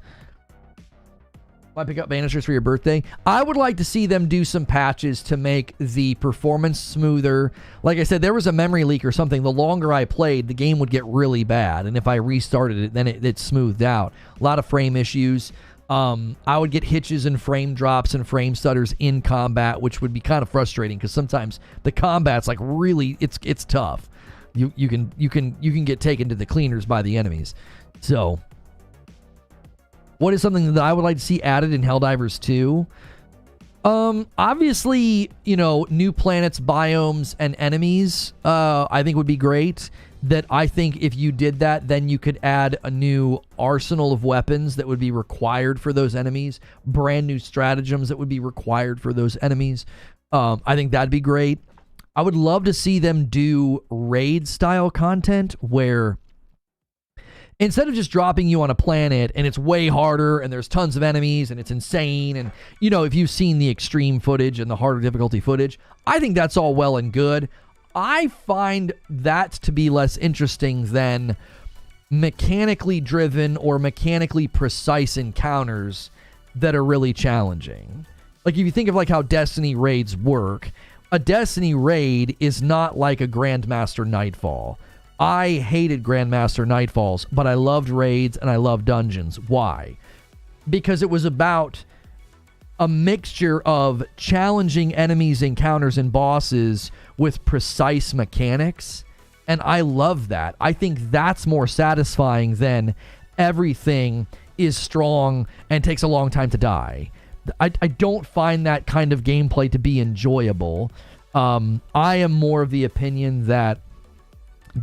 Why pick up Banishers for your birthday? I would like to see them do some patches to make the performance smoother. Like I said, there was a memory leak or something. The longer I played, the game would get really bad. And if I restarted it, then it smoothed out. A lot of frame issues. I would get hitches and frame drops and frame stutters in combat, which would be kind of frustrating because sometimes the combat's like really, it's tough. You can get taken to the cleaners by the enemies. So... what is something that I would like to see added in Helldivers 2? Obviously, new planets, biomes, and enemies, I think would be great. That I think if you did that, then you could add a new arsenal of weapons that would be required for those enemies. Brand new stratagems that would be required for those enemies. I think that'd be great. I would love to see them do raid-style content where... instead of just dropping you on a planet and it's way harder and there's tons of enemies and it's insane, and if you've seen the extreme footage and the harder difficulty footage, I think that's all well and good. I find that to be less interesting than mechanically driven or mechanically precise encounters that are really challenging. Like, if you think of like how Destiny raids work, a Destiny raid is not like a Grandmaster Nightfall. I hated Grandmaster Nightfalls, but I loved raids and I loved dungeons. Why? Because it was about a mixture of challenging enemies, encounters, and bosses with precise mechanics. And I love that. I think that's more satisfying than everything is strong and takes a long time to die. I don't find that kind of gameplay to be enjoyable. I am more of the opinion that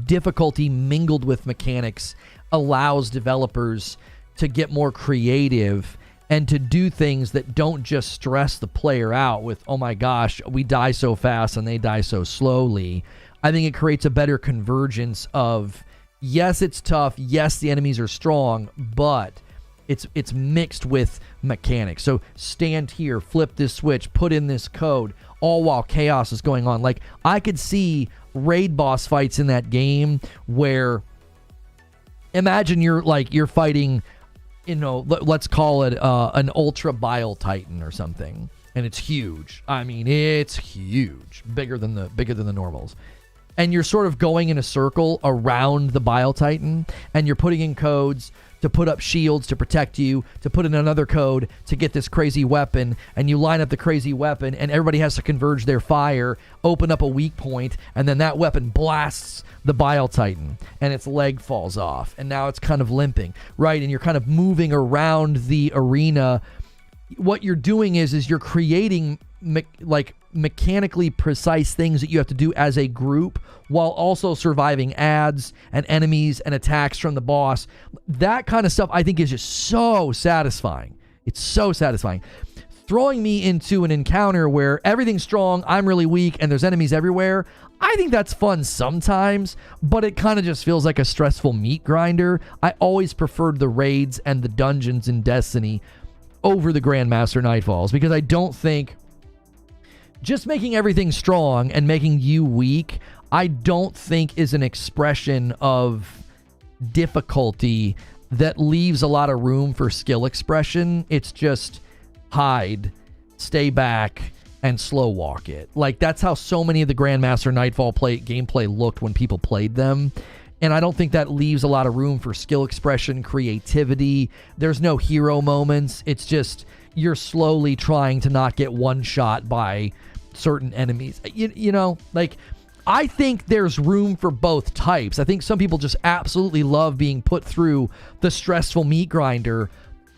difficulty mingled with mechanics allows developers to get more creative and to do things that don't just stress the player out with, oh my gosh, we die so fast and they die so slowly. I think it creates a better convergence of, yes, it's tough, yes, the enemies are strong, but it's mixed with mechanics. So stand here, flip this switch, put in this code, all while chaos is going on. Like, I could see raid boss fights in that game where, imagine you're fighting, let's call it an ultra bile titan or something, and it's huge. I mean, it's huge, bigger than the normals. And you're sort of going in a circle around the bile titan, and you're putting in codes to put up shields to protect you, to put in another code to get this crazy weapon, and you line up the crazy weapon, and everybody has to converge their fire, open up a weak point, and then that weapon blasts the bile titan, and its leg falls off, and now it's kind of limping, right? And you're kind of moving around the arena. What you're doing is you're creating mechanically precise things that you have to do as a group while also surviving ads and enemies and attacks from the boss. That kind of stuff I think is just so satisfying. It's so satisfying. Throwing me into an encounter where everything's strong, I'm really weak, and there's enemies everywhere, I think that's fun sometimes, but it kind of just feels like a stressful meat grinder. I always preferred the raids and the dungeons in Destiny over the Grandmaster Nightfalls, because I don't think just making everything strong and making you weak, I don't think is an expression of difficulty that leaves a lot of room for skill expression. It's just hide, stay back, and slow walk it. Like, that's how so many of the Grandmaster Nightfall gameplay looked when people played them. And I don't think that leaves a lot of room for skill expression, creativity. There's no hero moments. It's just you're slowly trying to not get one shot by certain enemies. I think there's room for both types. I think some people just absolutely love being put through the stressful meat grinder.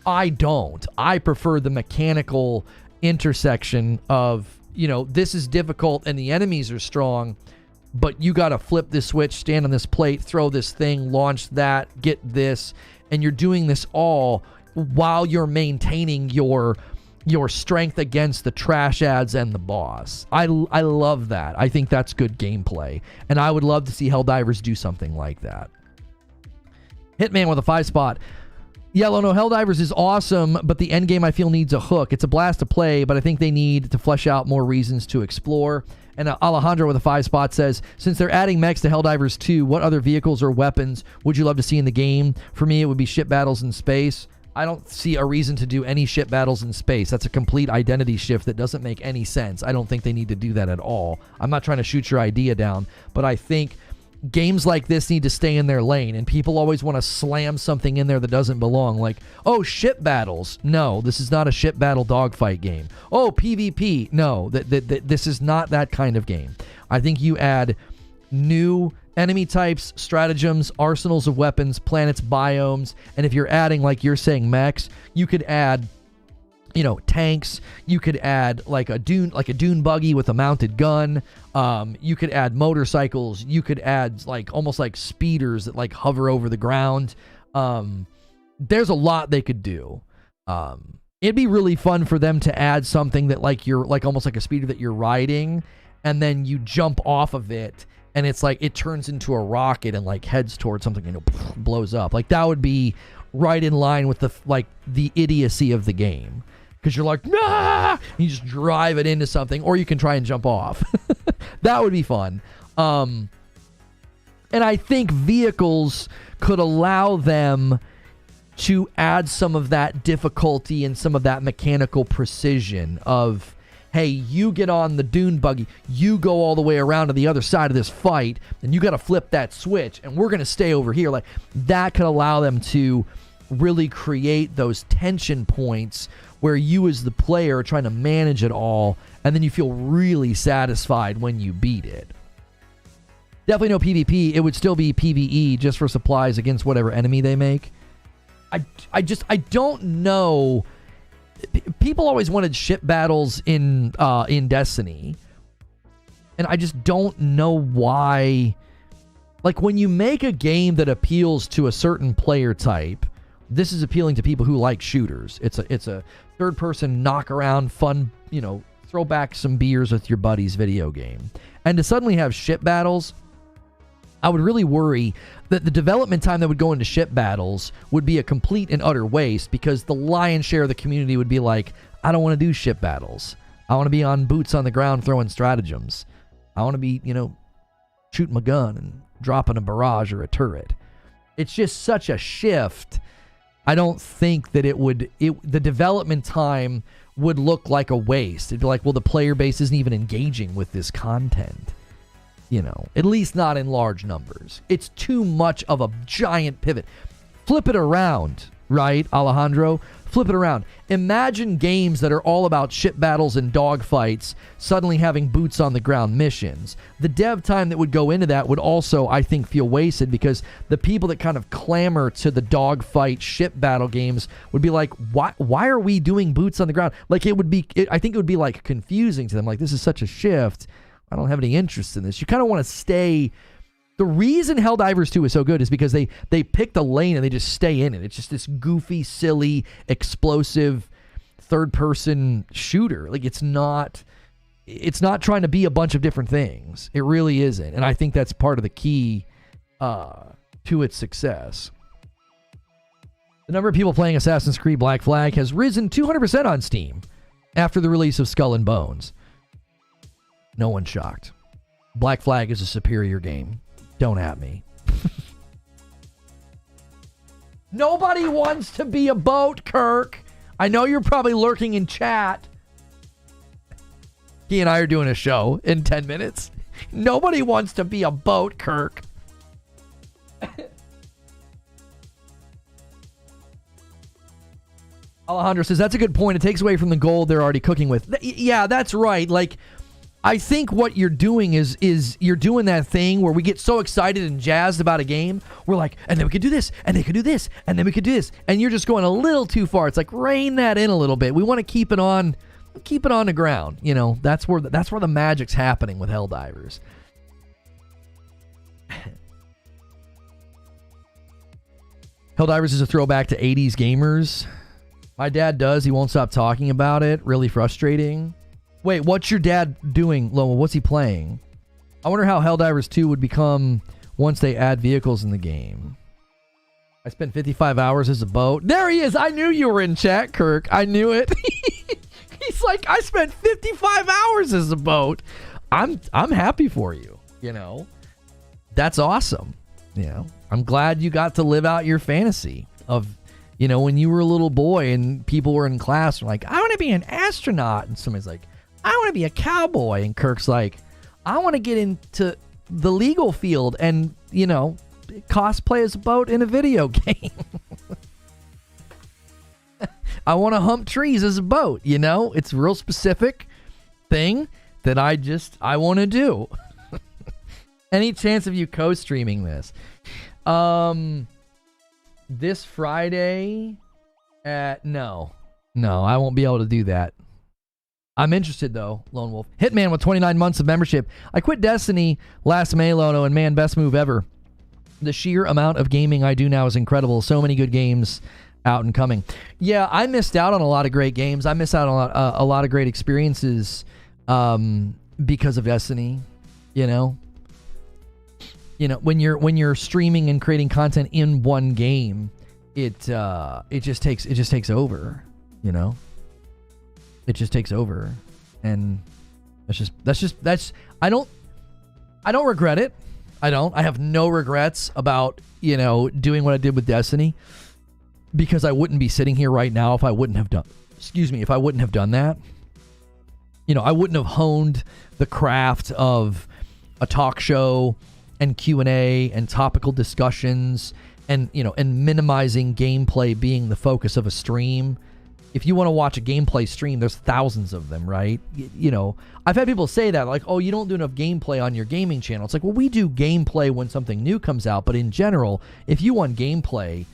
I don't. I prefer the mechanical intersection of, this is difficult and the enemies are strong, but you got to flip this switch, stand on this plate, throw this thing, launch that, get this, and you're doing this all while you're maintaining your strength against the trash ads and the boss. I love that. I think that's good gameplay, and I would love to see Helldivers do something like that. Hitman with a 5-spot. Yeah, Lono, Helldivers is awesome, but the endgame I feel needs a hook. It's a blast to play, but I think they need to flesh out more reasons to explore. And Alejandro with a 5-spot says, since they're adding mechs to Helldivers 2, what other vehicles or weapons would you love to see in the game? For me, it would be ship battles in space. I don't see a reason to do any ship battles in space. That's a complete identity shift that doesn't make any sense. I don't think they need to do that at all. I'm not trying to shoot your idea down, but I think games like this need to stay in their lane, and people always want to slam something in there that doesn't belong, like, oh, ship battles. No, this is not a ship battle dogfight game. Oh, PvP. No, this is not that kind of game. I think you add new enemy types, stratagems, arsenals of weapons, planets, biomes, and if you're adding, like you're saying, mechs, you could add tanks. You could add like a dune buggy with a mounted gun. You could add motorcycles. You could add almost like speeders that hover over the ground. There's a lot they could do. It'd be really fun for them to add something that you're almost like a speeder that you're riding, and then you jump off of it and it's like it turns into a rocket and like heads towards something and it blows up. Like that would be right in line with the idiocy of the game, because you're like, nah, and you just drive it into something, or you can try and jump off. That would be fun. And I think vehicles could allow them to add some of that difficulty and some of that mechanical precision of, hey, you get on the dune buggy, you go all the way around to the other side of this fight, and you got to flip that switch, and we're going to stay over here. Like, that could allow them to really create those tension points where you as the player are trying to manage it all, and then you feel really satisfied when you beat it. Definitely no PvP. It would still be PvE just for supplies against whatever enemy they make. I don't know. People always wanted ship battles in Destiny, and I just don't know why. Like, when you make a game that appeals to a certain player type, this is appealing to people who like shooters. It's a third person knock around fun, throw back some beers with your buddies video game. And to suddenly have ship battles, I would really worry that the development time that would go into ship battles would be a complete and utter waste, because the lion's share of the community would be like, I don't want to do ship battles. I want to be on boots on the ground throwing stratagems. I want to be, shooting my gun and dropping a barrage or a turret. It's just such a shift. I don't think that the development time would look like a waste. It'd be like, well, the player base isn't even engaging with this content. At least not in large numbers. It's too much of a giant pivot. Flip it around, right, Alejandro? Flip it around. Imagine games that are all about ship battles and dogfights suddenly having boots on the ground missions. The dev time that would go into that would also, I think, feel wasted, because the people that kind of clamor to the dogfight ship battle games would be like, why are we doing boots on the ground? Like, I think it would be like confusing to them. Like, this is such a shift. I don't have any interest in this. You kind of want to stay. The reason Helldivers 2 is so good is because they pick the lane and they just stay in it. It's just this goofy, silly, explosive third-person shooter. Like, it's not trying to be a bunch of different things. It really isn't. And I think that's part of the key to its success. The number of people playing Assassin's Creed Black Flag has risen 200% on Steam after the release of Skull and Bones. No one's shocked. Black Flag is a superior game. Don't at me. Nobody wants to be a boat, Kirk. I know you're probably lurking in chat. He and I are doing a show in 10 minutes. Nobody wants to be a boat, Kirk. Alejandro says, that's a good point. It takes away from the gold they're already cooking with. Yeah, that's right. Like, I think what you're doing is you're doing that thing where we get so excited and jazzed about a game. We're like, and then we could do this, and they could do this, and then we could do this. And you're just going a little too far. It's like, rein that in a little bit. We want to keep it on the ground. That's where the magic's happening with Helldivers. Helldivers is a throwback to 80s gamers. My dad does. He won't stop talking about it. Really frustrating. Wait, what's your dad doing, Lomo? What's he playing? I wonder how Helldivers 2 would become once they add vehicles in the game. I spent 55 hours as a boat. There he is. I knew you were in chat, Kirk. I knew it. He's like, I spent 55 hours as a boat. I'm happy for you. That's awesome. I'm glad you got to live out your fantasy of, when you were a little boy and people were in class and like, I want to be an astronaut. And somebody's like, I want to be a cowboy. And Kirk's like, I want to get into the legal field and, cosplay as a boat in a video game. I want to hump trees as a boat, It's a real specific thing that I want to do. Any chance of you co-streaming this? This Friday? No, I won't be able to do that. I'm interested, though, Lone Wolf. Hitman with 29 months of membership. I quit Destiny last May, Lono, and man, best move ever. The sheer amount of gaming I do now is incredible. So many good games out and coming. Yeah, I missed out on a lot of great games. I missed out on a lot of great experiences because of Destiny, you know, when you're streaming and creating content in one game, it just takes over, you know. It just takes over, and that's I don't regret it. I have no regrets about, you know, doing what I did with Destiny, because I wouldn't be sitting here right now if I wouldn't have done that. You know, I wouldn't have honed the craft of a talk show and Q&A and topical discussions, and, you know, and minimizing gameplay being the focus of a stream. If you want to watch a gameplay stream, there's thousands of them, right? You know, I've had people say that, like, oh, you don't do enough gameplay on your gaming channel. It's like, well, we do gameplay when something new comes out, but in general, if you want gameplay,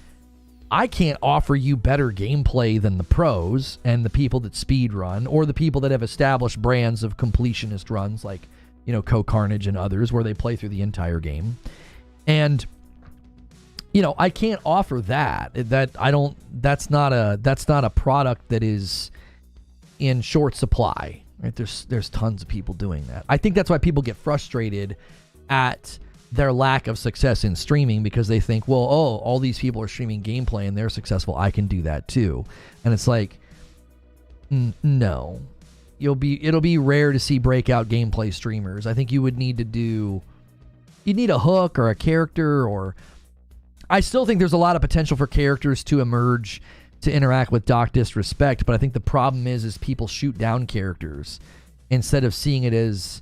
I can't offer you better gameplay than the pros and the people that speed run, or the people that have established brands of completionist runs, like, you know, Co-Carnage and others, where they play through the entire game. And, you know, I can't offer that. That's not a product that is in short supply, right? There's tons of people doing that. I think that's why people get frustrated at their lack of success in streaming, because they think, well, oh, all these people are streaming gameplay and they're successful, I can do that too. And it's like, no. It'll be rare to see breakout gameplay streamers. I think you need a hook or a character, or I still think there's a lot of potential for characters to emerge to interact with Doc Disrespect, but I think the problem is people shoot down characters instead of seeing it as,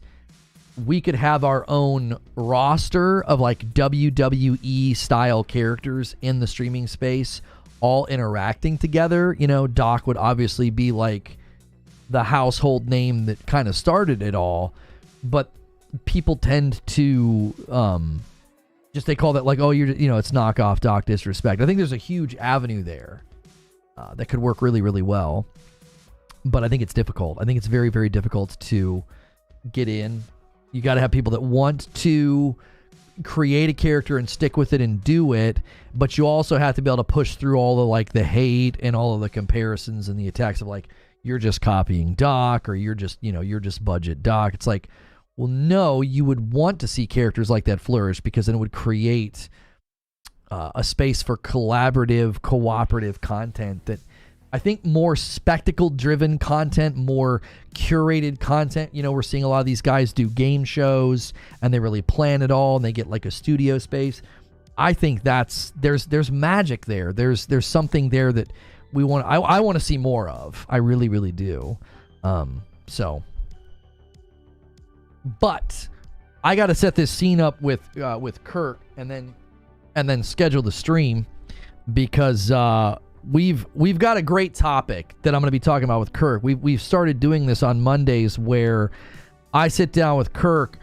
we could have our own roster of like WWE style characters in the streaming space, all interacting together. You know, Doc would obviously be like the household name that kind of started it all, but people tend to they call that like, oh, it's knockoff Doc Disrespect. I think there's a huge avenue there that could work really, really well, but I think it's difficult. I think it's very, very difficult to get in. You got to have people that want to create a character and stick with it and do it, but you also have to be able to push through all the like the hate and all of the comparisons and the attacks of like, you're just copying Doc, or you're just budget Doc. It's like, well, no, you would want to see characters like that flourish, because then it would create a space for collaborative, cooperative content that I think more spectacle-driven content, more curated content. You know, we're seeing a lot of these guys do game shows, and they really plan it all, and they get like a studio space. I think there's magic there. There's something there that we want. I want to see more of. I really, really do. But I got to set this scene up with Kirk, and then schedule the stream, because we've got a great topic that I'm going to be talking about with Kirk. We've started doing this on Mondays, where I sit down with Kirk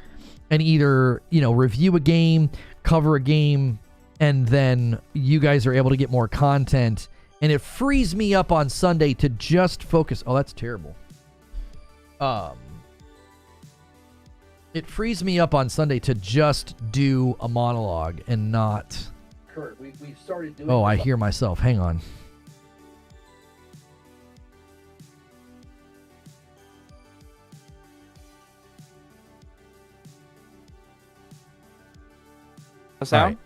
and either, you know, review a game, cover a game, and then you guys are able to get more content, and it frees me up on Sunday to just focus. Oh, that's terrible. It frees me up on Sunday to just do a monologue and not. Kurt, we've started doing. Oh, I hear myself. Hang on. A sound? Right.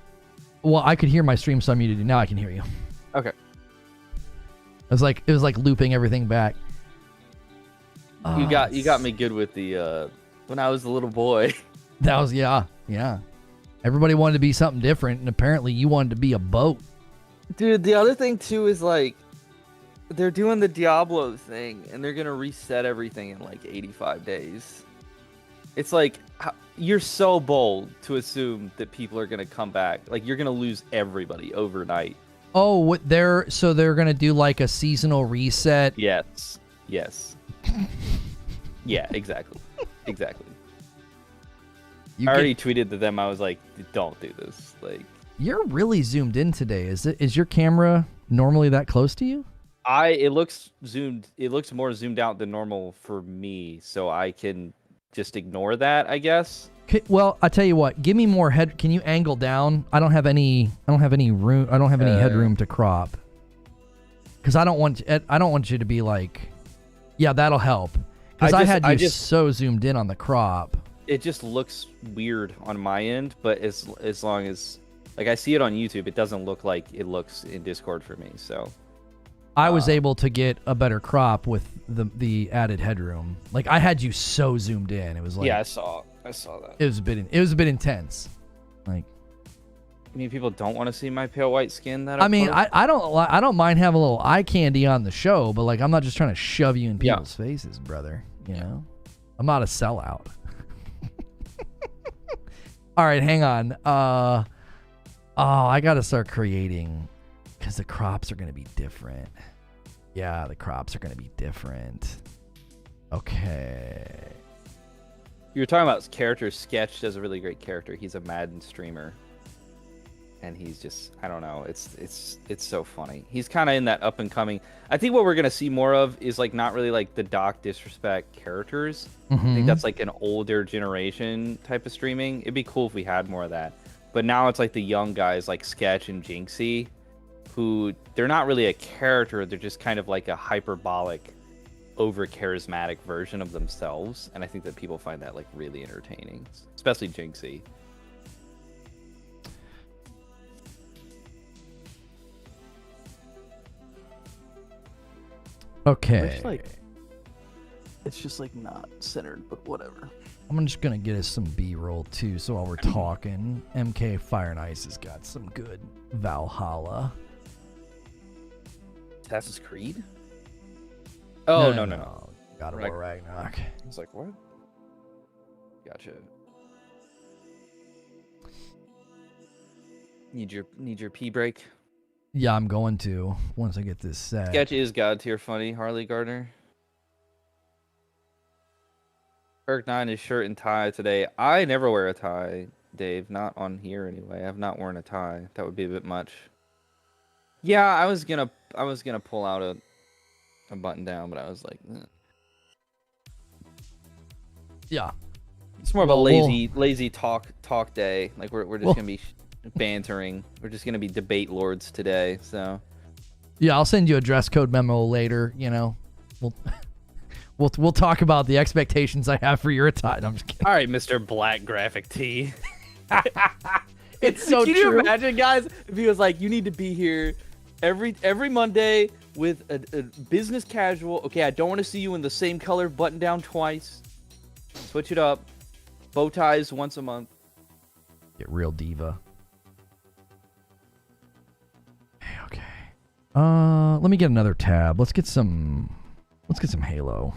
Well, I could hear my stream, so I muted you. Now I can hear you. Okay. It was like looping everything back. You got me good with the when I was a little boy. That was yeah. Everybody wanted to be something different, and apparently you wanted to be a boat. Dude, the other thing too is like they're doing the Diablo thing, and they're gonna reset everything in like 85 days. It's like you're so bold to assume that people are gonna come back. Like you're gonna lose everybody overnight. Oh, they're gonna do like a seasonal reset? Yes. Yeah, exactly. I already tweeted to them. I was like, "Don't do this." Like, you're really zoomed in today. Is your camera normally that close to you? It looks zoomed. It looks more zoomed out than normal for me, so I can just ignore that, I guess. Well, I tell you what. Give me more head. Can you angle down? I don't have any room. I don't have any headroom to crop. Because I don't want you to be like, yeah, that'll help. Because I had you so zoomed in on the crop. it just looks weird on my end, but as long as like I see it on YouTube, it doesn't look like it looks in Discord for me. So I was able to get a better crop with the added headroom. Like I had you so zoomed in, it was like I saw that. It was a bit intense. Like, I mean, people don't want to see my pale white skin. I don't mind having a little eye candy on the show, but like I'm not just trying to shove you in people's faces, brother. You know, I'm not a sellout. All right, hang on. I gotta start creating because the crops are gonna be different. Yeah, the crops are gonna be different. Okay. You were talking about characters. Sketch does a really great character. He's a Madden streamer, and he's just, I don't know, it's so funny. He's kind of in that up and coming. I think what we're gonna see more of is like not really like the Doc Disrespect characters. I think that's like an older generation type of streaming. It'd be cool if we had more of that. But now it's like the young guys like Sketch and Jinxie, who they're not really a character. They're just kind of like a hyperbolic, over charismatic version of themselves, and I think that people find that like really entertaining, especially Jinxie. Okay. It's just like not centered, but whatever. I'm just gonna get us some B-roll too, so while we're talking, MK Fire and Ice has got some good Valhalla. Assassin's Creed? Oh, no. God of War Ragnarok. I was like, what? Gotcha. Need your pee break? Yeah, I'm going to once I get this set. Sketch is God tier funny, Harley Gardner. Kirk 9 is shirt and tie today. I never wear a tie, Dave. Not on here anyway. I've not worn a tie. That would be a bit much. Yeah, I was gonna pull out a button down, but I was like, yeah, it's more of a lazy talk day. Like we're just gonna be bantering. We're just gonna be debate lords today. So yeah, I'll send you a dress code memo later. You know, we'll talk about the expectations I have for your attire. I'm just kidding. All right, Mr. Black Graphic Tee. It's so true. Can you imagine, guys, if he was like, you need to be here every Monday with a business casual. Okay, I don't want to see you in the same color button down twice. Switch it up. Bow ties once a month. Get real diva. Okay. Let me get another tab. Let's get some Halo.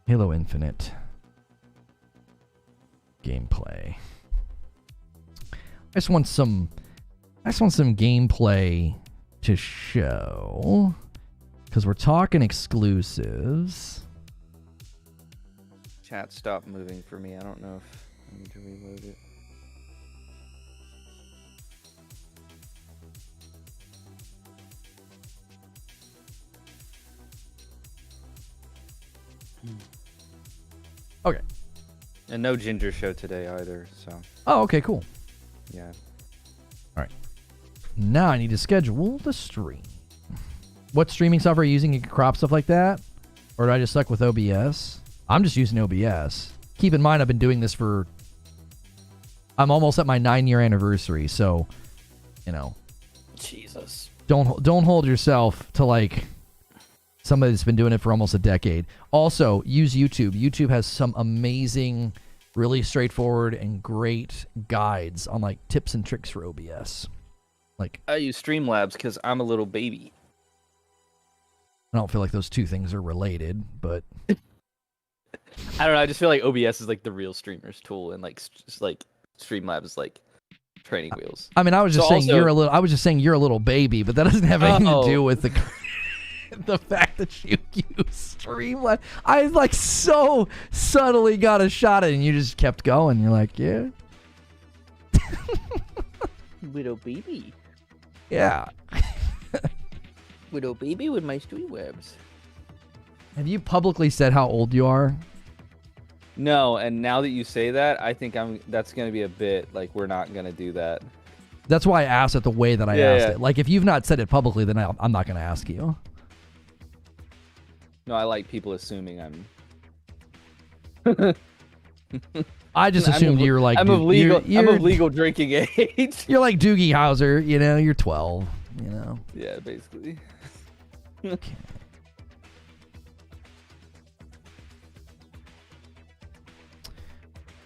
Halo Infinite gameplay. I just want some gameplay to show, because we're talking exclusives. Chat stopped moving for me. I don't know if I need to reload it. Okay. And no Ginger show today either, so. Oh, okay, cool. Yeah. All right. Now I need to schedule the stream. What streaming software are you using? You can crop stuff like that? Or do I just suck with OBS? I'm just using OBS. Keep in mind, I've been doing this for... I'm almost at my 9-year anniversary, so, you know. Jesus. Don't hold yourself to, like, somebody that's been doing it for almost a decade. Also, use YouTube. YouTube has some amazing, really straightforward and great guides on, like, tips and tricks for OBS. Like, I use Streamlabs because I'm a little baby. I don't feel like those two things are related, but... I don't know. I just feel like OBS is like the real streamer's tool, and like just like Streamlabs is like training wheels. I mean, I was just saying also, you're a little baby, but that doesn't have anything to do with the fact that you use Streamlabs. I like so subtly got a shot at it, and you just kept going. You're like, yeah, little baby. Yeah. Little baby with my Streamlabs. Have you publicly said how old you are? No, and now that you say that, I think that's going to be a bit like we're not going to do that. That's why I asked it the way that I asked it. Like, if you've not said it publicly, then I'm not going to ask you. No, I like people assuming I'm I just assumed you're like I'm of legal. You're I'm of legal drinking age. You're like Doogie Howser, you know. You're 12, you know. Yeah, basically. Okay.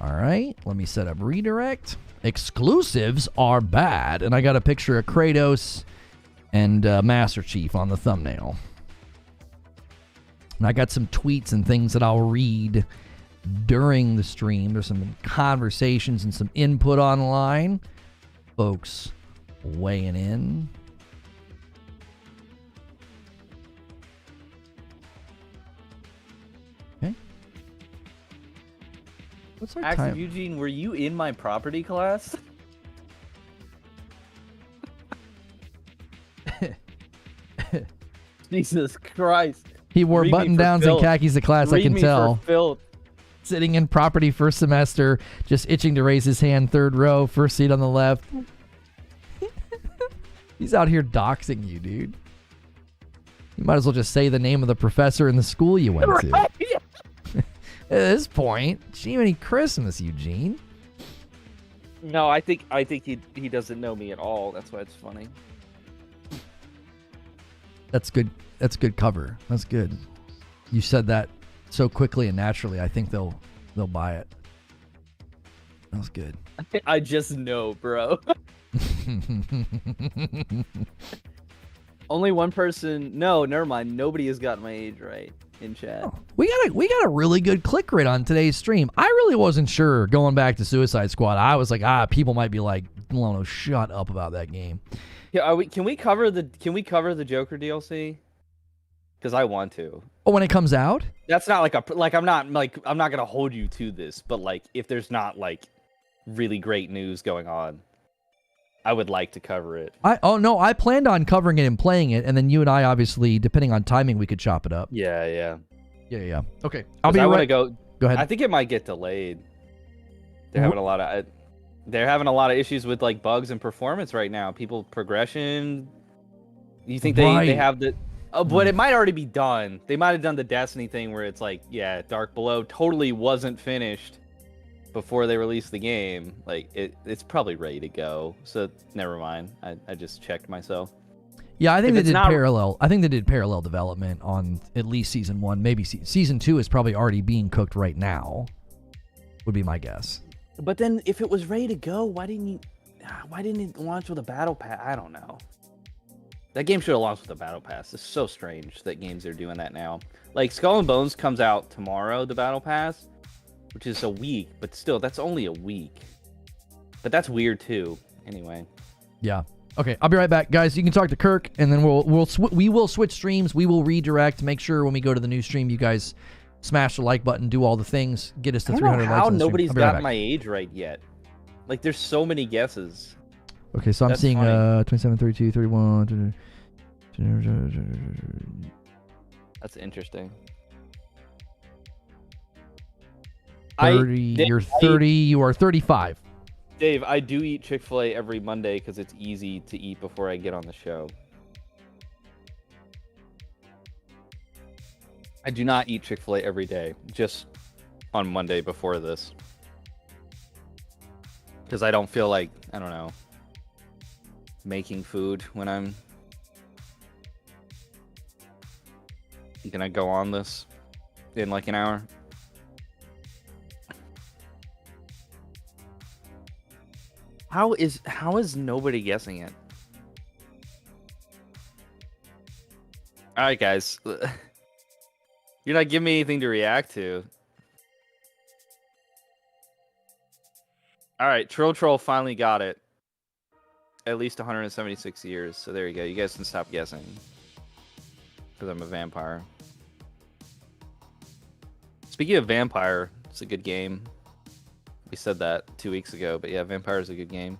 All right, let me set up redirect. Exclusives are bad, and I got a picture of Kratos and Master Chief on the thumbnail. And I got some tweets and things that I'll read during the stream. There's some conversations and some input online. Folks weighing in. Okay. What's our time? Eugene, were you in my property class? Jesus Christ. He wore button-downs and khakis to class, I can tell. Sitting in property first semester, just itching to raise his hand, third row, first seat on the left. He's out here doxing you, dude. You might as well just say the name of the professor in the school you went to. At this point, Jiminy Christmas, Eugene. No, I think he doesn't know me at all. That's why it's funny. That's good. That's good cover. That's good. You said that so quickly and naturally. I think they'll buy it. That was good. I just know, bro. Only one person. No, never mind. Nobody has got my age right in chat. Oh, we got a really good click rate on today's stream. I really wasn't sure going back to Suicide Squad. I was like, people might be like, Lono, shut up about that game. Yeah, can we cover the Joker DLC? Because I want to. Oh, when it comes out? That's not I'm not gonna hold you to this, but like if there's not like really great news going on, I would like to cover it. I planned on covering it and playing it, and then you and I obviously, depending on timing, we could chop it up. Yeah. Okay, I want to go. Go ahead. I think it might get delayed. They're having a lot of issues with like bugs and performance right now. People progression. You think they have the? But it might already be done. They might have done the Destiny thing where it's like, yeah, Dark Below totally wasn't finished before they released the game. Like it's probably ready to go. So never mind. I just checked myself. Yeah, I think they did parallel. I think they did parallel development on at least season 1. Maybe season 2 is probably already being cooked right now. Would be my guess. But then, if it was ready to go, why didn't it launch with a battle pass? I don't know. That game should have launched with a battle pass. It's so strange that games are doing that now. Like Skull and Bones comes out tomorrow, the battle pass, which is a week, but still, that's only a week. But that's weird too. Anyway. Yeah. Okay, I'll be right back, guys. You can talk to Kirk, and then we will switch streams. We will redirect. Make sure when we go to the new stream, you guys smash the like button, do all the things, get us to 300 likes. How nobody's got my age right yet? Like, there's so many guesses. Okay, so I'm seeing 27, 32, 31. That's interesting. 30. You're 30. You are 35. Dave, I do eat Chick-fil-A every Monday because it's easy to eat before I get on the show. I do not eat Chick-fil-A every day, just on Monday before this. Because I don't feel like, I don't know, making food when I'm gonna go on this in like an hour. How is nobody guessing it? All right, guys. You're not giving me anything to react to. All right, Troll finally got it. At least 176 years. So there you go. You guys can stop guessing. Because I'm a vampire. Speaking of Vampire, it's a good game. We said that 2 weeks ago, but yeah, Vampire is a good game.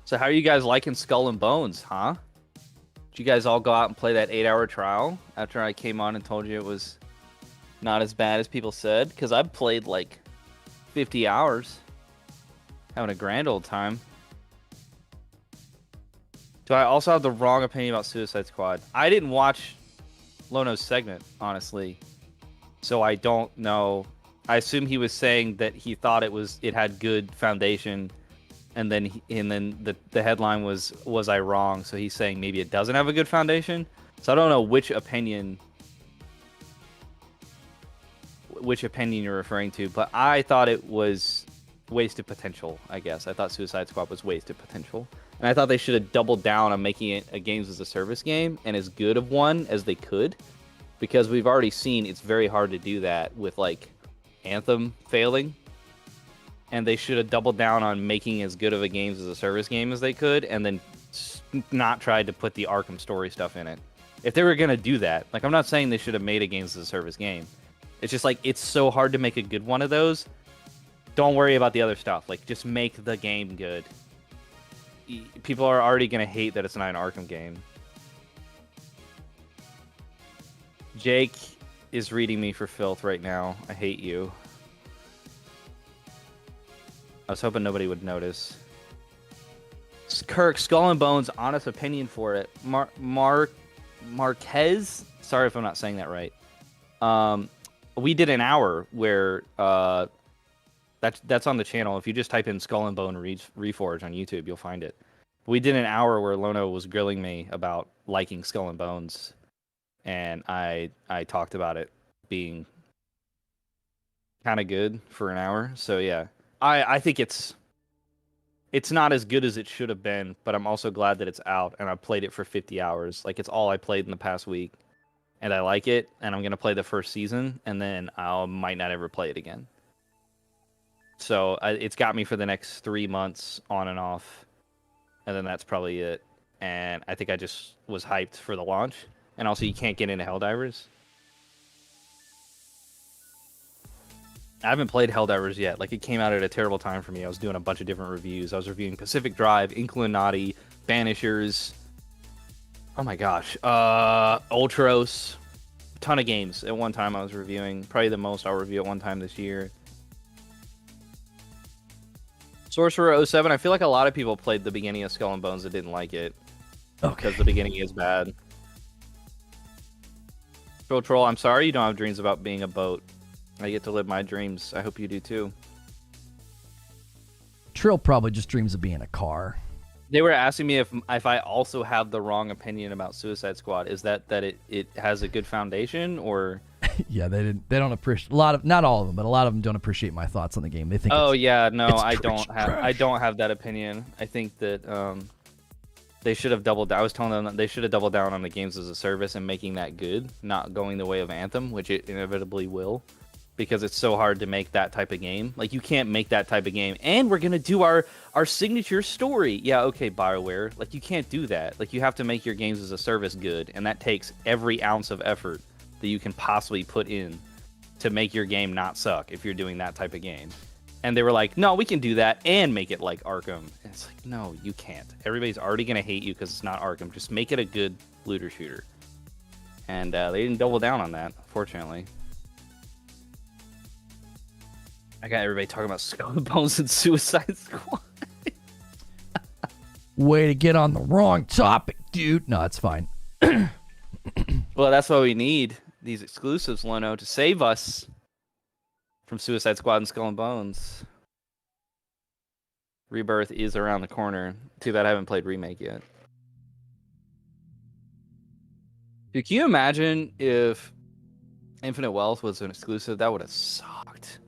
So how are you guys liking Skull and Bones, huh? Did you guys all go out and play that 8-hour trial after I came on and told you it was not as bad as people said? Because I've played like 50 hours. Having a grand old time. Do I also have the wrong opinion about Suicide Squad? I didn't watch Lono's segment, honestly, so I don't know. I assume he was saying that he thought it had good foundation, and then the headline was I wrong? So he's saying maybe it doesn't have a good foundation. So I don't know which opinion you're referring to, but I thought it was wasted potential. I guess I thought Suicide Squad was wasted potential. And I thought they should have doubled down on making it a games as a service game and as good of one as they could, because we've already seen it's very hard to do that with like Anthem failing. And they should have doubled down on making as good of a games as a service game as they could, and then not tried to put the Arkham story stuff in it. If they were gonna do that, like, I'm not saying they should have made a games as a service game. It's just like it's so hard to make a good one of those. Don't worry about the other stuff. Like, just make the game good. People are already going to hate that it's not an Arkham game. Jake is reading me for filth right now. I hate you. I was hoping nobody would notice. Kirk, Skull and Bones, honest opinion for it. Marquez? Sorry if I'm not saying that right. We did an hour where... That's on the channel. If you just type in Skull and Bone Reforge on YouTube, you'll find it. We did an hour where Lono was grilling me about liking Skull and Bones, and I talked about it being kind of good for an hour. So yeah, I think it's not as good as it should have been, but I'm also glad that it's out, and I played it for 50 hours. Like, it's all I played in the past week, and I like it, and I'm gonna play the first season, and then I might not ever play it again. So it's got me for the next 3 months on and off, and then that's probably it. And I think I just was hyped for the launch. And also, you can't get into Helldivers. I haven't played Helldivers yet. Like, it came out at a terrible time for me. I was doing a bunch of different reviews. I was reviewing Pacific Drive, Inclinati, Banishers. Oh my gosh. Ultros. A ton of games at one time I was reviewing. Probably the most I'll review at one time this year. Sorcerer 07, I feel like a lot of people played the beginning of Skull and Bones that didn't like it. Okay. Because the beginning is bad. Troll, I'm sorry you don't have dreams about being a boat. I get to live my dreams. I hope you do too. Trill probably just dreams of being a car. They were asking me if I also have the wrong opinion about Suicide Squad. Is that it has a good foundation, or... Yeah, they don't appreciate not all of them, but a lot of them don't appreciate my thoughts on the game. They think, I don't have that opinion. I think that they should have doubled down. I was telling them that they should have doubled down on the games as a service and making that good, not going the way of Anthem, which it inevitably will, because it's so hard to make that type of game. Like, you can't make that type of game, and we're gonna do our signature story. Yeah, okay, BioWare. Like, you can't do that. Like, you have to make your games as a service good, and that takes every ounce of effort that you can possibly put in to make your game not suck if you're doing that type of game. And they were like, no, we can do that and make it like Arkham. And it's like, no, you can't. Everybody's already going to hate you because it's not Arkham. Just make it a good looter shooter. And they didn't double down on that, fortunately. I got everybody talking about Skull and Bones and Suicide Squad. Way to get on the wrong topic, dude. No, it's fine. Well, that's what we need. These exclusives, Lono, to save us from Suicide Squad and Skull and Bones. Rebirth is around the corner. Too bad I haven't played Remake yet. Dude, can you imagine if Infinite Wealth was an exclusive? That would have sucked.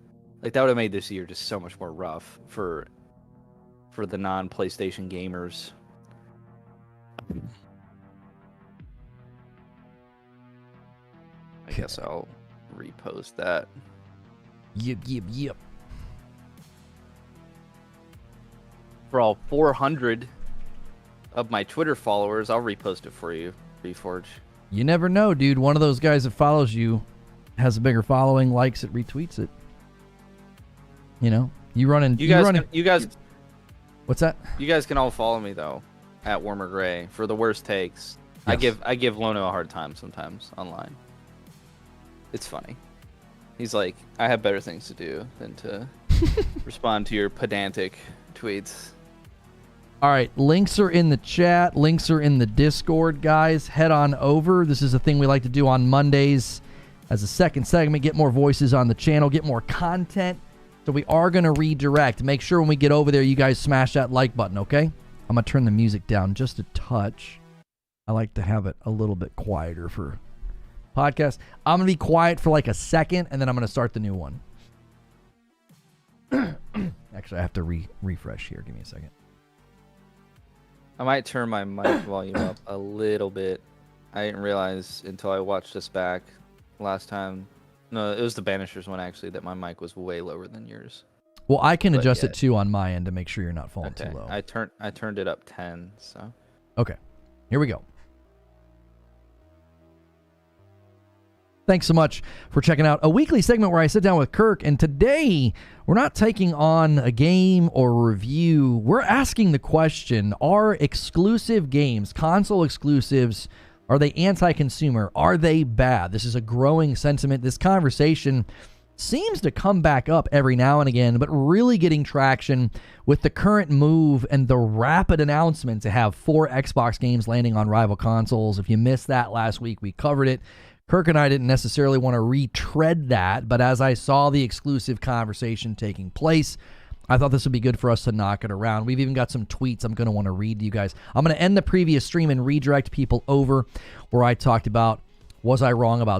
Like, that would have made this year just so much more rough for the non-PlayStation gamers. I guess I'll repost that. Yep. For all 400 of my Twitter followers, I'll repost it for you, Reforge. You never know, dude. One of those guys that follows you has a bigger following, likes it, retweets it. You know, you guys. What's that? You guys can all follow me though, at Warmer Gray for the worst takes. Yes. I give Lono a hard time sometimes online. It's funny. He's like, I have better things to do than to respond to your pedantic tweets. All right, links are in the chat. Links are in the Discord, guys. Head on over. This is a thing we like to do on Mondays as a second segment. Get more voices on the channel. Get more content. So we are going to redirect. Make sure when we get over there, you guys smash that like button, okay? I'm going to turn the music down just a touch. I like to have it a little bit quieter for podcast. I'm going to be quiet for like a second, and then I'm going to start the new one. Actually, I have to refresh here. Give me a second. I might turn my mic volume up a little bit. I didn't realize until I watched this back last time. No, it was the Banishers one, actually, that my mic was way lower than yours. Well, I can adjust it too on my end to make sure you're not falling too low. I turned it up 10, so. Okay, here we go. Thanks so much for checking out a weekly segment where I sit down with Kirk, and today we're not taking on a game or review. We're asking the question, are exclusive games, console exclusives, are they anti-consumer? Are they bad? This is a growing sentiment. This conversation seems to come back up every now and again, but really getting traction with the current move and the rapid announcement to have 4 Xbox games landing on rival consoles. If you missed that last week, we covered it. Kirk and I didn't necessarily want to retread that, but as I saw the exclusive conversation taking place, I thought this would be good for us to knock it around. We've even got some tweets I'm going to want to read to you guys. I'm going to end the previous stream and redirect people over where I talked about, was I wrong about